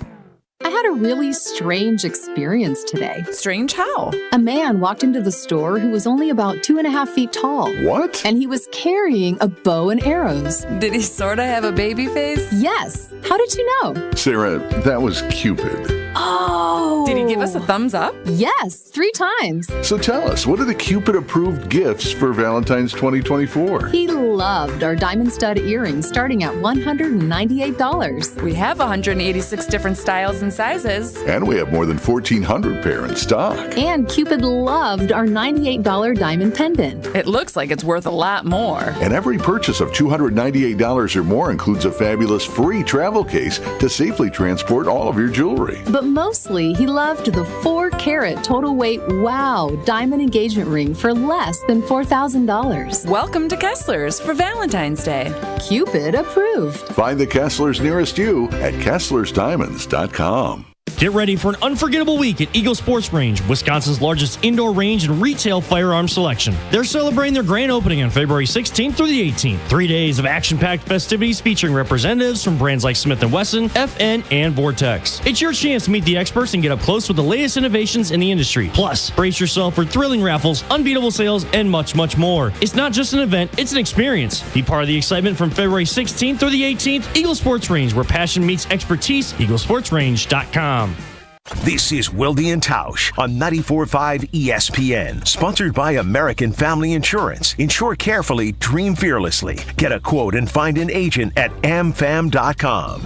I had a really strange experience today. Strange how? A man walked into the store who was only about 2.5 feet tall. What? And he was carrying a bow and arrows. Did he sort of have a baby face? Yes. How did you know? Sarah, that was Cupid. Oh. Did he give us a thumbs up? Yes, 3 times. So tell us, what are the Cupid-approved gifts for Valentine's 2024? He loved our diamond stud earrings starting at $198. We have 186 different styles and sizes. And we have more than 1,400 pair in stock. And Cupid loved our $98 diamond pendant. It looks like it's worth a lot more. And every purchase of $298 or more includes a fabulous free travel case to safely transport all of your jewelry. But mostly, he loved the 4-carat total weight wow diamond engagement ring for less than $4,000. Welcome to Kessler's for Valentine's Day. Cupid approved. Find the Kesslers nearest you at KesslersDiamonds.com. Get ready for an unforgettable week at Eagle Sports Range, Wisconsin's largest indoor range and retail firearm selection. They're celebrating their grand opening on February 16th through the 18th. 3 days of action-packed festivities featuring representatives from brands like Smith & Wesson, FN, and Vortex. It's your chance to meet the experts and get up close with the latest innovations in the industry. Plus, brace yourself for thrilling raffles, unbeatable sales, and much, much more. It's not just an event, it's an experience. Be part of the excitement from February 16th through the 18th. Eagle Sports Range, where passion meets expertise. EagleSportsRange.com. This is Wilde Tausch on 94.5 ESPN, sponsored by American Family Insurance. Insure carefully, dream fearlessly. Get a quote and find an agent at amfam.com.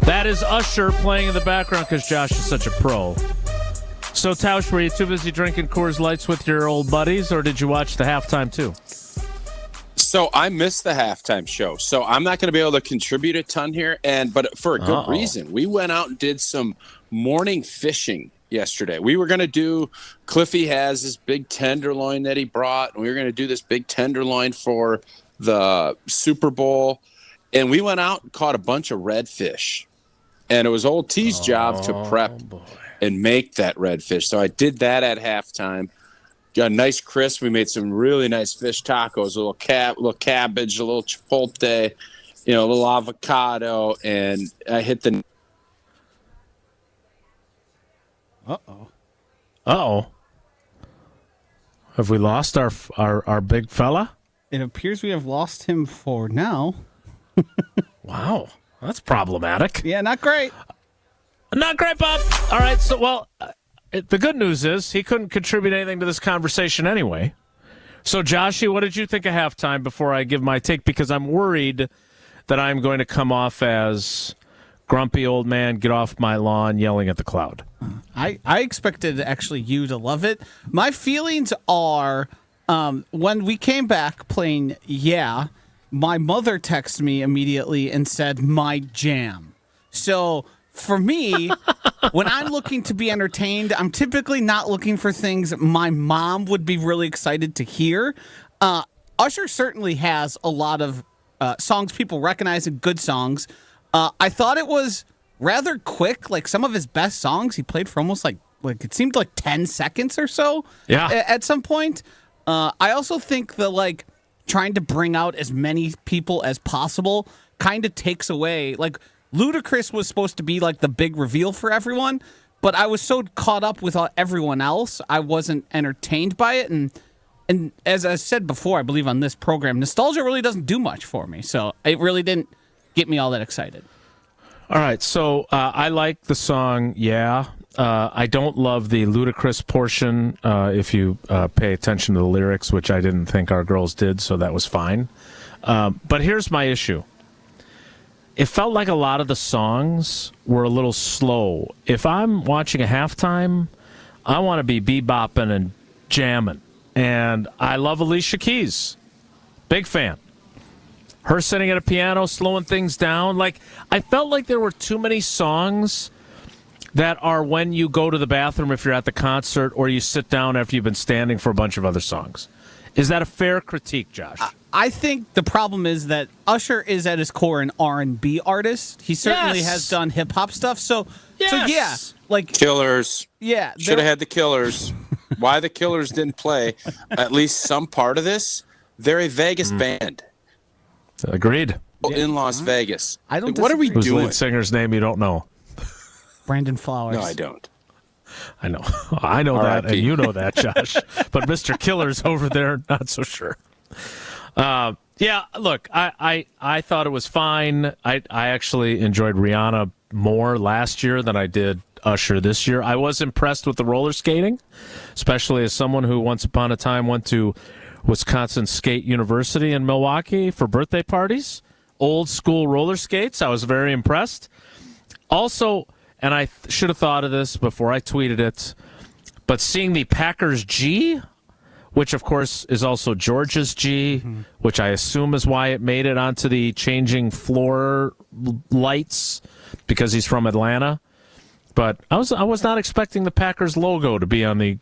That is Usher playing in the background because Josh is such a pro. So, Tausch, were you too busy drinking Coors Lights with your old buddies, or did you watch the halftime too? So I missed the halftime show, so I'm not going to be able to contribute a ton here, but for a good reason. We went out and did some morning fishing yesterday. We were going to do, Cliffy has this big tenderloin that he brought, and we were going to do this big tenderloin for the Super Bowl, and we went out and caught a bunch of redfish. And it was old T's job to prep and make that redfish. So I did that at halftime. Got a nice crisp. We made some really nice fish tacos, a little cabbage, a little chipotle, a little avocado, and I hit the. Uh-oh. Have we lost our big fella? It appears we have lost him for now. Wow. That's problematic. Yeah, not great. Not great, Bob. All right, so, the good news is he couldn't contribute anything to this conversation anyway. So, Joshy, what did you think of halftime before I give my take? Because I'm worried that I'm going to come off as grumpy old man, get off my lawn, yelling at the cloud. I expected actually you to love it. My feelings are when we came back playing Yeah, my mother texted me immediately and said, my jam. So for me, when I'm looking to be entertained, I'm typically not looking for things my mom would be really excited to hear. Usher certainly has a lot of songs people recognize and good songs. I thought it was rather quick. Like some of his best songs he played for almost like it seemed like 10 seconds or so. Yeah. At some point. I also think that like trying to bring out as many people as possible kind of takes away. Like Ludacris was supposed to be like the big reveal for everyone, but I was so caught up with everyone else, I wasn't entertained by it. And as I said before, I believe on this program, nostalgia really doesn't do much for me. So it really didn't get me all that excited. All right, so I like the song, Yeah. I don't love the Ludacris portion if you pay attention to the lyrics, which I didn't think our girls did, so that was fine. But here's my issue. It felt like a lot of the songs were a little slow. If I'm watching a halftime, I want to be bebopping and jamming. And I love Alicia Keys. Big fan. Her sitting at a piano, slowing things down. Like, I felt like there were too many songs that are when you go to the bathroom if you're at the concert or you sit down after you've been standing for a bunch of other songs. Is that a fair critique, Josh? I think the problem is that Usher is at his core an R&B artist. He certainly has done hip-hop stuff. So yeah, like Killers. Yeah. Should have had the Killers. Why the Killers didn't play at least some part of this? They're a Vegas band. Agreed. In Las Vegas. I don't. What are we Who's the doing? lead singer's name you don't know? Brandon Flowers. No, I don't. I know. I know that, and you know that, Josh. But Mr. Killer's over there, not so sure. Yeah, look, I thought it was fine. I actually enjoyed Rihanna more last year than I did Usher this year. I was impressed with the roller skating, especially as someone who once upon a time went to Wisconsin Skate University in Milwaukee for birthday parties. Old school roller skates. I was very impressed. Also, and I should have thought of this before I tweeted it, but seeing the Packers G, which of course is also Georgia's G, which I assume is why it made it onto the changing floor lights because he's from Atlanta. But I was not expecting the Packers logo to be on the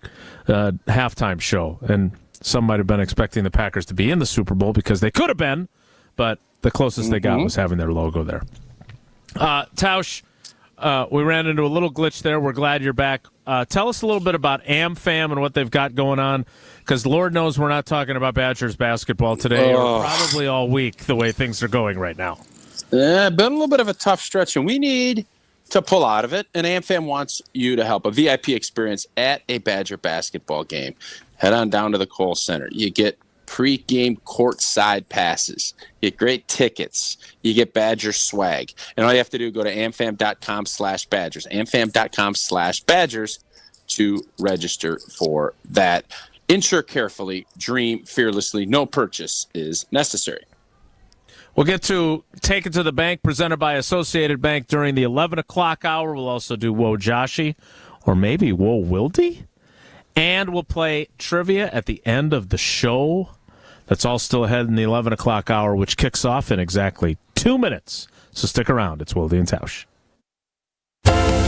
halftime show, and some might have been expecting the Packers to be in the Super Bowl because they could have been, but the closest they got was having their logo there. Tausch, we ran into a little glitch there. We're glad you're back. Tell us a little bit about AmFam and what they've got going on, because Lord knows we're not talking about Badgers basketball today or probably all week the way things are going right now. Yeah, been a little bit of a tough stretch, and we need to pull out of it, and AmFam wants you to help. A VIP experience at a Badger basketball game. Head on down to the Kohl Center. You get pre-game courtside passes. You get great tickets. You get Badger swag. And all you have to do is go to amfam.com/Badgers. amfam.com/Badgers to register for that. Insure carefully. Dream fearlessly. No purchase is necessary. We'll get to Take It to the Bank, presented by Associated Bank during the 11 o'clock hour. We'll also do Whoa Joshi, or maybe Whoa Wilde. And we'll play trivia at the end of the show. That's all still ahead in the 11 o'clock hour, which kicks off in exactly 2 minutes. So stick around. It's Wilde and Tausch.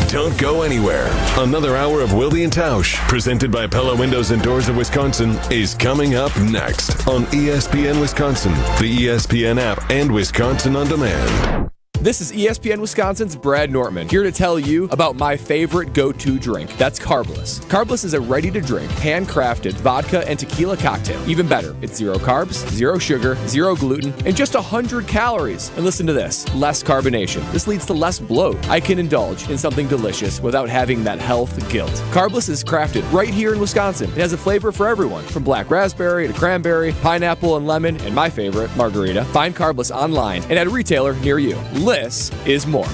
Don't go anywhere. Another hour of Wilde and Tausch, presented by Pella Windows and Doors of Wisconsin, is coming up next on ESPN Wisconsin, the ESPN app, and Wisconsin On Demand. This is ESPN Wisconsin's Brad Nortman, here to tell you about my favorite go-to drink. That's Carbless. Carbless is a ready-to-drink, handcrafted vodka and tequila cocktail. Even better, it's 0 carbs, 0 sugar, 0 gluten, and just 100 calories. And listen to this, less carbonation. This leads to less bloat. I can indulge in something delicious without having that health guilt. Carbless is crafted right here in Wisconsin. It has a flavor for everyone, from black raspberry to cranberry, pineapple and lemon, and my favorite, margarita. Find Carbless online and at a retailer near you. Less is more.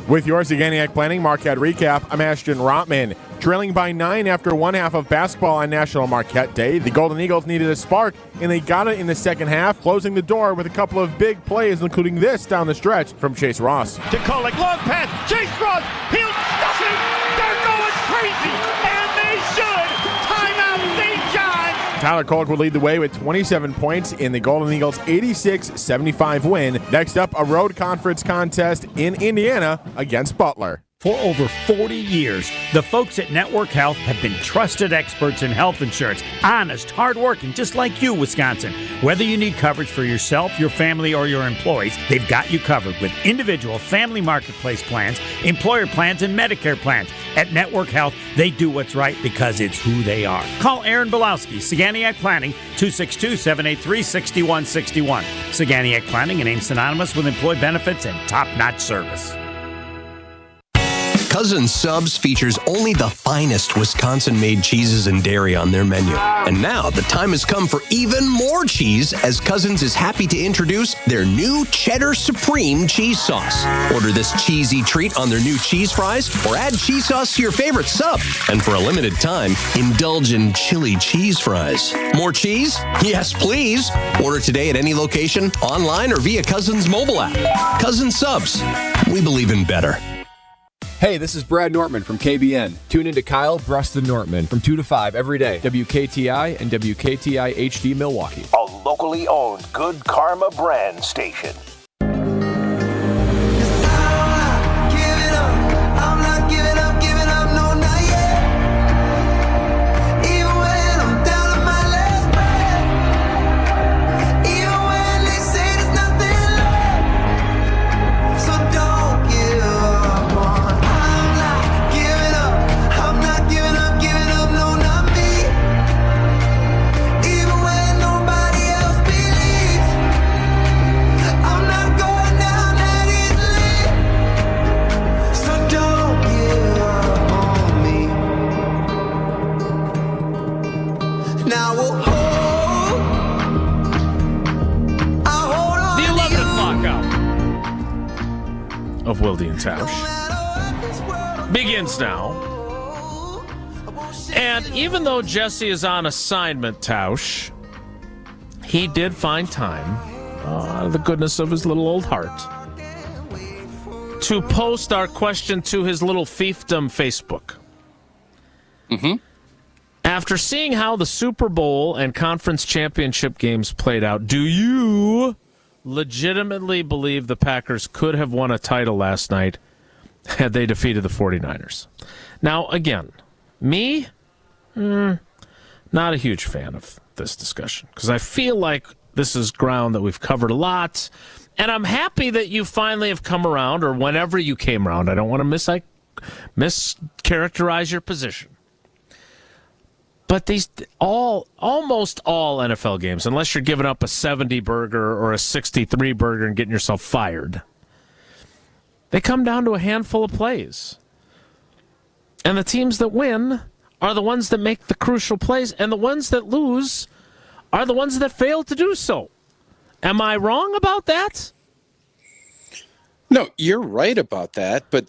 With your Zaganiac Planning Marquette Recap, I'm Ashton Rotman. Trailing by 9 after one half of basketball on National Marquette Day, the Golden Eagles needed a spark, and they got it in the second half, closing the door with a couple of big plays, including this down the stretch from Chase Ross. To Kolek, long pass, Chase Ross, he'll stuff it! They're going crazy, and they should! Timeout, St. John's! Tyler Kolek would lead the way with 27 points in the Golden Eagles' 86-75 win. Next up, a road conference contest in Indiana against Butler. For over 40 years, the folks at Network Health have been trusted experts in health insurance. Honest, hardworking, just like you, Wisconsin. Whether you need coverage for yourself, your family, or your employees, they've got you covered with individual family marketplace plans, employer plans, and Medicare plans. At Network Health, they do what's right because it's who they are. Call Aaron Belowski, Saganiac Planning, 262-783-6161. Saganiac Planning, a name synonymous with employee benefits and top-notch service. Cousin Subs features only the finest Wisconsin-made cheeses and dairy on their menu. And now the time has come for even more cheese, as Cousins is happy to introduce their new Cheddar Supreme cheese sauce. Order this cheesy treat on their new cheese fries or add cheese sauce to your favorite sub. And for a limited time, indulge in chili cheese fries. More cheese? Yes, please. Order today at any location, online, or via Cousins mobile app. Cousins Subs. We believe in better. Hey, this is Brad Nortman from KBN. Tune into Kyle Preston Nortman from 2 to 5 every day. WKTI and WKTI HD Milwaukee. A locally owned Good Karma brand station. Of Wilde Tausch begins now. And even though Jesse is on assignment, Tausch, he did find time, out of the goodness of his little old heart, to post our question to his little fiefdom Facebook. After seeing how the Super Bowl and conference championship games played out, do you legitimately believe the Packers could have won a title last night had they defeated the 49ers? Now, again, me, not a huge fan of this discussion because I feel like this is ground that we've covered a lot, and I'm happy that you finally have come around, or whenever you came around. I don't want to mischaracterize your position. But these almost all NFL games, unless you're giving up a 70 burger or a 63 burger and getting yourself fired, they come down to a handful of plays. And the teams that win are the ones that make the crucial plays, and the ones that lose are the ones that fail to do so. Am I wrong about that? No, you're right about that, but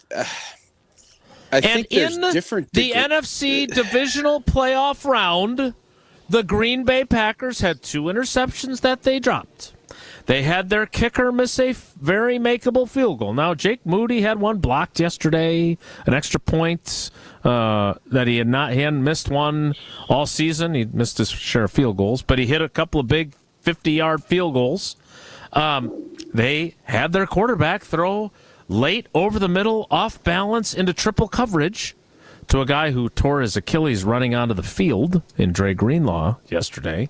I think there's in different the NFC divisional playoff round, the Green Bay Packers had 2 interceptions that they dropped. They had their kicker miss a very makeable field goal. Now, Jake Moody had one blocked yesterday, an extra point that he hadn't missed one all season. He missed his share of field goals, but he hit a couple of big 50-yard field goals. They had their quarterback throw late over the middle, off balance into triple coverage to a guy who tore his Achilles running onto the field in Dre Greenlaw yesterday.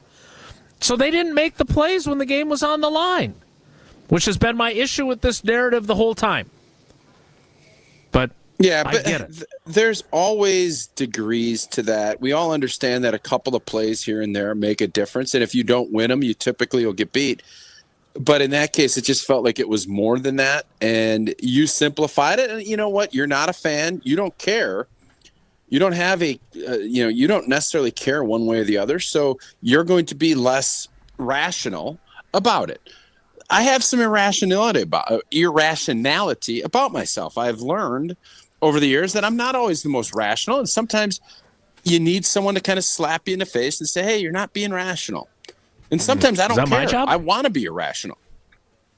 So they didn't make the plays when the game was on the line, which has been my issue with this narrative the whole time. But yeah, I but get it. There's always degrees to that. We all understand that a couple of plays here and there make a difference, and if you don't win them, you typically will get beat. But in that case, it just felt like it was more than that, and you simplified it. And you know what? You're not a fan. You don't care. You don't have you don't necessarily care one way or the other, so you're going to be less rational about it. I have some irrationality about myself. I've learned over the years that I'm not always the most rational, and sometimes you need someone to kind of slap you in the face and say, hey, you're not being rational. And sometimes I don't care. my job? I want to be irrational.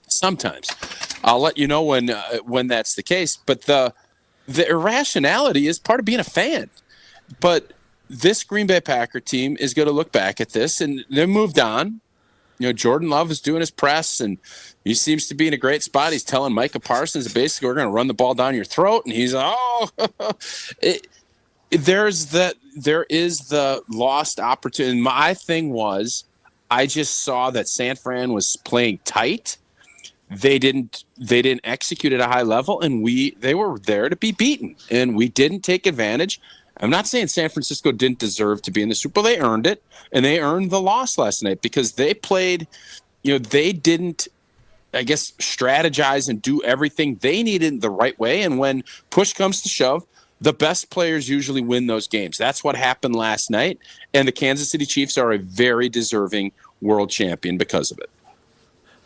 Sometimes. I'll let you know when that's the case. But the irrationality is part of being a fan. But this Green Bay Packer team is going to look back at this, and they've moved on. Jordan Love is doing his press, and he seems to be in a great spot. He's telling Micah Parsons, basically, we're going to run the ball down your throat. And he's, there is the lost opportunity. And my thing was, I just saw that San Fran was playing tight. They didn't execute at a high level, and they were there to be beaten, and we didn't take advantage. I'm not saying San Francisco didn't deserve to be in the Super Bowl. They earned it, and they earned the loss last night because they played, they didn't, I guess, strategize and do everything they needed the right way. And when push comes to shove, the best players usually win those games. That's what happened last night, and the Kansas City Chiefs are a very deserving world champion because of it.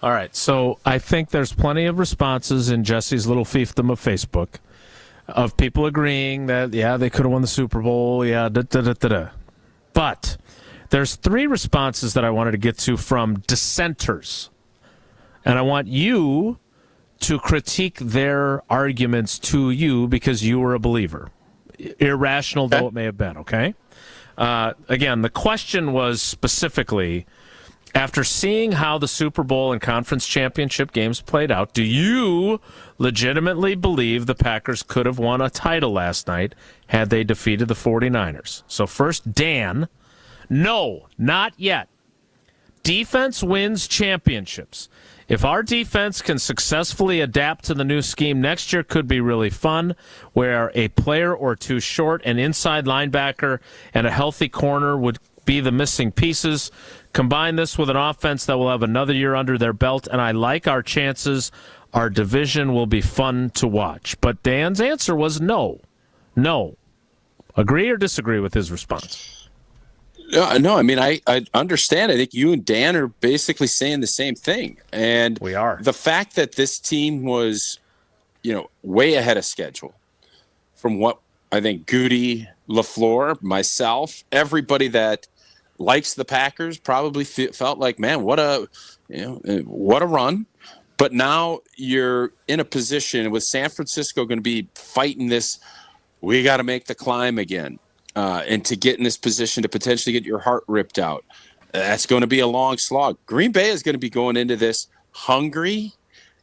All right, so I think there's plenty of responses in Jesse's little fiefdom of Facebook of people agreeing that, yeah, they could have won the Super Bowl, yeah, da-da-da-da-da. But there's 3 responses that I wanted to get to from dissenters. And I want you to critique their arguments to you because you were a believer. Irrational though it may have been, okay? Again, the question was specifically, after seeing how the Super Bowl and conference championship games played out, do you legitimately believe the Packers could have won a title last night had they defeated the 49ers? So first, Dan, no, not yet. Defense wins championships. If our defense can successfully adapt to the new scheme next year, could be really fun, where a player or two short, an inside linebacker, and a healthy corner would be the missing pieces. Combine this with an offense that will have another year under their belt, and I like our chances. Our division will be fun to watch. But Dan's answer was no. No. Agree or disagree with his response? No, I mean, I understand. I think you and Dan are basically saying the same thing. And we are. The fact that this team was, way ahead of schedule from what I think Goody, LaFleur, myself, everybody that likes the Packers probably felt like, man, what a run. But now you're in a position with San Francisco going to be fighting this. We got to make the climb again. And to get in this position to potentially get your heart ripped out, that's going to be a long slog. Green Bay is going to be going into this hungry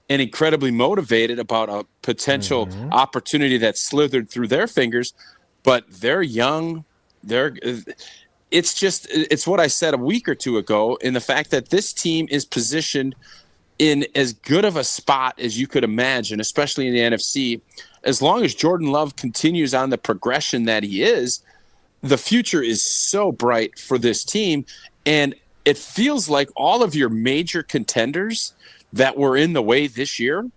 and incredibly motivated about a potential opportunity that slithered through their fingers. But they're young. It's what I said a week or two ago in the fact that this team is positioned in as good of a spot as you could imagine, especially in the NFC. As long as Jordan Love continues on the progression that he is, the future is so bright for this team. And it feels like all of your major contenders that were in the way this year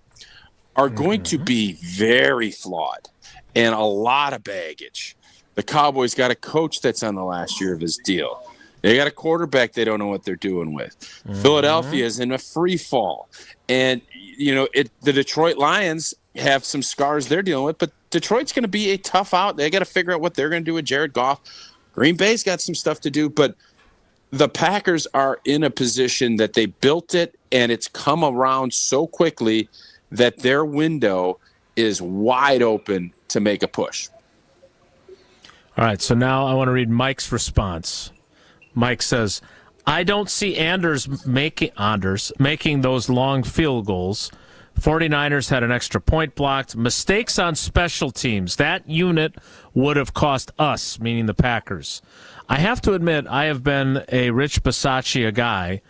are going to be very flawed and a lot of baggage. The Cowboys got a coach that's on the last year of his deal. They got a quarterback they don't know what they're doing with. Philadelphia is in a free fall. And, the Detroit Lions have some scars they're dealing with, but Detroit's going to be a tough out. They got to figure out what they're going to do with Jared Goff. Green Bay's got some stuff to do, but the Packers are in a position that they built it, and it's come around so quickly that their window is wide open to make a push. All right, so now I want to read Mike's response. Mike says, I don't see Anders making those long field goals. 49ers had an extra point blocked. Mistakes on special teams. That unit would have cost us, meaning the Packers. I have to admit, I have been a Rich Bisaccia guy,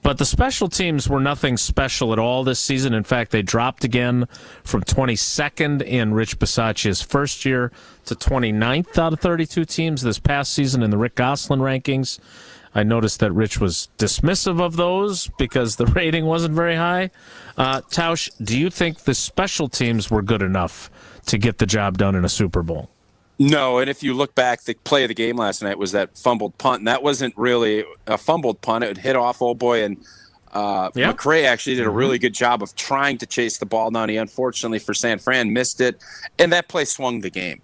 but the special teams were nothing special at all this season. In fact, they dropped again from 22nd in Rich Bisaccia's first year to 29th out of 32 teams this past season in the Rick Gosselin rankings. I noticed that Rich was dismissive of those because the rating wasn't very high. Tausch, do you think the special teams were good enough to get the job done in a Super Bowl? No, and if you look back, the play of the game last night was that fumbled punt, and that wasn't really a fumbled punt. It would hit off old boy, and McRae actually did a really good job of trying to chase the ball down. He unfortunately for San Fran missed it, and that play swung the game.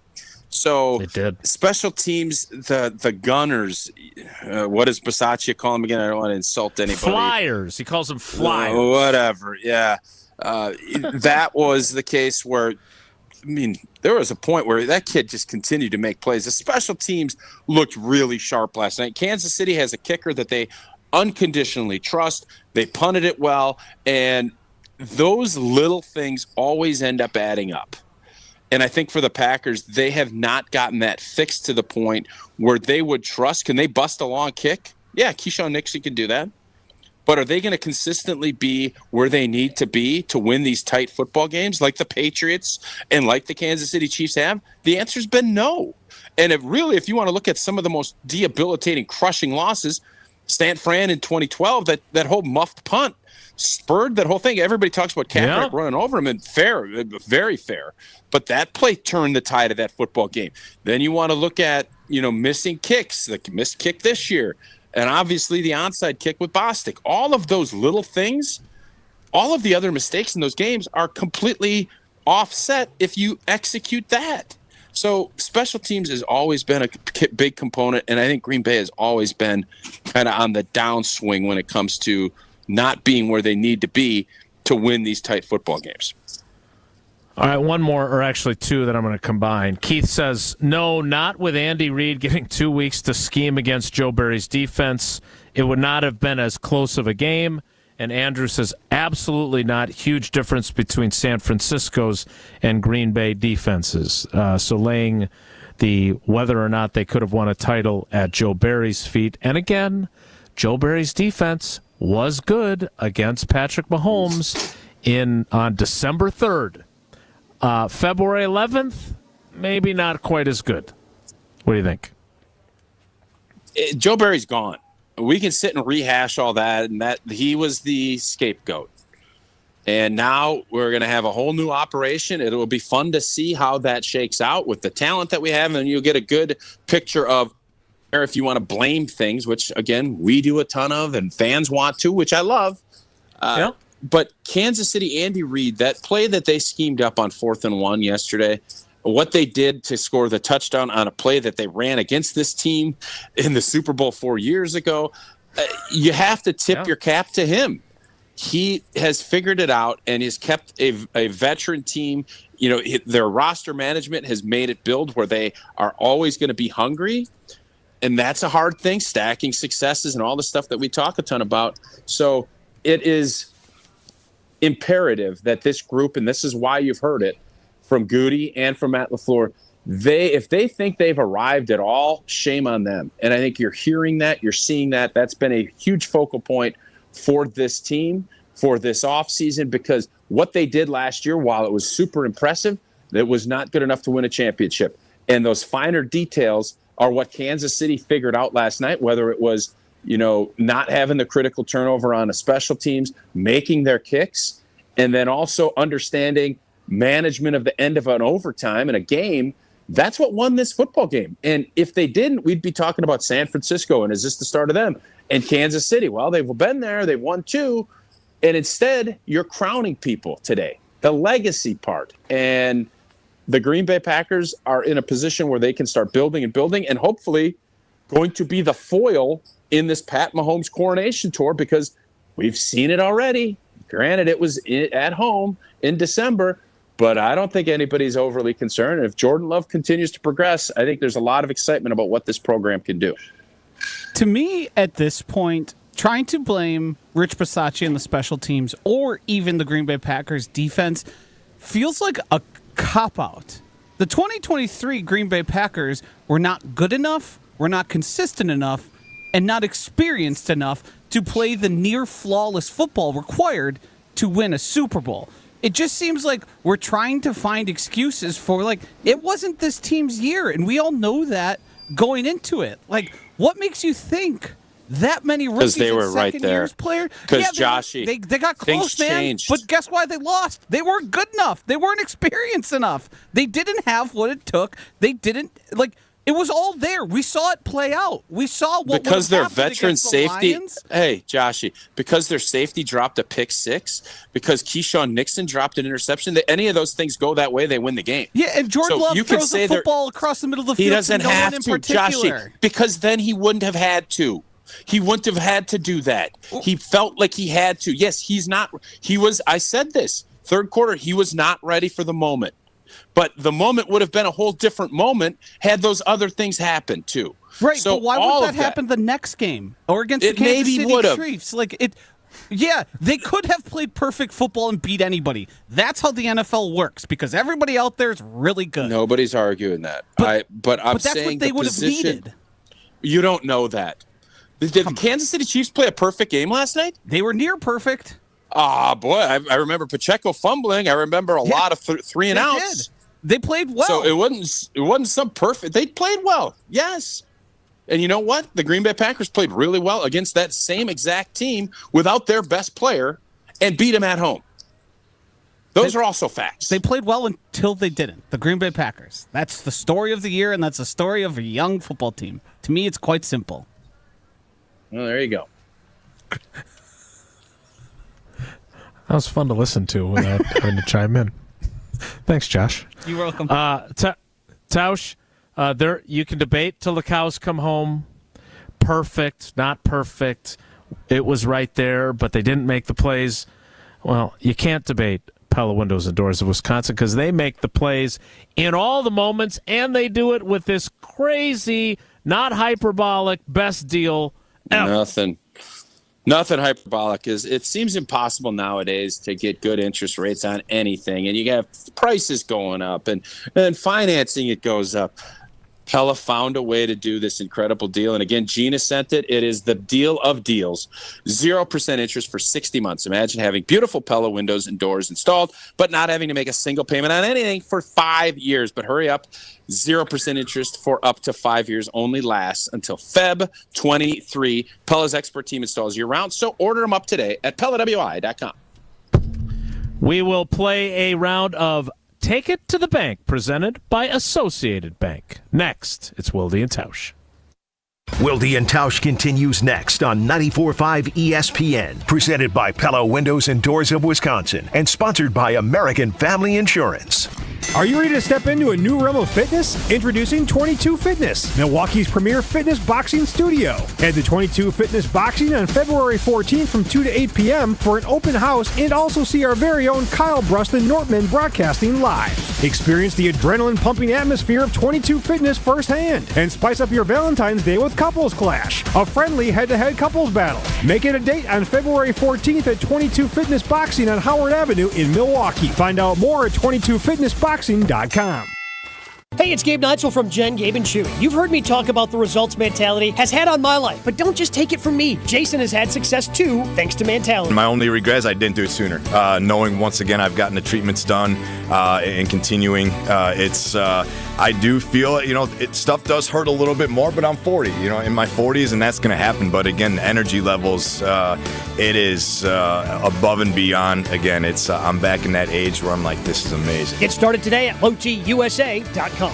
So it did. Special teams, the Gunners, what does Bisaccia call them again? I don't want to insult anybody. Flyers. He calls them Flyers. Whatever. Yeah. That was the case where, I mean, there was a point where that kid just continued to make plays. The special teams looked really sharp last night. Kansas City has a kicker that they unconditionally trust. They punted it well, and those little things always end up adding up. And I think for the Packers, they have not gotten that fixed to the point where they would trust. Can they bust a long kick? Yeah, Keyshawn Nixon can do that. But are they going to consistently be where they need to be to win these tight football games like the Patriots and like the Kansas City Chiefs have? The answer's been no. And if you want to look at some of the most debilitating, crushing losses, San Fran in 2012, that whole muffed punt spurred that whole thing. Everybody talks about Kaepernick running over him, and fair, very fair. But that play turned the tide of that football game. Then you want to look at, missing kicks, the missed kick this year, and obviously the onside kick with Bostic. All of those little things, all of the other mistakes in those games are completely offset if you execute that. So special teams has always been a big component, and I think Green Bay has always been kind of on the downswing when it comes to not being where they need to be to win these tight football games. All right, one more, or actually two that I'm going to combine. Keith says, no, not with Andy Reid getting 2 weeks to scheme against Joe Barry's defense. It would not have been as close of a game. And Andrew says, absolutely not. Huge difference between San Francisco's and Green Bay defenses. So laying the whether or not they could have won a title at Joe Barry's feet. And again, Joe Barry's defense was good against Patrick Mahomes on December 3rd. February 11th, maybe not quite as good. What do you think? Joe Barry's gone. We can sit and rehash all that, and that he was the scapegoat. And now we're going to have a whole new operation. It will be fun to see how that shakes out with the talent that we have, and you'll get a good picture of, or if you want to blame things, which, again, we do a ton of, and fans want to, which I love. But Kansas City, Andy Reid, that play that they schemed up on 4th and 1 yesterday, what they did to score the touchdown on a play that they ran against this team in the Super Bowl 4 years ago, you have to tip your cap to him. He has figured it out, and he's kept a veteran team. Their roster management has made it build where they are always going to be hungry, and that's a hard thing, stacking successes and all the stuff that we talk a ton about. So it is imperative that this group, and this is why you've heard it from Goody and from Matt LaFleur, if they think they've arrived at all, shame on them. And I think you're hearing that, you're seeing that. That's been a huge focal point for this team, for this offseason, because what they did last year, while it was super impressive, it was not good enough to win a championship. And those finer details are what Kansas City figured out last night, whether it was not having the critical turnover on a special teams, making their kicks, and then also understanding management of the end of an overtime in a game. That's what won this football game. And if they didn't, we'd be talking about San Francisco, and is this the start of them? And Kansas City, well, they've been there, they've won 2, and instead you're crowning people today, the legacy part. And the Green Bay Packers are in a position where they can start building and hopefully going to be the foil in this Pat Mahomes coronation tour, because we've seen it already. Granted, it was at home in December, but I don't think anybody's overly concerned. And if Jordan Love continues to progress, I think there's a lot of excitement about what this program can do. To me, at this point, trying to blame Rich Bisaccia and the special teams or even the Green Bay Packers defense feels like a cop-out. The 2023 Green Bay Packers were not good enough, were not consistent enough, and not experienced enough to play the near-flawless football required to win a Super Bowl. It just seems like we're trying to find excuses for, it wasn't this team's year, and we all know that going into it. What makes you think that many rookies they were and right second there. years players? Because Joshy, they got close, man. Changed. But guess why they lost? They weren't good enough. They weren't experienced enough. They didn't have what it took. They didn't It was all there. We saw it play out. We saw what because their happened veteran against the safety. Lions. Hey, Joshy, because their safety dropped a pick 6, because Keyshawn Nixon dropped an interception. Any of those things go that way, they win the game. Yeah, and Jordan So Love you could throws say a football across the middle of the he field doesn't to no have one in to, particular. Joshy, because then he wouldn't have had to. He wouldn't have had to do that. He felt like he had to. Yes, he's not. He was. I said this. Third quarter, he was not ready for the moment. But the moment would have been a whole different moment had those other things happened too. Right, so but why all would that of happen the next game or against the It Kansas maybe City would've. Chiefs? Yeah, they could have played perfect football and beat anybody. That's how the NFL works because everybody out there is really good. Nobody's arguing that. But I'm that's saying what they the would have position, needed. You don't know that. Did the Kansas City Chiefs play a perfect game last night? They were near perfect. Ah, boy, I remember Pacheco fumbling. I remember a lot of 3 and outs. They played well. So it wasn't some perfect. They played well, yes. And you know what? The Green Bay Packers played really well against that same exact team without their best player and beat them at home. Those are also facts. They played well until they didn't. The Green Bay Packers. That's the story of the year, and that's the story of a young football team. To me, it's quite simple. Well, there you go. That was fun to listen to without having to chime in. Thanks, Josh. You're welcome. Tausch, there you can debate till the cows come home. Perfect, not perfect. It was right there, but they didn't make the plays. Well, you can't debate Pella Windows and Doors of Wisconsin because they make the plays in all the moments, and they do it with this crazy, not hyperbolic, best deal ever. Nothing hyperbolic. It seems impossible nowadays to get good interest rates on anything, and you have prices going up and financing it goes up. Pella found a way to do this incredible deal, and again, Gina sent it. It is the deal of deals. 0% interest for 60 months. Imagine having beautiful Pella windows and doors installed, but not having to make a single payment on anything for 5 years. But hurry up. 0% interest for up to 5 years only lasts until Feb 23. Pella's expert team installs year-round, so order them up today at PellaWI.com. We will play a round of Take It to the Bank, presented by Associated Bank. Next, it's Wilde and Tausch. Wilde and Tausch continues next on 94.5 ESPN, presented by Pella Windows and Doors of Wisconsin, and sponsored by American Family Insurance. Are you ready to step into a new realm of fitness? Introducing 22 Fitness, Milwaukee's premier fitness boxing studio. Head to 22 Fitness Boxing on February 14th from 2 to 8 p.m. for an open house and also see our very own Kyle Bruston Nortman broadcasting live. Experience the adrenaline-pumping atmosphere of 22 Fitness firsthand and spice up your Valentine's Day with Couples Clash, a friendly head-to-head couples battle. Make it a date on February 14th at 22 Fitness Boxing on Howard Avenue in Milwaukee. Find out more at 22fitnessboxing.com. Hey, it's Gabe Neitzel from Jen, Gabe, and Chewy. You've heard me talk about the results mentality has had on my life, but don't just take it from me. Jason has had success too, thanks to mentality. My only regret is I didn't do it sooner. Knowing once again I've gotten the treatments done and continuing, I do feel stuff does hurt a little bit more, but I'm 40, in my 40s, and that's going to happen. But again, the energy levels, it is above and beyond. Again, I'm back in that age where I'm like, this is amazing. Get started today at LoTUSA.com.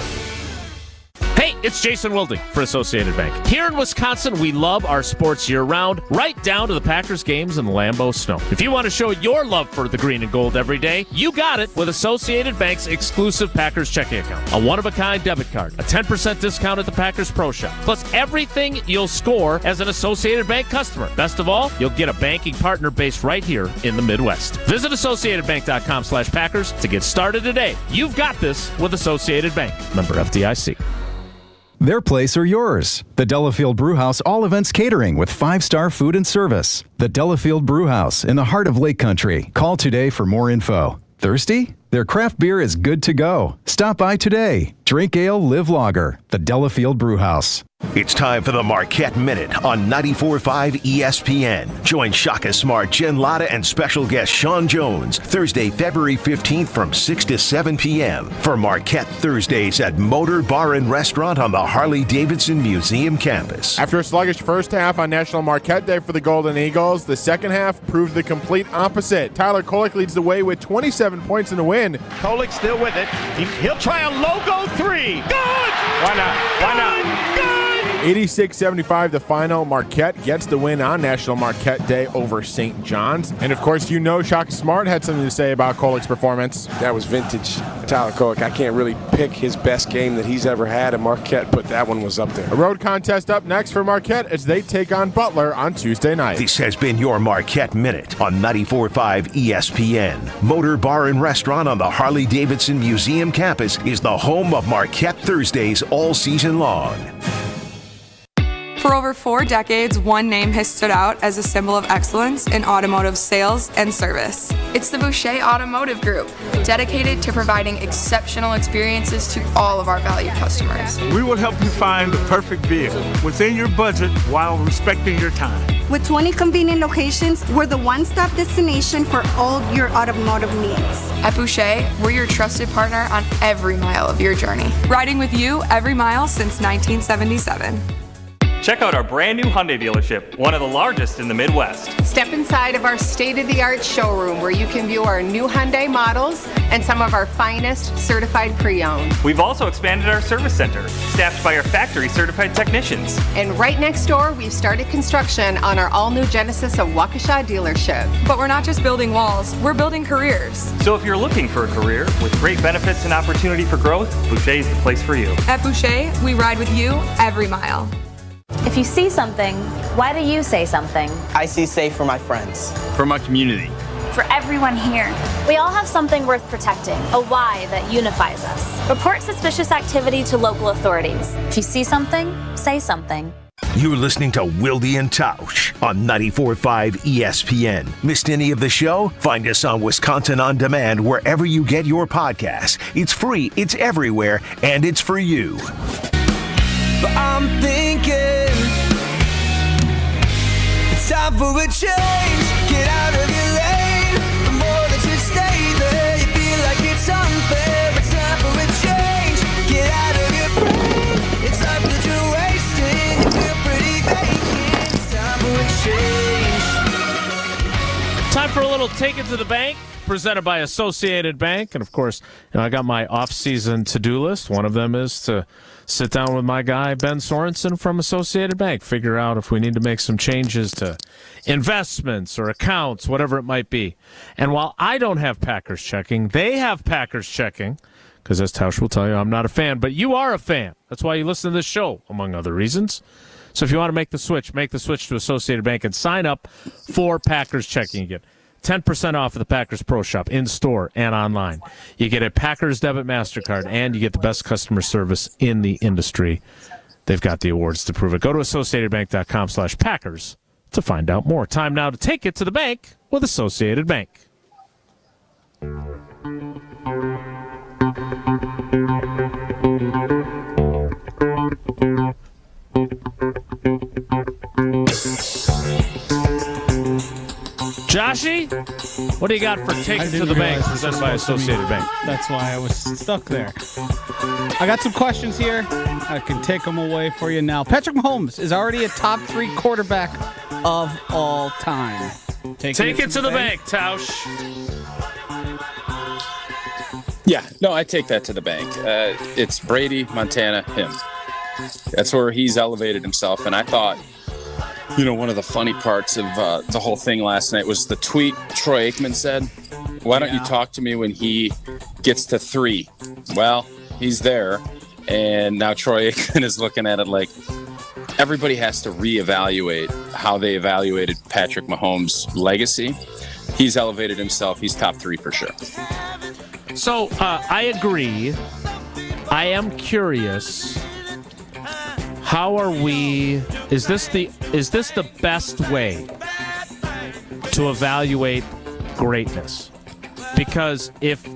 Hey, it's Jason Wilde for Associated Bank. Here in Wisconsin, we love our sports year-round, right down to the Packers games in the Lambeau snow. If you want to show your love for the green and gold every day, you got it with Associated Bank's exclusive Packers checking account. A one-of-a-kind debit card, a 10% discount at the Packers Pro Shop, plus everything you'll score as an Associated Bank customer. Best of all, you'll get a banking partner based right here in the Midwest. Visit AssociatedBank.com/Packers to get started today. You've got this with Associated Bank. Member FDIC. Their place or yours. The Delafield Brewhouse All Events Catering with 5-star food and service. The Delafield Brewhouse in the heart of Lake Country. Call today for more info. Thirsty? Their craft beer is good to go. Stop by today. Drink ale, live lager. The Delafield Brewhouse. It's time for the Marquette Minute on 94.5 ESPN. Join Shaka Smart, Jen Latta, and special guest Sean Jones Thursday, February 15th from 6 to 7 p.m. for Marquette Thursdays at Motor Bar and Restaurant on the Harley-Davidson Museum campus. After a sluggish first half on National Marquette Day for the Golden Eagles, the second half proved the complete opposite. Tyler Kolek leads the way with 27 points in the win. Kolek still with it. He'll try a logo three. Good! Why not? Why not? 86-75 the final. Marquette gets the win on National Marquette Day over St. John's. And, of course, you know Shaka Smart had something to say about Kolick's performance. That was vintage Tyler Kolick. I can't really pick his best game that he's ever had at Marquette, but that one was up there. A road contest up next for Marquette as they take on Butler on Tuesday night. This has been your Marquette Minute on 94.5 ESPN. Motor Bar and Restaurant on the Harley-Davidson Museum campus is the home of Marquette Thursdays all season long. For over 4 decades, one name has stood out as a symbol of excellence in automotive sales and service. It's the Boucher Automotive Group, dedicated to providing exceptional experiences to all of our valued customers. We will help you find the perfect vehicle within your budget while respecting your time. With 20 convenient locations, we're the one-stop destination for all your automotive needs. At Boucher, we're your trusted partner on every mile of your journey, riding with you every mile since 1977. Check out our brand new Hyundai dealership, one of the largest in the Midwest. Step inside of our state-of-the-art showroom where you can view our new Hyundai models and some of our finest certified pre-owned. We've also expanded our service center, staffed by our factory-certified technicians. And right next door, we've started construction on our all-new Genesis of Waukesha dealership. But we're not just building walls, we're building careers. So if you're looking for a career with great benefits and opportunity for growth, Boucher is the place for you. At Boucher, we ride with you every mile. If you see something, why do you say something? I see safe for my friends. For my community. For everyone here. We all have something worth protecting, a why that unifies us. Report suspicious activity to local authorities. If you see something, say something. You're listening to Wilde Tausch on 94.5 ESPN. Missed any of the show? Find us on Wisconsin On Demand wherever you get your podcasts. It's free, it's everywhere, and it's for you. But I'm thinking it's time for a change. Get out of your lane. The more that you stay there, you feel like it's unfair. It's time for a change. Get out of your brain. It's life that you're wasting. You feel pretty vacant. It's time for a change. Time for a little Take It to the Bank, presented by Associated Bank. And, of course, I got my off-season to-do list. One of them is to sit down with my guy, Ben Sorensen from Associated Bank, figure out if we need to make some changes to investments or accounts, whatever it might be. And while I don't have Packers checking, they have Packers checking, because as Tausch will tell you, I'm not a fan, but you are a fan. That's why you listen to this show, among other reasons. So if you want to make the switch to Associated Bank and sign up for Packers checking again. 10% off of the Packers Pro Shop in-store and online. You get a Packers debit MasterCard, and you get the best customer service in the industry. They've got the awards to prove it. Go to AssociatedBank.com/Packers to find out more. Time now to take it to the bank with Associated Bank. Joshy, what do you got for Take It to the Bank presented by Associated Bank? That's why I was stuck there. I got some questions here. I can take them away for you now. Patrick Mahomes is already a top 3 quarterback of all time. Take it to the bank, Tausch. Yeah, no, I take that to the bank. It's Brady, Montana, him. That's where he's elevated himself. And I thought, one of the funny parts of the whole thing last night was the tweet Troy Aikman said, why don't you talk to me when he gets to 3? Well, he's there. And now Troy Aikman is looking at it like everybody has to reevaluate how they evaluated Patrick Mahomes' legacy. He's elevated himself. He's top 3 for sure. So I agree. I am curious. How are we? Is this the best way to evaluate greatness? Because if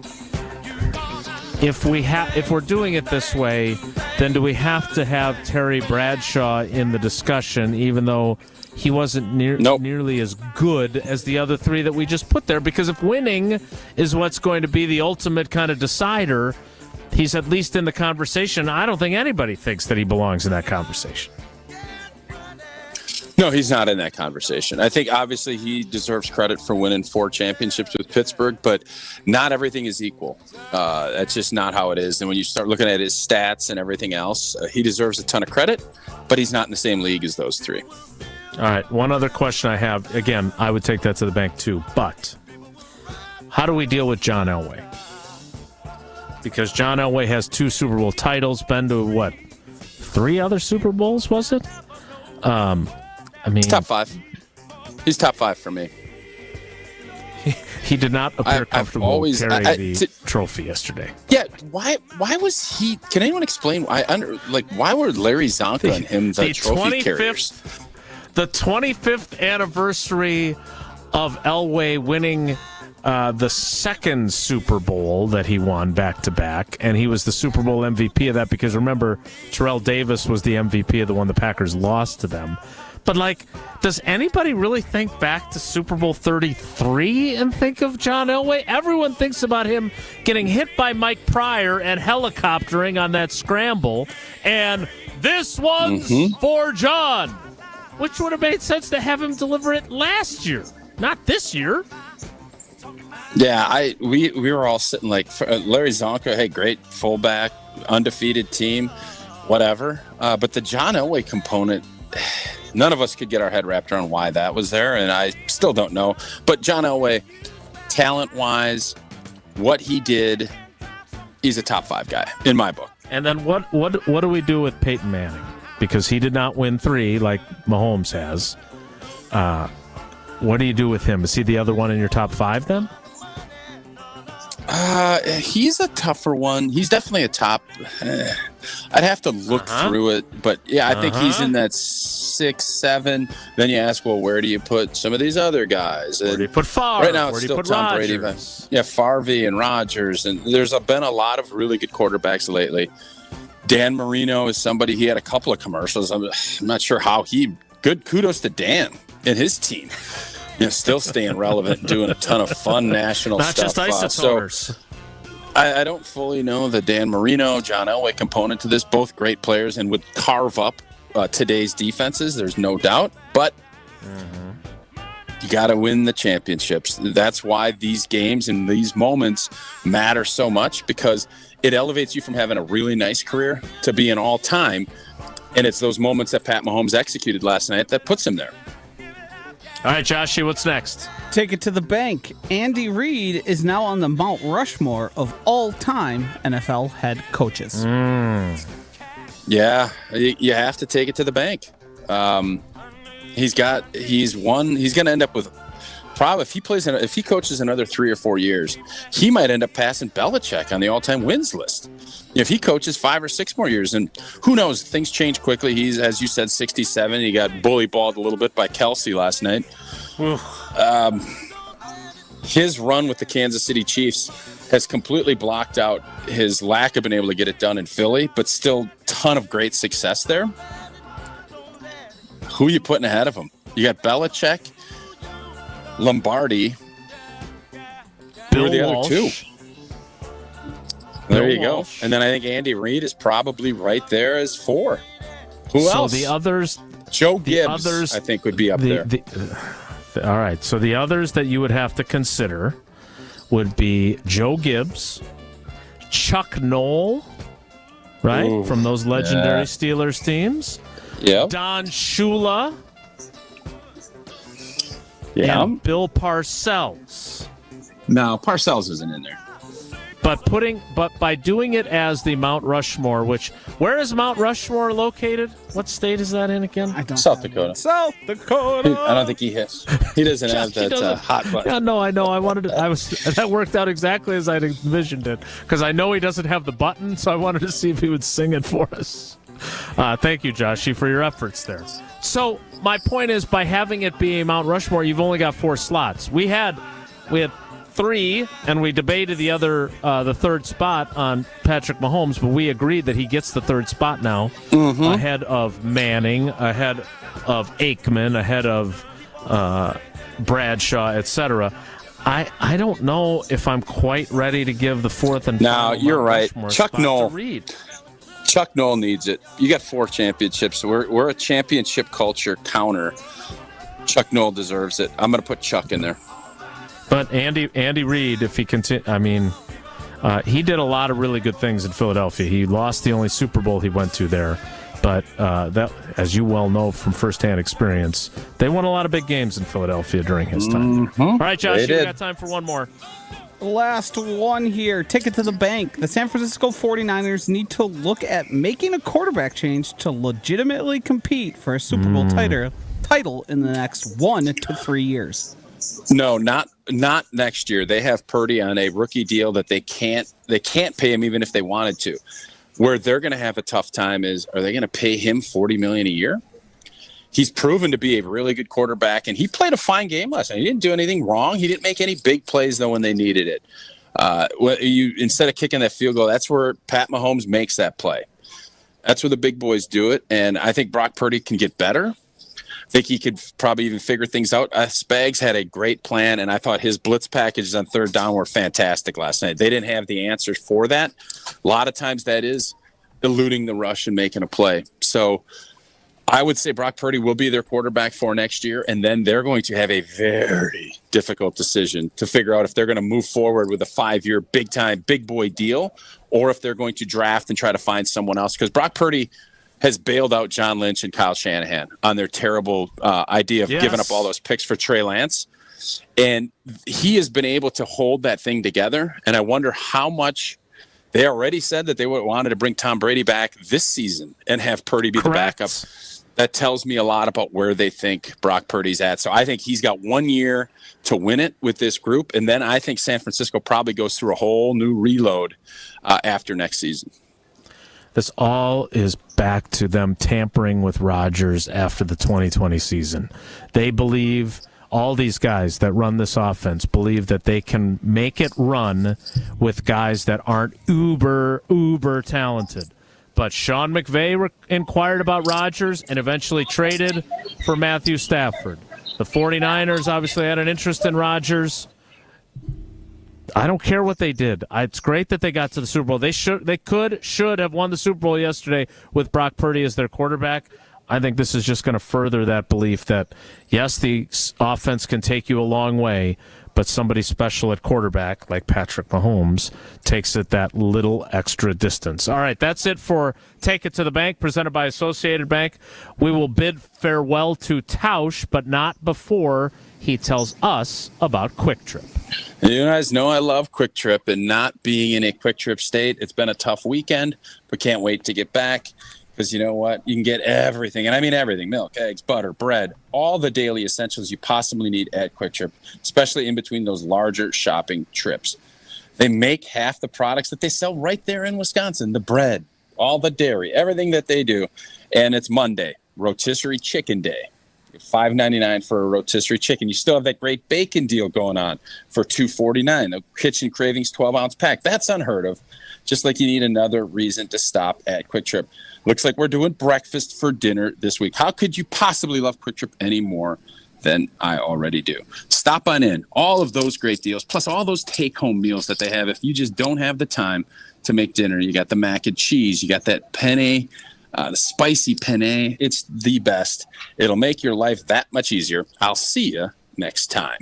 we're doing it this way, then do we have to have Terry Bradshaw in the discussion, even though he wasn't nearly as good as the other 3 that we just put there? Because if winning is what's going to be the ultimate kind of decider, he's at least in the conversation. I don't think anybody thinks that he belongs in that conversation. No, he's not in that conversation. I think obviously he deserves credit for winning 4 championships with Pittsburgh, but not everything is equal. That's just not how it is. And when you start looking at his stats and everything else, he deserves a ton of credit, but he's not in the same league as those 3. All right, one other question I have. Again, I would take that to the bank too, but how do we deal with John Elway? Because John Elway has 2 Super Bowl titles, been to, 3 other Super Bowls, was it? He's top 5. He's top 5 for me. He did not appear comfortable carrying the trophy yesterday. Yeah, why was he? Can anyone explain why? Why were Larry Zonka and him the trophy carriers? The 25th anniversary of Elway winning the 2nd Super Bowl that he won back-to-back, and he was the Super Bowl MVP of that because, remember, Terrell Davis was the MVP of the one the Packers lost to them. But, does anybody really think back to Super Bowl 33 and think of John Elway? Everyone thinks about him getting hit by Mike Pryor and helicoptering on that scramble, and this one's for John, which would have made sense to have him deliver it last year, not this year. Yeah, we were all sitting Larry Zonka, hey, great fullback, undefeated team, whatever. But the John Elway component, none of us could get our head wrapped around why that was there, and I still don't know. But John Elway, talent-wise, what he did, he's a top 5 guy in my book. And then what do we do with Peyton Manning? Because he did not win 3 like Mahomes has. What do you do with him? Is he the other one in your top 5 then? He's a tougher one. He's definitely a top. I'd have to look through it, but yeah, I think he's in that 6, 7. Then you ask, well, where do you put some of these other guys? Where do you put Favre? Right now, it's where do still you put Tom Rodgers? Brady. Yeah, Favre and Rodgers, and there's been a lot of really good quarterbacks lately. Dan Marino is somebody. He had a couple of commercials. I'm not sure how good. Kudos to Dan and his team. Still staying relevant, doing a ton of fun national stuff. Not just isotoners. So I don't fully know the Dan Marino, John Elway component to this. Both great players and would carve up today's defenses. There's no doubt. But you got to win the championships. That's why these games and these moments matter so much, because it elevates you from having a really nice career to being all-time. And it's those moments that Pat Mahomes executed last night that puts him there. All right, Joshy, what's next? Take it to the bank. Andy Reid is now on the Mount Rushmore of all-time NFL head coaches. Yeah, you have to take it to the bank. He's going to end up with probably if he coaches another 3 or 4 years, he might end up passing Belichick on the all-time wins list. If he coaches 5 or 6 more years, and who knows, things change quickly. He's, as you said, 67. He got bully balled a little bit by Kelsey last night. His run with the Kansas City Chiefs has completely blocked out his lack of being able to get it done in Philly, but still ton of great success there. Who are you putting ahead of him? You got Belichick, Lombardi, Bill the Walsh. other 2. There you go. And then I think Andy Reid is probably right there as 4. Who else? So the others, Joe Gibbs, I think, would be up there. All right. So the others that you would have to consider would be Joe Gibbs, Chuck Noll, right? Ooh, from those legendary Steelers teams. Yep. Don Shula. Yeah. And Bill Parcells. No, Parcells isn't in there. But by doing it as the Mount Rushmore, where is Mount Rushmore located? What state is that in again? South Dakota. South Dakota. I don't think he hits. He doesn't have that hot button. Yeah, no, I know. That worked out exactly as I envisioned it, because I know he doesn't have the button, so I wanted to see if he would sing it for us. Thank you, Joshy, for your efforts there. So my point is, by having it be a Mount Rushmore, you've only got 4 slots. We had 3, and we debated the third spot on Patrick Mahomes, but we agreed that he gets the 3rd spot now, ahead of Manning, ahead of Aikman, ahead of Bradshaw, etc. I don't know if I'm quite ready to give the 4th and now. You're right, Rushmore Chuck spot Noll. to Reid. Chuck Noll needs it. You got 4 championships. We're a championship culture counter. Chuck Noll deserves it. I'm going to put Chuck in there. But Andy Reid, if he he did a lot of really good things in Philadelphia. He lost the only Super Bowl he went to there. But that, as you well know from firsthand experience, they won a lot of big games in Philadelphia during his time. Mm-hmm. All right, Josh, we got time for one more. Last one here. Take it to the bank. The San Francisco 49ers need to look at making a quarterback change to legitimately compete for a Super Bowl title in the next 1 to 3 years. No, not next year. They have Purdy on a rookie deal that they can't pay him even if they wanted to. Where they're going to have a tough time is, are they going to pay him $40 million a year? He's proven to be a really good quarterback, and he played a fine game last night. He didn't do anything wrong. He didn't make any big plays, though, when they needed it. Instead of kicking that field goal, that's where Pat Mahomes makes that play. That's where the big boys do it, and I think Brock Purdy can get better. I think he could probably even figure things out. Spags had a great plan, and I thought his blitz packages on third down were fantastic last night. They didn't have the answers for that. A lot of times that is eluding the rush and making a play. So I would say Brock Purdy will be their quarterback for next year, and then they're going to have a very difficult decision to figure out if they're going to move forward with a 5-year big-time, big boy deal, or if they're going to draft and try to find someone else. Because Brock Purdy has bailed out John Lynch and Kyle Shanahan on their terrible idea of giving up all those picks for Trey Lance. And he has been able to hold that thing together. And I wonder how much they already said that they wanted to bring Tom Brady back this season and have Purdy be the backup. That tells me a lot about where they think Brock Purdy's at. So I think he's got 1 year to win it with this group. And then I think San Francisco probably goes through a whole new reload after next season. This all is back to them tampering with Rodgers after the 2020 season. They believe, all these guys that run this offense believe that they can make it run with guys that aren't uber talented. But Sean McVay inquired about Rodgers and eventually traded for Matthew Stafford. The 49ers obviously had an interest in Rodgers. I don't care what they did. It's great that they got to the Super Bowl. They should have won the Super Bowl yesterday with Brock Purdy as their quarterback. I think this is just going to further that belief that, yes, the offense can take you a long way, but somebody special at quarterback, like Patrick Mahomes, takes it that little extra distance. All right, that's it for Take It to the Bank, presented by Associated Bank. We will bid farewell to Tausch, but not before he tells us about Quick Trip. You guys know I love Quick Trip, and not being in a Quick Trip state, it's been a tough weekend, but can't wait to get back. Because you know what? You can get everything, and I mean everything, milk, eggs, butter, bread, all the daily essentials you possibly need at Quick Trip, especially in between those larger shopping trips. They make half the products that they sell right there in Wisconsin, the bread, all the dairy, everything that they do. And it's Monday, rotisserie chicken day. $5.99 for a rotisserie chicken. You still have that great bacon deal going on for $2.49. The Kitchen Cravings 12-ounce pack. That's unheard of. Just like you need another reason to stop at Quick Trip. Looks like we're doing breakfast for dinner this week. How could you possibly love Quick Trip any more than I already do? Stop on in. All of those great deals, plus all those take-home meals that they have. If you just don't have the time to make dinner, you got the mac and cheese, you got that penne, the spicy penne. It's the best. It'll make your life that much easier. I'll see you next time.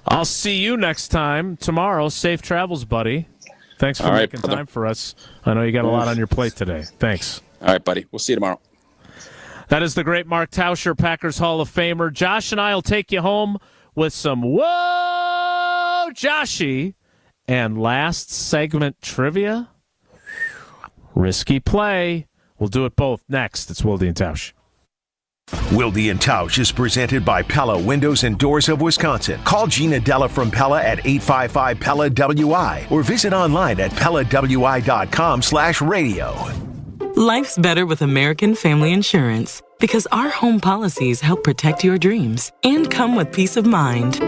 I'll see you next time tomorrow. Safe travels, buddy. Thanks for making time for us. I know you got a lot on your plate today. Thanks. All right, buddy. We'll see you tomorrow. That is the great Mark Tauscher, Packers Hall of Famer. Josh and I will take you home with some Whoa Joshy and last segment trivia. Risky play. We'll do it both next. It's Wilde Tausch. Wilde Tausch is presented by Pella Windows and Doors of Wisconsin. Call Gina Della from Pella at 855-PELLA-WI or visit online at PellaWI.com/radio. Life's better with American Family Insurance because our home policies help protect your dreams and come with peace of mind.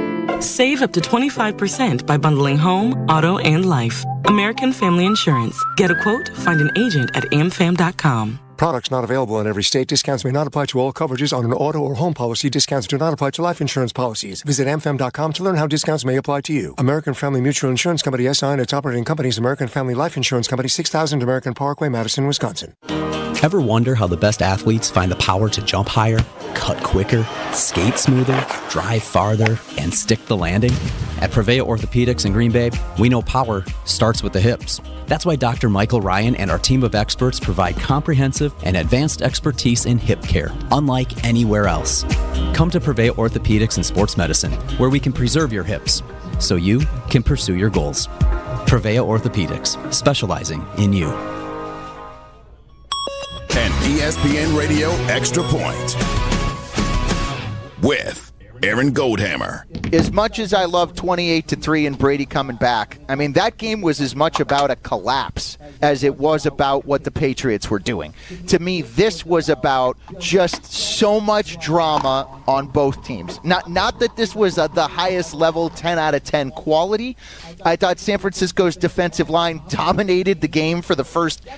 Save up to 25% by bundling home, auto, and life. American Family Insurance. Get a quote, find an agent at amfam.com. Products not available in every state. Discounts may not apply to all coverages on an auto or home policy. Discounts do not apply to life insurance policies. Visit amfam.com to learn how discounts may apply to you. American Family Mutual Insurance Company SI and its operating companies, American Family Life Insurance Company, 6000 American Parkway, Madison, Wisconsin. Ever wonder how the best athletes find the power to jump higher, cut quicker, skate smoother, drive farther, and stick the landing? At Prevea Orthopedics in Green Bay, we know power starts with the hips. That's why Dr. Michael Ryan and our team of experts provide comprehensive and advanced expertise in hip care, unlike anywhere else. Come to Prevea Orthopedics and Sports Medicine, where we can preserve your hips so you can pursue your goals. Prevea Orthopedics, specializing in you. An ESPN Radio Extra Point with Aaron Goldhammer. As much as I love 28-3 and Brady coming back, I mean, that game was as much about a collapse as it was about what the Patriots were doing. To me, this was about just so much drama on both teams. Not that this was the highest level 10 out of 10 quality. I thought San Francisco's defensive line dominated the game for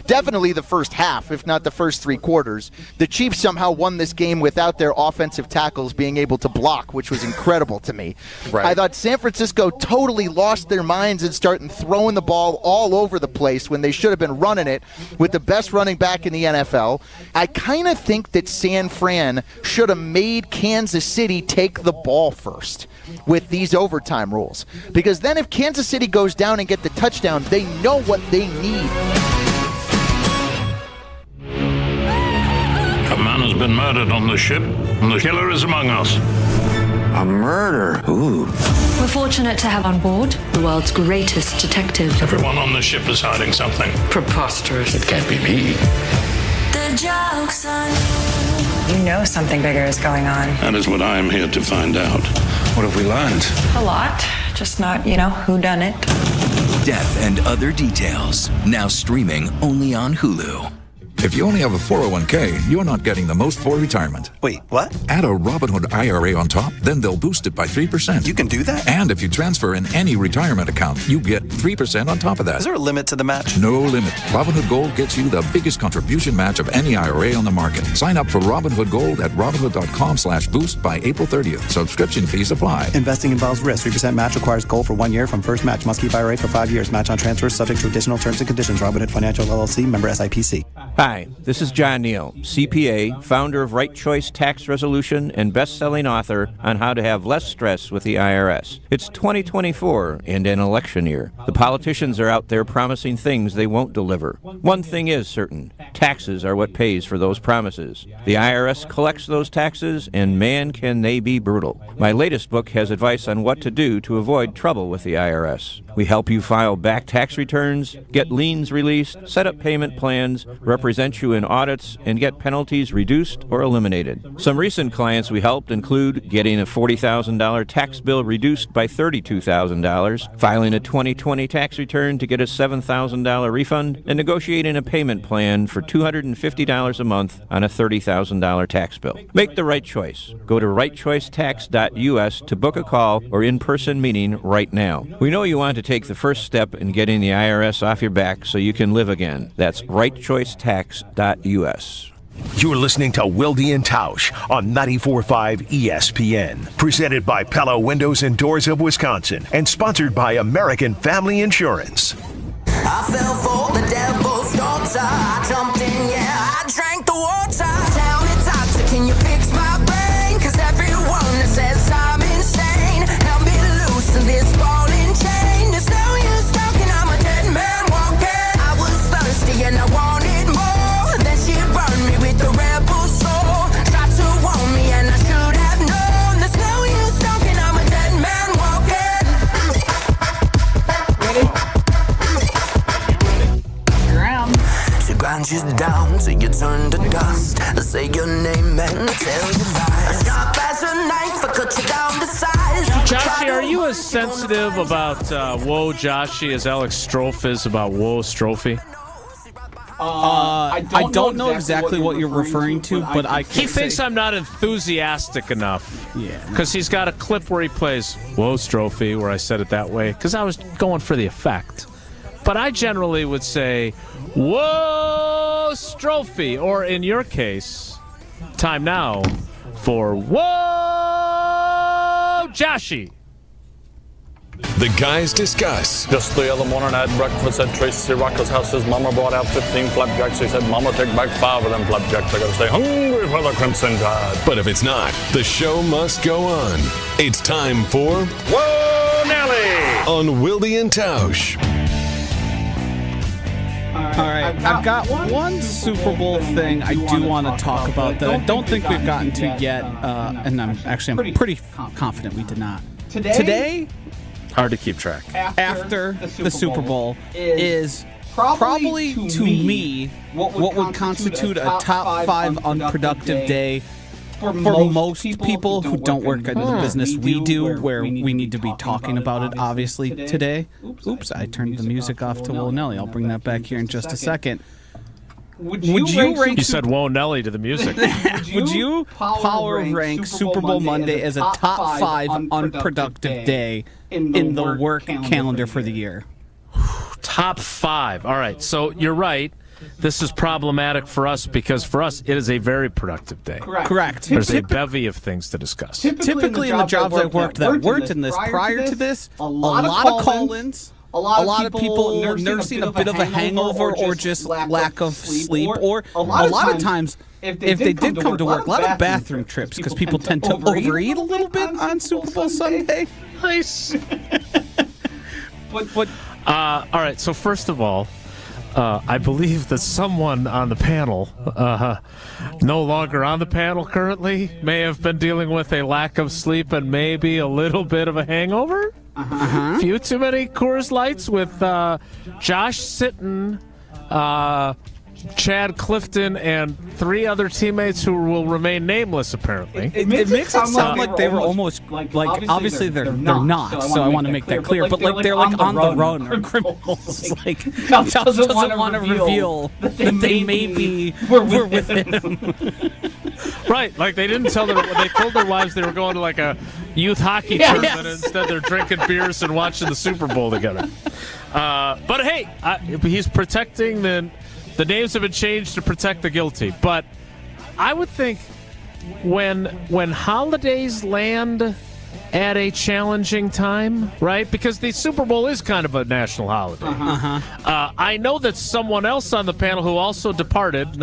definitely the first half, if not the first three quarters. The Chiefs somehow won this game without their offensive tackles being able to block, which was incredible to me. Right. I thought San Francisco totally lost their minds and started throwing the ball all over the place when they should have been running it with the best running back in the NFL. I kind of think that San Fran should have made Kansas City take the ball first with these overtime rules. Because then if Kansas City goes down and get the touchdown, they know what they need. A man has been murdered on the ship, and the killer is among us. A murder? Ooh. We're fortunate to have on board the world's greatest detective. Everyone on the ship is hiding something. Preposterous. It can't be me. The joke's on you. You know something bigger is going on. That is what I am here to find out. What have we learned? A lot. Just not, who done it. Death and Other Details. Now streaming only on Hulu. If you only have a 401k, you're not getting the most for retirement. Wait, what? Add a Robinhood IRA on top, then they'll boost it by 3%. You can do that? And if you transfer in any retirement account, you get 3% on top of that. Is there a limit to the match? No limit. Robinhood Gold gets you the biggest contribution match of any IRA on the market. Sign up for Robinhood Gold at Robinhood.com/boost by April 30th. Subscription fees apply. Investing involves risk. 3% match requires gold for 1 year from first match. Must keep IRA for 5 years. Match on transfers subject to additional terms and conditions. Robinhood Financial LLC, member SIPC. Hi, this is John Neal, CPA, founder of Right Choice Tax Resolution and best-selling author on how to have less stress with the IRS. It's 2024 and an election year. The politicians are out there promising things they won't deliver. One thing is certain, taxes are what pays for those promises. The IRS collects those taxes, and man, can they be brutal. My latest book has advice on what to do to avoid trouble with the IRS. We help you file back tax returns, get liens released, set up payment plans, represent you in audits, and get penalties reduced or eliminated. Some recent clients we helped include getting a $40,000 tax bill reduced by $32,000, filing a 2020 tax return to get a $7,000 refund, and negotiating a payment plan for $250 a month on a $30,000 tax bill. Make the right choice. Go to rightchoicetax.us to book a call or in-person meeting right now. We know you want to take the first step in getting the IRS off your back so you can live again. That's rightchoicetax.us. You're listening to Wilde Tausch on 94.5 ESPN. Presented by Pella Windows and Doors of Wisconsin and sponsored by American Family Insurance. I fell for the devil's daughter. I jumped in, yeah, I drank the water. Tell me, doctor, can you fix my brain? Cause everyone that says I'm insane, help me loosen this ball and chain. There's no use talking, I'm a dead man walking. I was thirsty and I wanted more. Then she burned me with the rebel soul. Tried to warn me and I should have known. There's no use talking, I'm a dead man walking. Ready? She grinds you down till you turn to dust. Say your name and tell you lies. Sharp as a knife, I cut you down to size. Joshy, are you as sensitive about Whoa Joshy as Alex Strofe is about Whoa Strophy? I don't know exactly what you're referring to, but I can't He thinks I'm not enthusiastic enough. Yeah. Because he's got a clip where he plays Whoa Strophe, where I said it that way, because I was going for the effect. But I generally would say, whoa, Strophy, or in your case, time now for whoa, Joshy. The guys discuss. Just the other morning I had breakfast at Tracy Rocker's house. His mama brought out 15 flapjacks. He said, Mama, take back 5 of them flapjacks. I gotta stay hungry for the Crimson Tide. But if it's not, the show must go on. It's time for Whoa, Nelly! On Wilde Tausch. All right, I've got one Super Bowl thing I do want to talk about that I don't think we've gotten to yet, and I'm pretty confident we did not. Today, hard to keep track. After the Super Bowl is probably to me what would constitute a top 5 unproductive day for most people who don't work in the business we do, where we need to be talking about it, obviously, today. Oops, I turned the music off to Will Nelly. I'll bring that back here in just a second. Would you rank... You said whoa Nelly to the music. Would you power rank Super Bowl Monday as a top 5 unproductive day in the work calendar for the year? Top 5. All right, so you're right. This is problematic for us because for us it is a very productive day. Correct. There's a bevy of things to discuss. Typically in the jobs I worked that weren't in this prior to this, a lot of call-ins. A lot of people nursing a bit of a hangover or just lack of sleep, or a lot of times, if they did come to work, a lot of bathroom trips because people tend to overeat a little bit on Super Bowl Sunday. Nice. All right, so first of all, I believe that someone on the panel, no longer on the panel currently, may have been dealing with a lack of sleep and maybe a little bit of a hangover. Few too many Coors Lights with Josh Sitton, Chad Clifton, and 3 other teammates who will remain nameless, apparently. It makes it sound like they were almost, obviously they're not, so I want to make that clear, but they're like on the run or criminals. Like, Josh doesn't want to reveal that they maybe were with him. Right, like they didn't tell they told their wives they were going to like a youth hockey tournament, and instead they're drinking beers and watching the Super Bowl together. But hey, he's protecting the names have been changed to protect the guilty. But I would think when holidays land at a challenging time, right? Because the Super Bowl is kind of a national holiday. I know that someone else on the panel who also departed,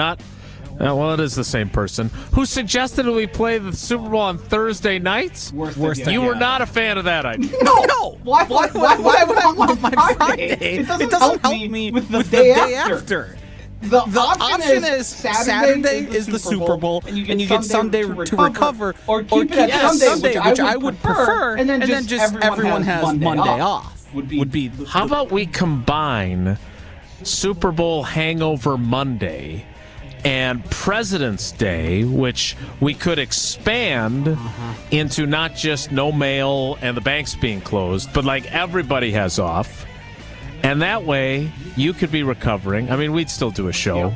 well, it is the same person, who suggested we play the Super Bowl on Thursday nights. You were not a fan of that idea. No. Why would I want my Friday? It doesn't help me with the day after. The option is Saturday is the Super Bowl, and you get Sunday to recover, or keep it at Sunday, which I would prefer, and then just everyone has Monday off. Would be. How about we combine Super Bowl hangover Monday and President's Day, which we could expand into not just no mail and the banks being closed, but like everybody has off. And that way, you could be recovering. I mean, we'd still do a show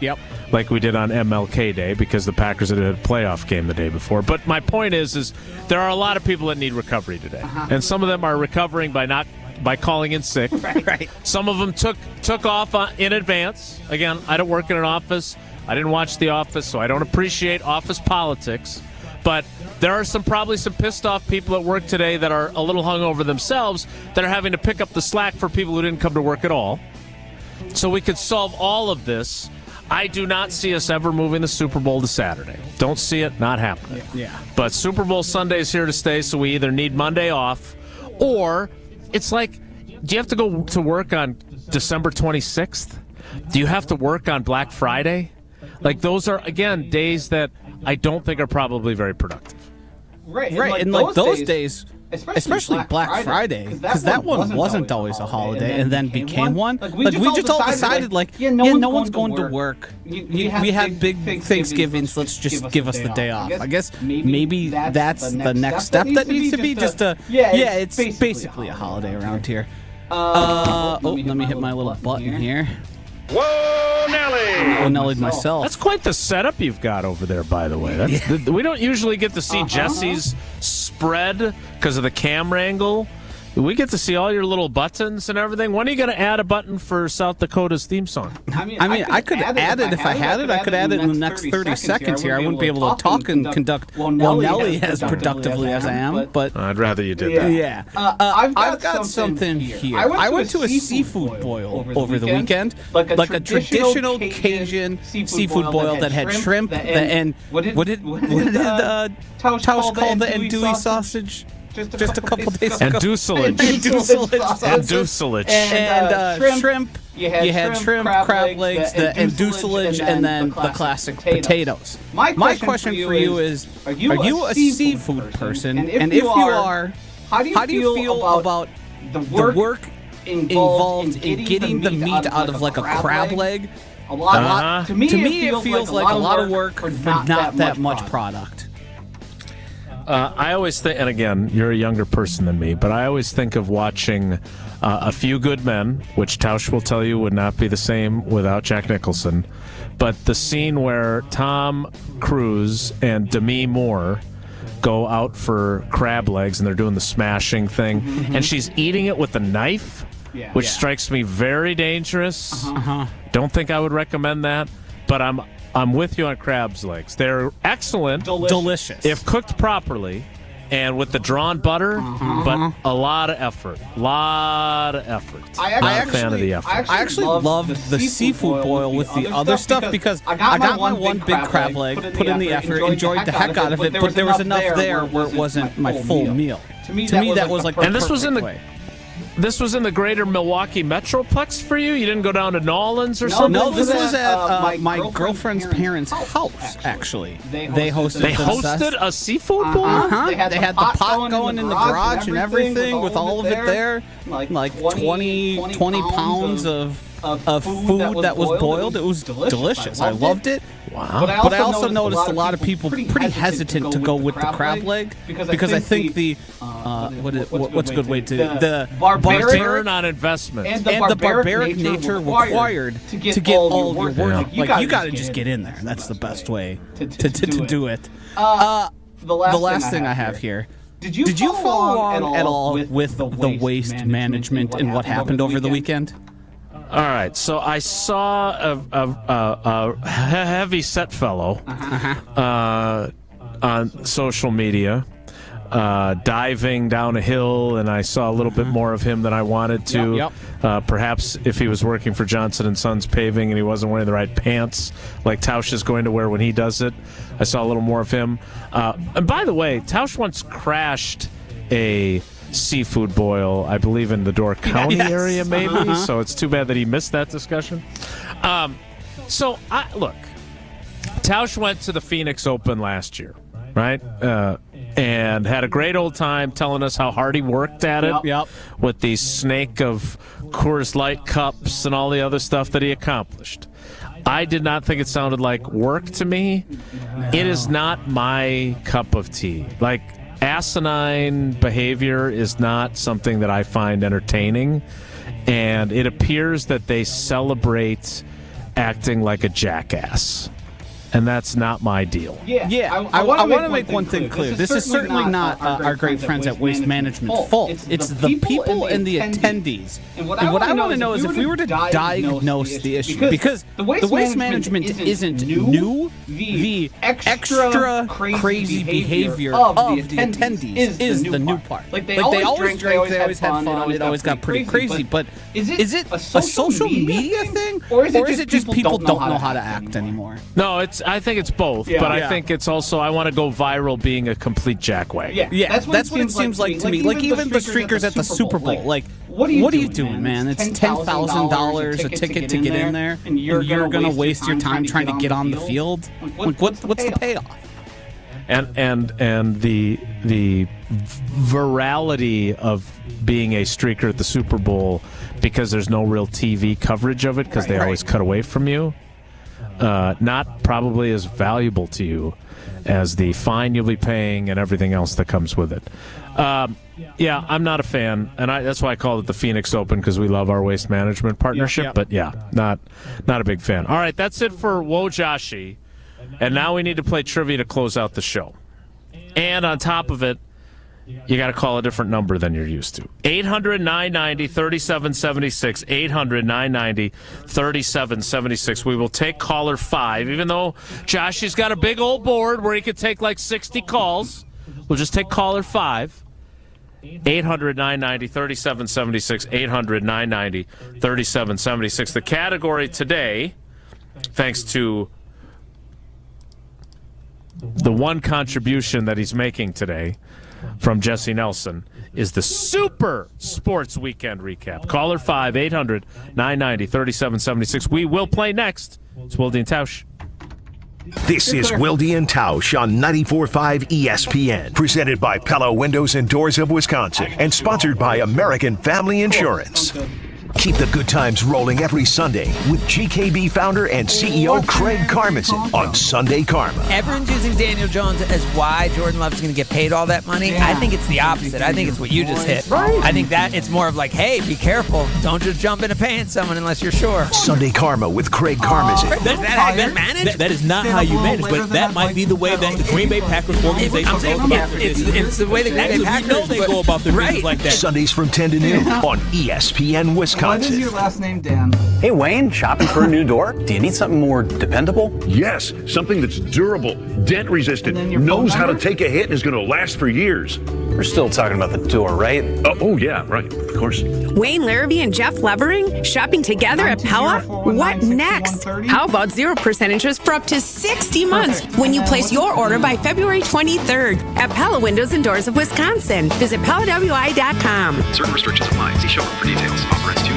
like we did on MLK Day because the Packers had a playoff game the day before. But my point is there are a lot of people that need recovery today. And some of them are recovering by calling in sick. Right. Some of them took off in advance. Again, I don't work in an office. I didn't watch The Office, so I don't appreciate office politics. But there are probably some pissed off people at work today that are a little hungover themselves that are having to pick up the slack for people who didn't come to work at all. So we could solve all of this. I do not see us ever moving the Super Bowl to Saturday. Don't see it, not happening. Yeah. But Super Bowl Sunday is here to stay, so we either need Monday off or it's like, do you have to go to work on December 26th? Do you have to work on Black Friday? Like, those are, again, days that I don't think are probably very productive. Right. And like those days, especially Black Friday, because that one wasn't always a holiday and then became one. Like we just all decided, no one's going to work. We had big Thanksgivings. Let's just give us the day off. I guess maybe that's the next step that needs to be just it's basically a holiday around here. Let me hit my little button here. Whoa, Nelly! Whoa, Nelly myself. That's quite the setup you've got over there, by the way. We don't usually get to see Jesse's spread because of the camera angle. We get to see all your little buttons and everything. When are you going to add a button for South Dakota's theme song? I could add it if I had it. I could add it in the next 30 seconds here. I wouldn't be able to talk and conduct while Nelly as productively as I am. But I'd rather you did that. Yeah. I've got something here. I went to a seafood boil over the weekend, like a traditional Cajun seafood boil that had shrimp and what did Tausch call the andouille sausage? Just a couple days ago. Andouille. And shrimp. You had shrimp, crab legs, the andouille, and then the classic potatoes. My question for you is, are you a seafood person? And if you are, how do you feel about the work involved in getting the meat out of like a crab leg? To me, it feels like a lot of work for not that much product. I always think, and again, you're a younger person than me, but I always think of watching A Few Good Men, which Tausch will tell you would not be the same without Jack Nicholson. But the scene where Tom Cruise and Demi Moore go out for crab legs and they're doing the smashing thing, and she's eating it with a knife, which strikes me very dangerous. Don't think I would recommend that, but I'm with you on crab's legs. They're excellent. Delicious. If cooked properly and with the drawn butter, but a lot of effort. I'm a fan of the effort. I actually loved the seafood boil with the other stuff because I got my one big crab leg, put in the effort, enjoyed the heck out of it, but there was enough there where it wasn't my full meal. To me, that was like the perfect way. This was in the greater Milwaukee Metroplex for you? You didn't go down to Nolans or something? No, this was at my girlfriend's parents' house, actually. They hosted a seafood bowl? They had the pot going in the garage and everything with all of it there. Like 20 pounds of food that was boiled. It was delicious. I loved it. Wow. But I also noticed a lot of people pretty hesitant to go with the crab leg because I think the what's a good way to the return on investment and the barbaric nature required to get all your work. Like you got to just get in there. That's the best way to do it. The last thing I have here. Did you follow along at all with the waste management and what happened over the weekend? All right, so I saw a heavy set fellow on social media diving down a hill, and I saw a little bit more of him than I wanted to. Perhaps if he was working for Johnson & Sons Paving and he wasn't wearing the right pants like Tausch is going to wear when he does it, I saw a little more of him. And by the way, Tausch once crashed a seafood boil, I believe in the Door County area, maybe. So it's too bad that he missed that discussion. Look, Tausch went to the Phoenix Open last year, right? And had a great old time telling us how hard he worked at it with the snake of Coors Light cups and all the other stuff that he accomplished. I did not think it sounded like work to me. No. It is not my cup of tea. Like, asinine behavior is not something that I find entertaining, and it appears that they celebrate acting like a jackass. And that's not my deal. I want to make one thing clear. This is certainly not our great friends at Waste Management's fault. It's the people and the attendees. And what I want to know is if we were to diagnose the issue, because the Waste Management isn't new, the extra crazy behavior of the attendees is the new part. Like they always drank, they always had fun, it always got pretty crazy. But is it a social media thing, or is it just people don't know how to act anymore? No, I think it's both, but I think it's also I want to go viral being a complete jackwag. That's what it seems like to me. Like even the streakers at the Super Bowl. Like, what are you doing, man? It's $10,000 a ticket to get in there, and you're gonna waste your time trying to get on the field. Like, what's the payoff? And the virality of being a streaker at the Super Bowl because there's no real TV coverage of it because they always cut away from you. Not probably as valuable to you as the fine you'll be paying and everything else that comes with it. I'm not a fan, and that's why I call it the Phoenix Open, because we love our waste management partnership. But not a big fan. All right, that's it for Wojashi, and now we need to play trivia to close out the show. And on top of it, you got to call a different number than you're used to. 800-990-3776. 800-990-3776. We will take caller 5, even though Josh has got a big old board where he could take like 60 calls. We'll just take caller 5. 800-990-3776. 800-990-3776. The category today, thanks to the one contribution that he's making today from Jesse Nelson, is the Super Sports Weekend Recap. Caller 5, 800-990-3776. We will play next. It's Wilde Tausch. This is Wilde Tausch on 94.5 ESPN, presented by Pella Windows and Doors of Wisconsin, and sponsored by American Family Insurance. Keep the good times rolling every Sunday with GKB founder and CEO Craig Karmazin on Sunday Karma. Everyone's using Daniel Jones as why Jordan Love's going to get paid all that money. I think it's the opposite. I think it's what you just hit. Right. I think that it's more of like, hey, be careful. Don't just jump into paying someone unless you're sure. Sunday Karma with Craig Karmazin. Is that how you manage? That is not how you manage, but that might be the way that the Green Bay Packers organization goes about it. It's the way the Green Bay Packers go about their business like that. Sundays from 10 to noon on ESPN Wisconsin. What is your last name, Dan? Hey, Wayne, shopping for a new door? Do you need something more dependable? Yes, something that's durable, dent resistant, knows how to take a hit, and is going to last for years. We're still talking about the door, right? Oh yeah, right, of course. Wayne Larrabee and Jeff Levering shopping together at Pella? What next? How about 0% interest for up to 60 months when you place your order by February 23rd at Pella Windows and Doors of Wisconsin. Visit PellaWI.com. Certain restrictions apply. See showroom for details. Offer ends 2/23/2024.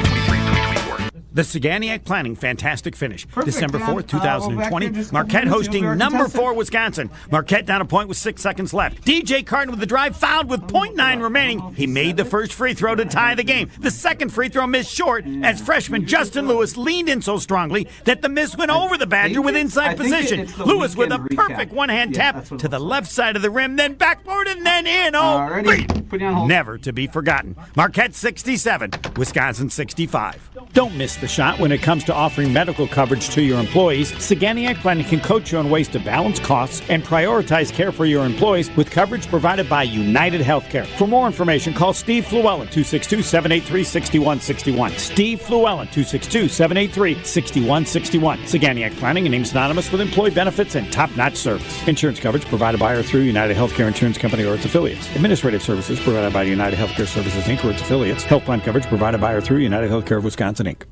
The Saganiac Planning Fantastic Finish. December 4th, 2020. Marquette hosting number 4 Wisconsin. Marquette down a point with 6 seconds left. DJ Carton with the drive, fouled with .9 remaining. He made the first free throw to tie the game. The second free throw missed short as freshman Justin Lewis leaned in so strongly that the miss went over the Badger with inside position. Lewis with a perfect one-hand tap to the left side of the rim, then backboard and then in. Oh, never to be forgotten. Marquette 67, Wisconsin 65. Don't miss the shot when it comes to offering medical coverage to your employees. Saganiac Planning can coach you on ways to balance costs and prioritize care for your employees with coverage provided by United Healthcare. For more information, call Steve Fluellen, 262-783-6161. Steve Fluellen, 262-783-6161. Saganiac Planning, a name synonymous with employee benefits and top-notch service. Insurance coverage provided by or through United Healthcare Insurance Company or its affiliates. Administrative services provided by United Healthcare Services, Inc. or its affiliates. Health plan coverage provided by or through United Healthcare of Wisconsin, Inc.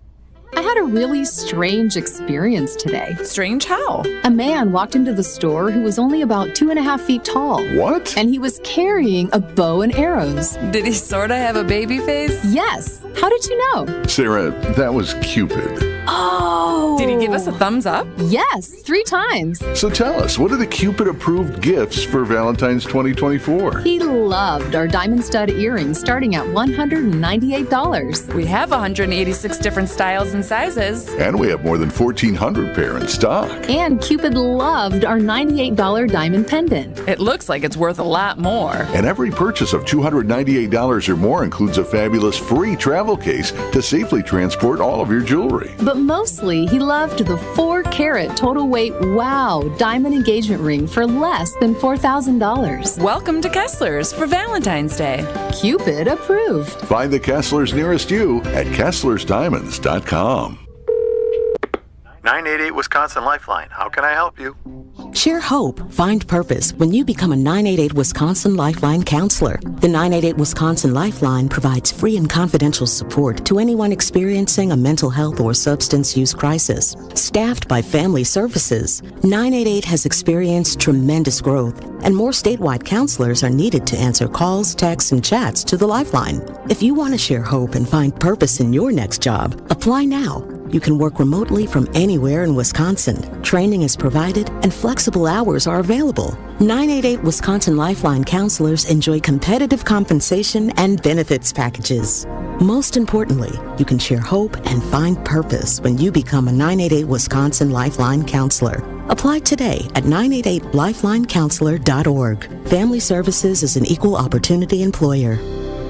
I had a really strange experience today. Strange how? A man walked into the store who was only about 2.5 feet tall. What? And he was carrying a bow and arrows. Did he sort of have a baby face? Yes. How did you know? Sarah, that was Cupid. Oh. Did he give us a thumbs up? Yes, 3 times. So tell us, what are the Cupid-approved gifts for Valentine's 2024? He loved our diamond stud earrings starting at $198. We have 186 different styles and sizes. And we have more than 1,400 pair in stock. And Cupid loved our $98 diamond pendant. It looks like it's worth a lot more. And every purchase of $298 or more includes a fabulous free travel case to safely transport all of your jewelry. But mostly, he loved the 4-carat total weight wow diamond engagement ring for less than $4,000. Welcome to Kessler's for Valentine's Day. Cupid approved. Find the Kesslers nearest you at KesslersDiamonds.com. 988 Wisconsin Lifeline. How can I help you? Share hope, find purpose when you become a 988 Wisconsin Lifeline counselor. The 988 Wisconsin Lifeline provides free and confidential support to anyone experiencing a mental health or substance use crisis. Staffed by Family Services, 988 has experienced tremendous growth, and more statewide counselors are needed to answer calls, texts, and chats to the Lifeline. If you want to share hope and find purpose in your next job, apply now. You can work remotely from anywhere in Wisconsin. Training is provided and flexible hours are available. 988 Wisconsin Lifeline counselors enjoy competitive compensation and benefits packages. Most importantly, you can share hope and find purpose when you become a 988 Wisconsin Lifeline counselor. Apply today at 988lifelinecounselor.org. Family Services is an equal opportunity employer.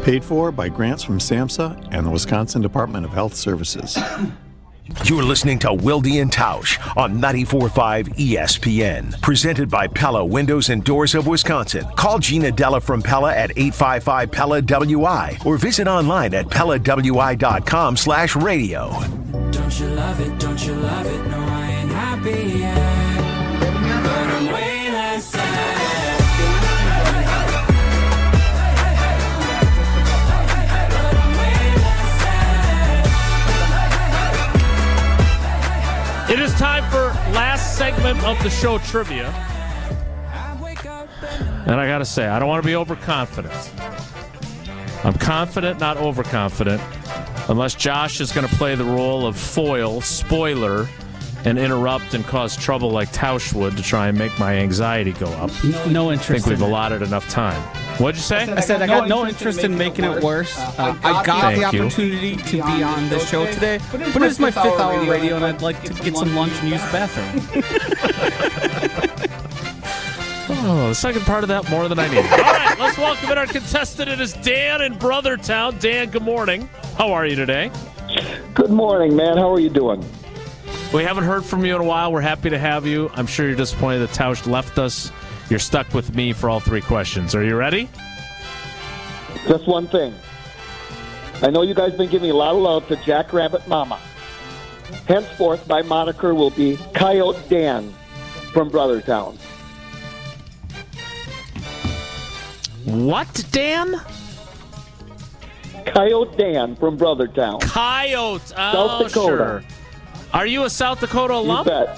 Paid for by grants from SAMHSA and the Wisconsin Department of Health Services. You're listening to Wilde Tausch on 94.5 ESPN. Presented by Pella Windows and Doors of Wisconsin. Call Gina Della from Pella at 855-PELLA-WI or visit online at PellaWI.com/radio. Don't you love it? Don't you love it? No, I ain't happy yet. But I'm way less sad. It is time for last segment of the show, trivia. And I got to say, I don't want to be overconfident. I'm confident, not overconfident, unless Josh is going to play the role of foil, spoiler, and interrupt and cause trouble like Tausch would to try and make my anxiety go up. No I interest think we've in it. allotted enough time. What'd you say? I said I got no interest in making it worse. I got the opportunity to be on this show today, but it's my 5th hour radio, and I'd like to get some lunch and use the bathroom. Oh, the second part of that more than I needed. All right, let's welcome in our contestant. It is Dan in Brothertown. Dan, good morning. How are you today? Good morning, man. How are you doing? We haven't heard from you in a while. We're happy to have you. I'm sure you're disappointed that Tausch left us. You're stuck with me for all 3 questions. Are you ready? Just one thing. I know you guys been giving a lot of love to Jackrabbit Mama. Henceforth, my moniker will be Coyote Dan from Brothertown. What, Dan? Coyote Dan from Brothertown. Coyote. Oh, South Dakota. Sure. Are you a South Dakota alum? You bet.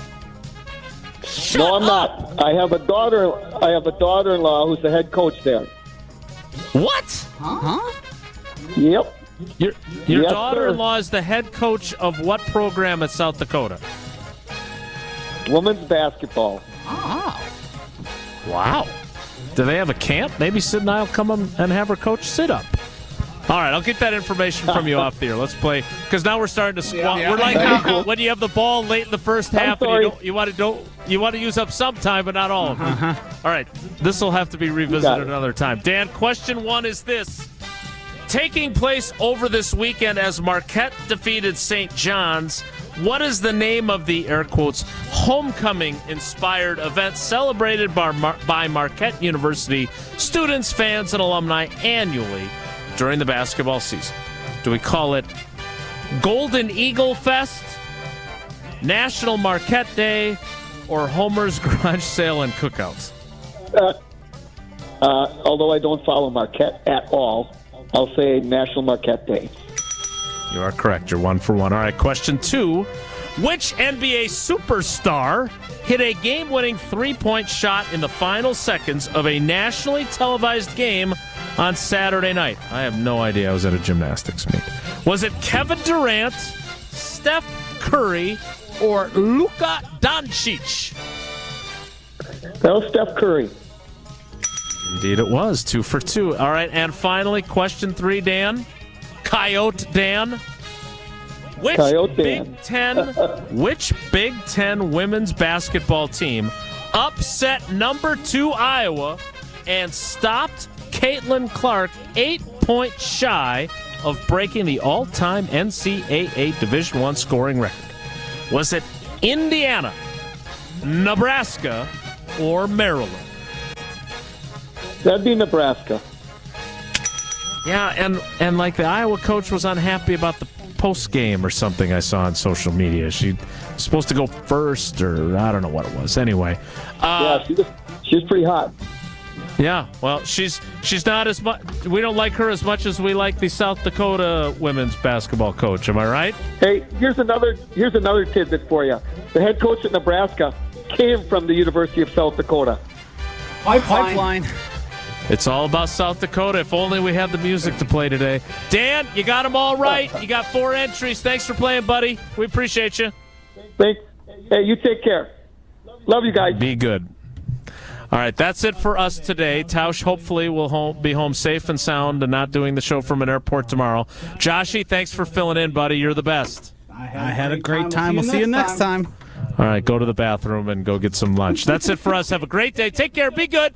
No, I'm not. I have a daughter-in-law who's the head coach there. What? Huh? Yep. Your Yes, daughter-in-law is the head coach of what program at South Dakota? Women's basketball. Oh. Wow. Do they have a camp? Maybe Sid and I will come and have her coach sit up. All right, I'll get that information from you off the air. Let's play, because now we're starting to squat. Yeah. We're like when you have the ball late in the first half, and sorry. you want to use up some time, but not all of it. All right, this will have to be revisited another time. Dan, question 1 is this: taking place over this weekend as Marquette defeated St. John's, what is the name of the air quotes homecoming-inspired event celebrated by Marquette University students, fans, and alumni annually during the basketball season? Do we call it Golden Eagle Fest, National Marquette Day, or Homer's Garage Sale and Cookouts? Although I don't follow Marquette at all, I'll say National Marquette Day. You are correct. You're 1 for 1. All right, question 2. Which NBA superstar hit a game-winning three-point shot in the final seconds of a nationally televised game on Saturday night? I have no idea. I was at a gymnastics meet. Was it Kevin Durant, Steph Curry, or Luka Doncic? That was Steph Curry. Indeed it was. 2 for 2. All right, and finally, question 3, Dan. Coyote Dan. Which Big Ten women's basketball team upset number 2 Iowa and stopped Caitlin Clark 8 points shy of breaking the all-time NCAA Division I scoring record? Was it Indiana, Nebraska, or Maryland? That'd be Nebraska. Yeah, and like the Iowa coach was unhappy about the post game or something I saw on social media. She was supposed to go first, or I don't know what it was. Anyway, yeah, she's pretty hot. Yeah, well, she's not as much. We don't like her as much as we like the South Dakota women's basketball coach. Am I right? Hey, here's another tidbit for you. The head coach at Nebraska came from the University of South Dakota. Pipeline. It's all about South Dakota. If only we had the music to play today. Dan, you got them all right. You got 4 entries. Thanks for playing, buddy. We appreciate you. Thanks. Hey, you take care. Love you guys. Be good. All right, that's it for us today. Tausch hopefully will be home safe and sound and not doing the show from an airport tomorrow. Joshy, thanks for filling in, buddy. You're the best. I had a great time. We'll see you next time. All right, go to the bathroom and go get some lunch. That's it for us. Have a great day. Take care. Be good.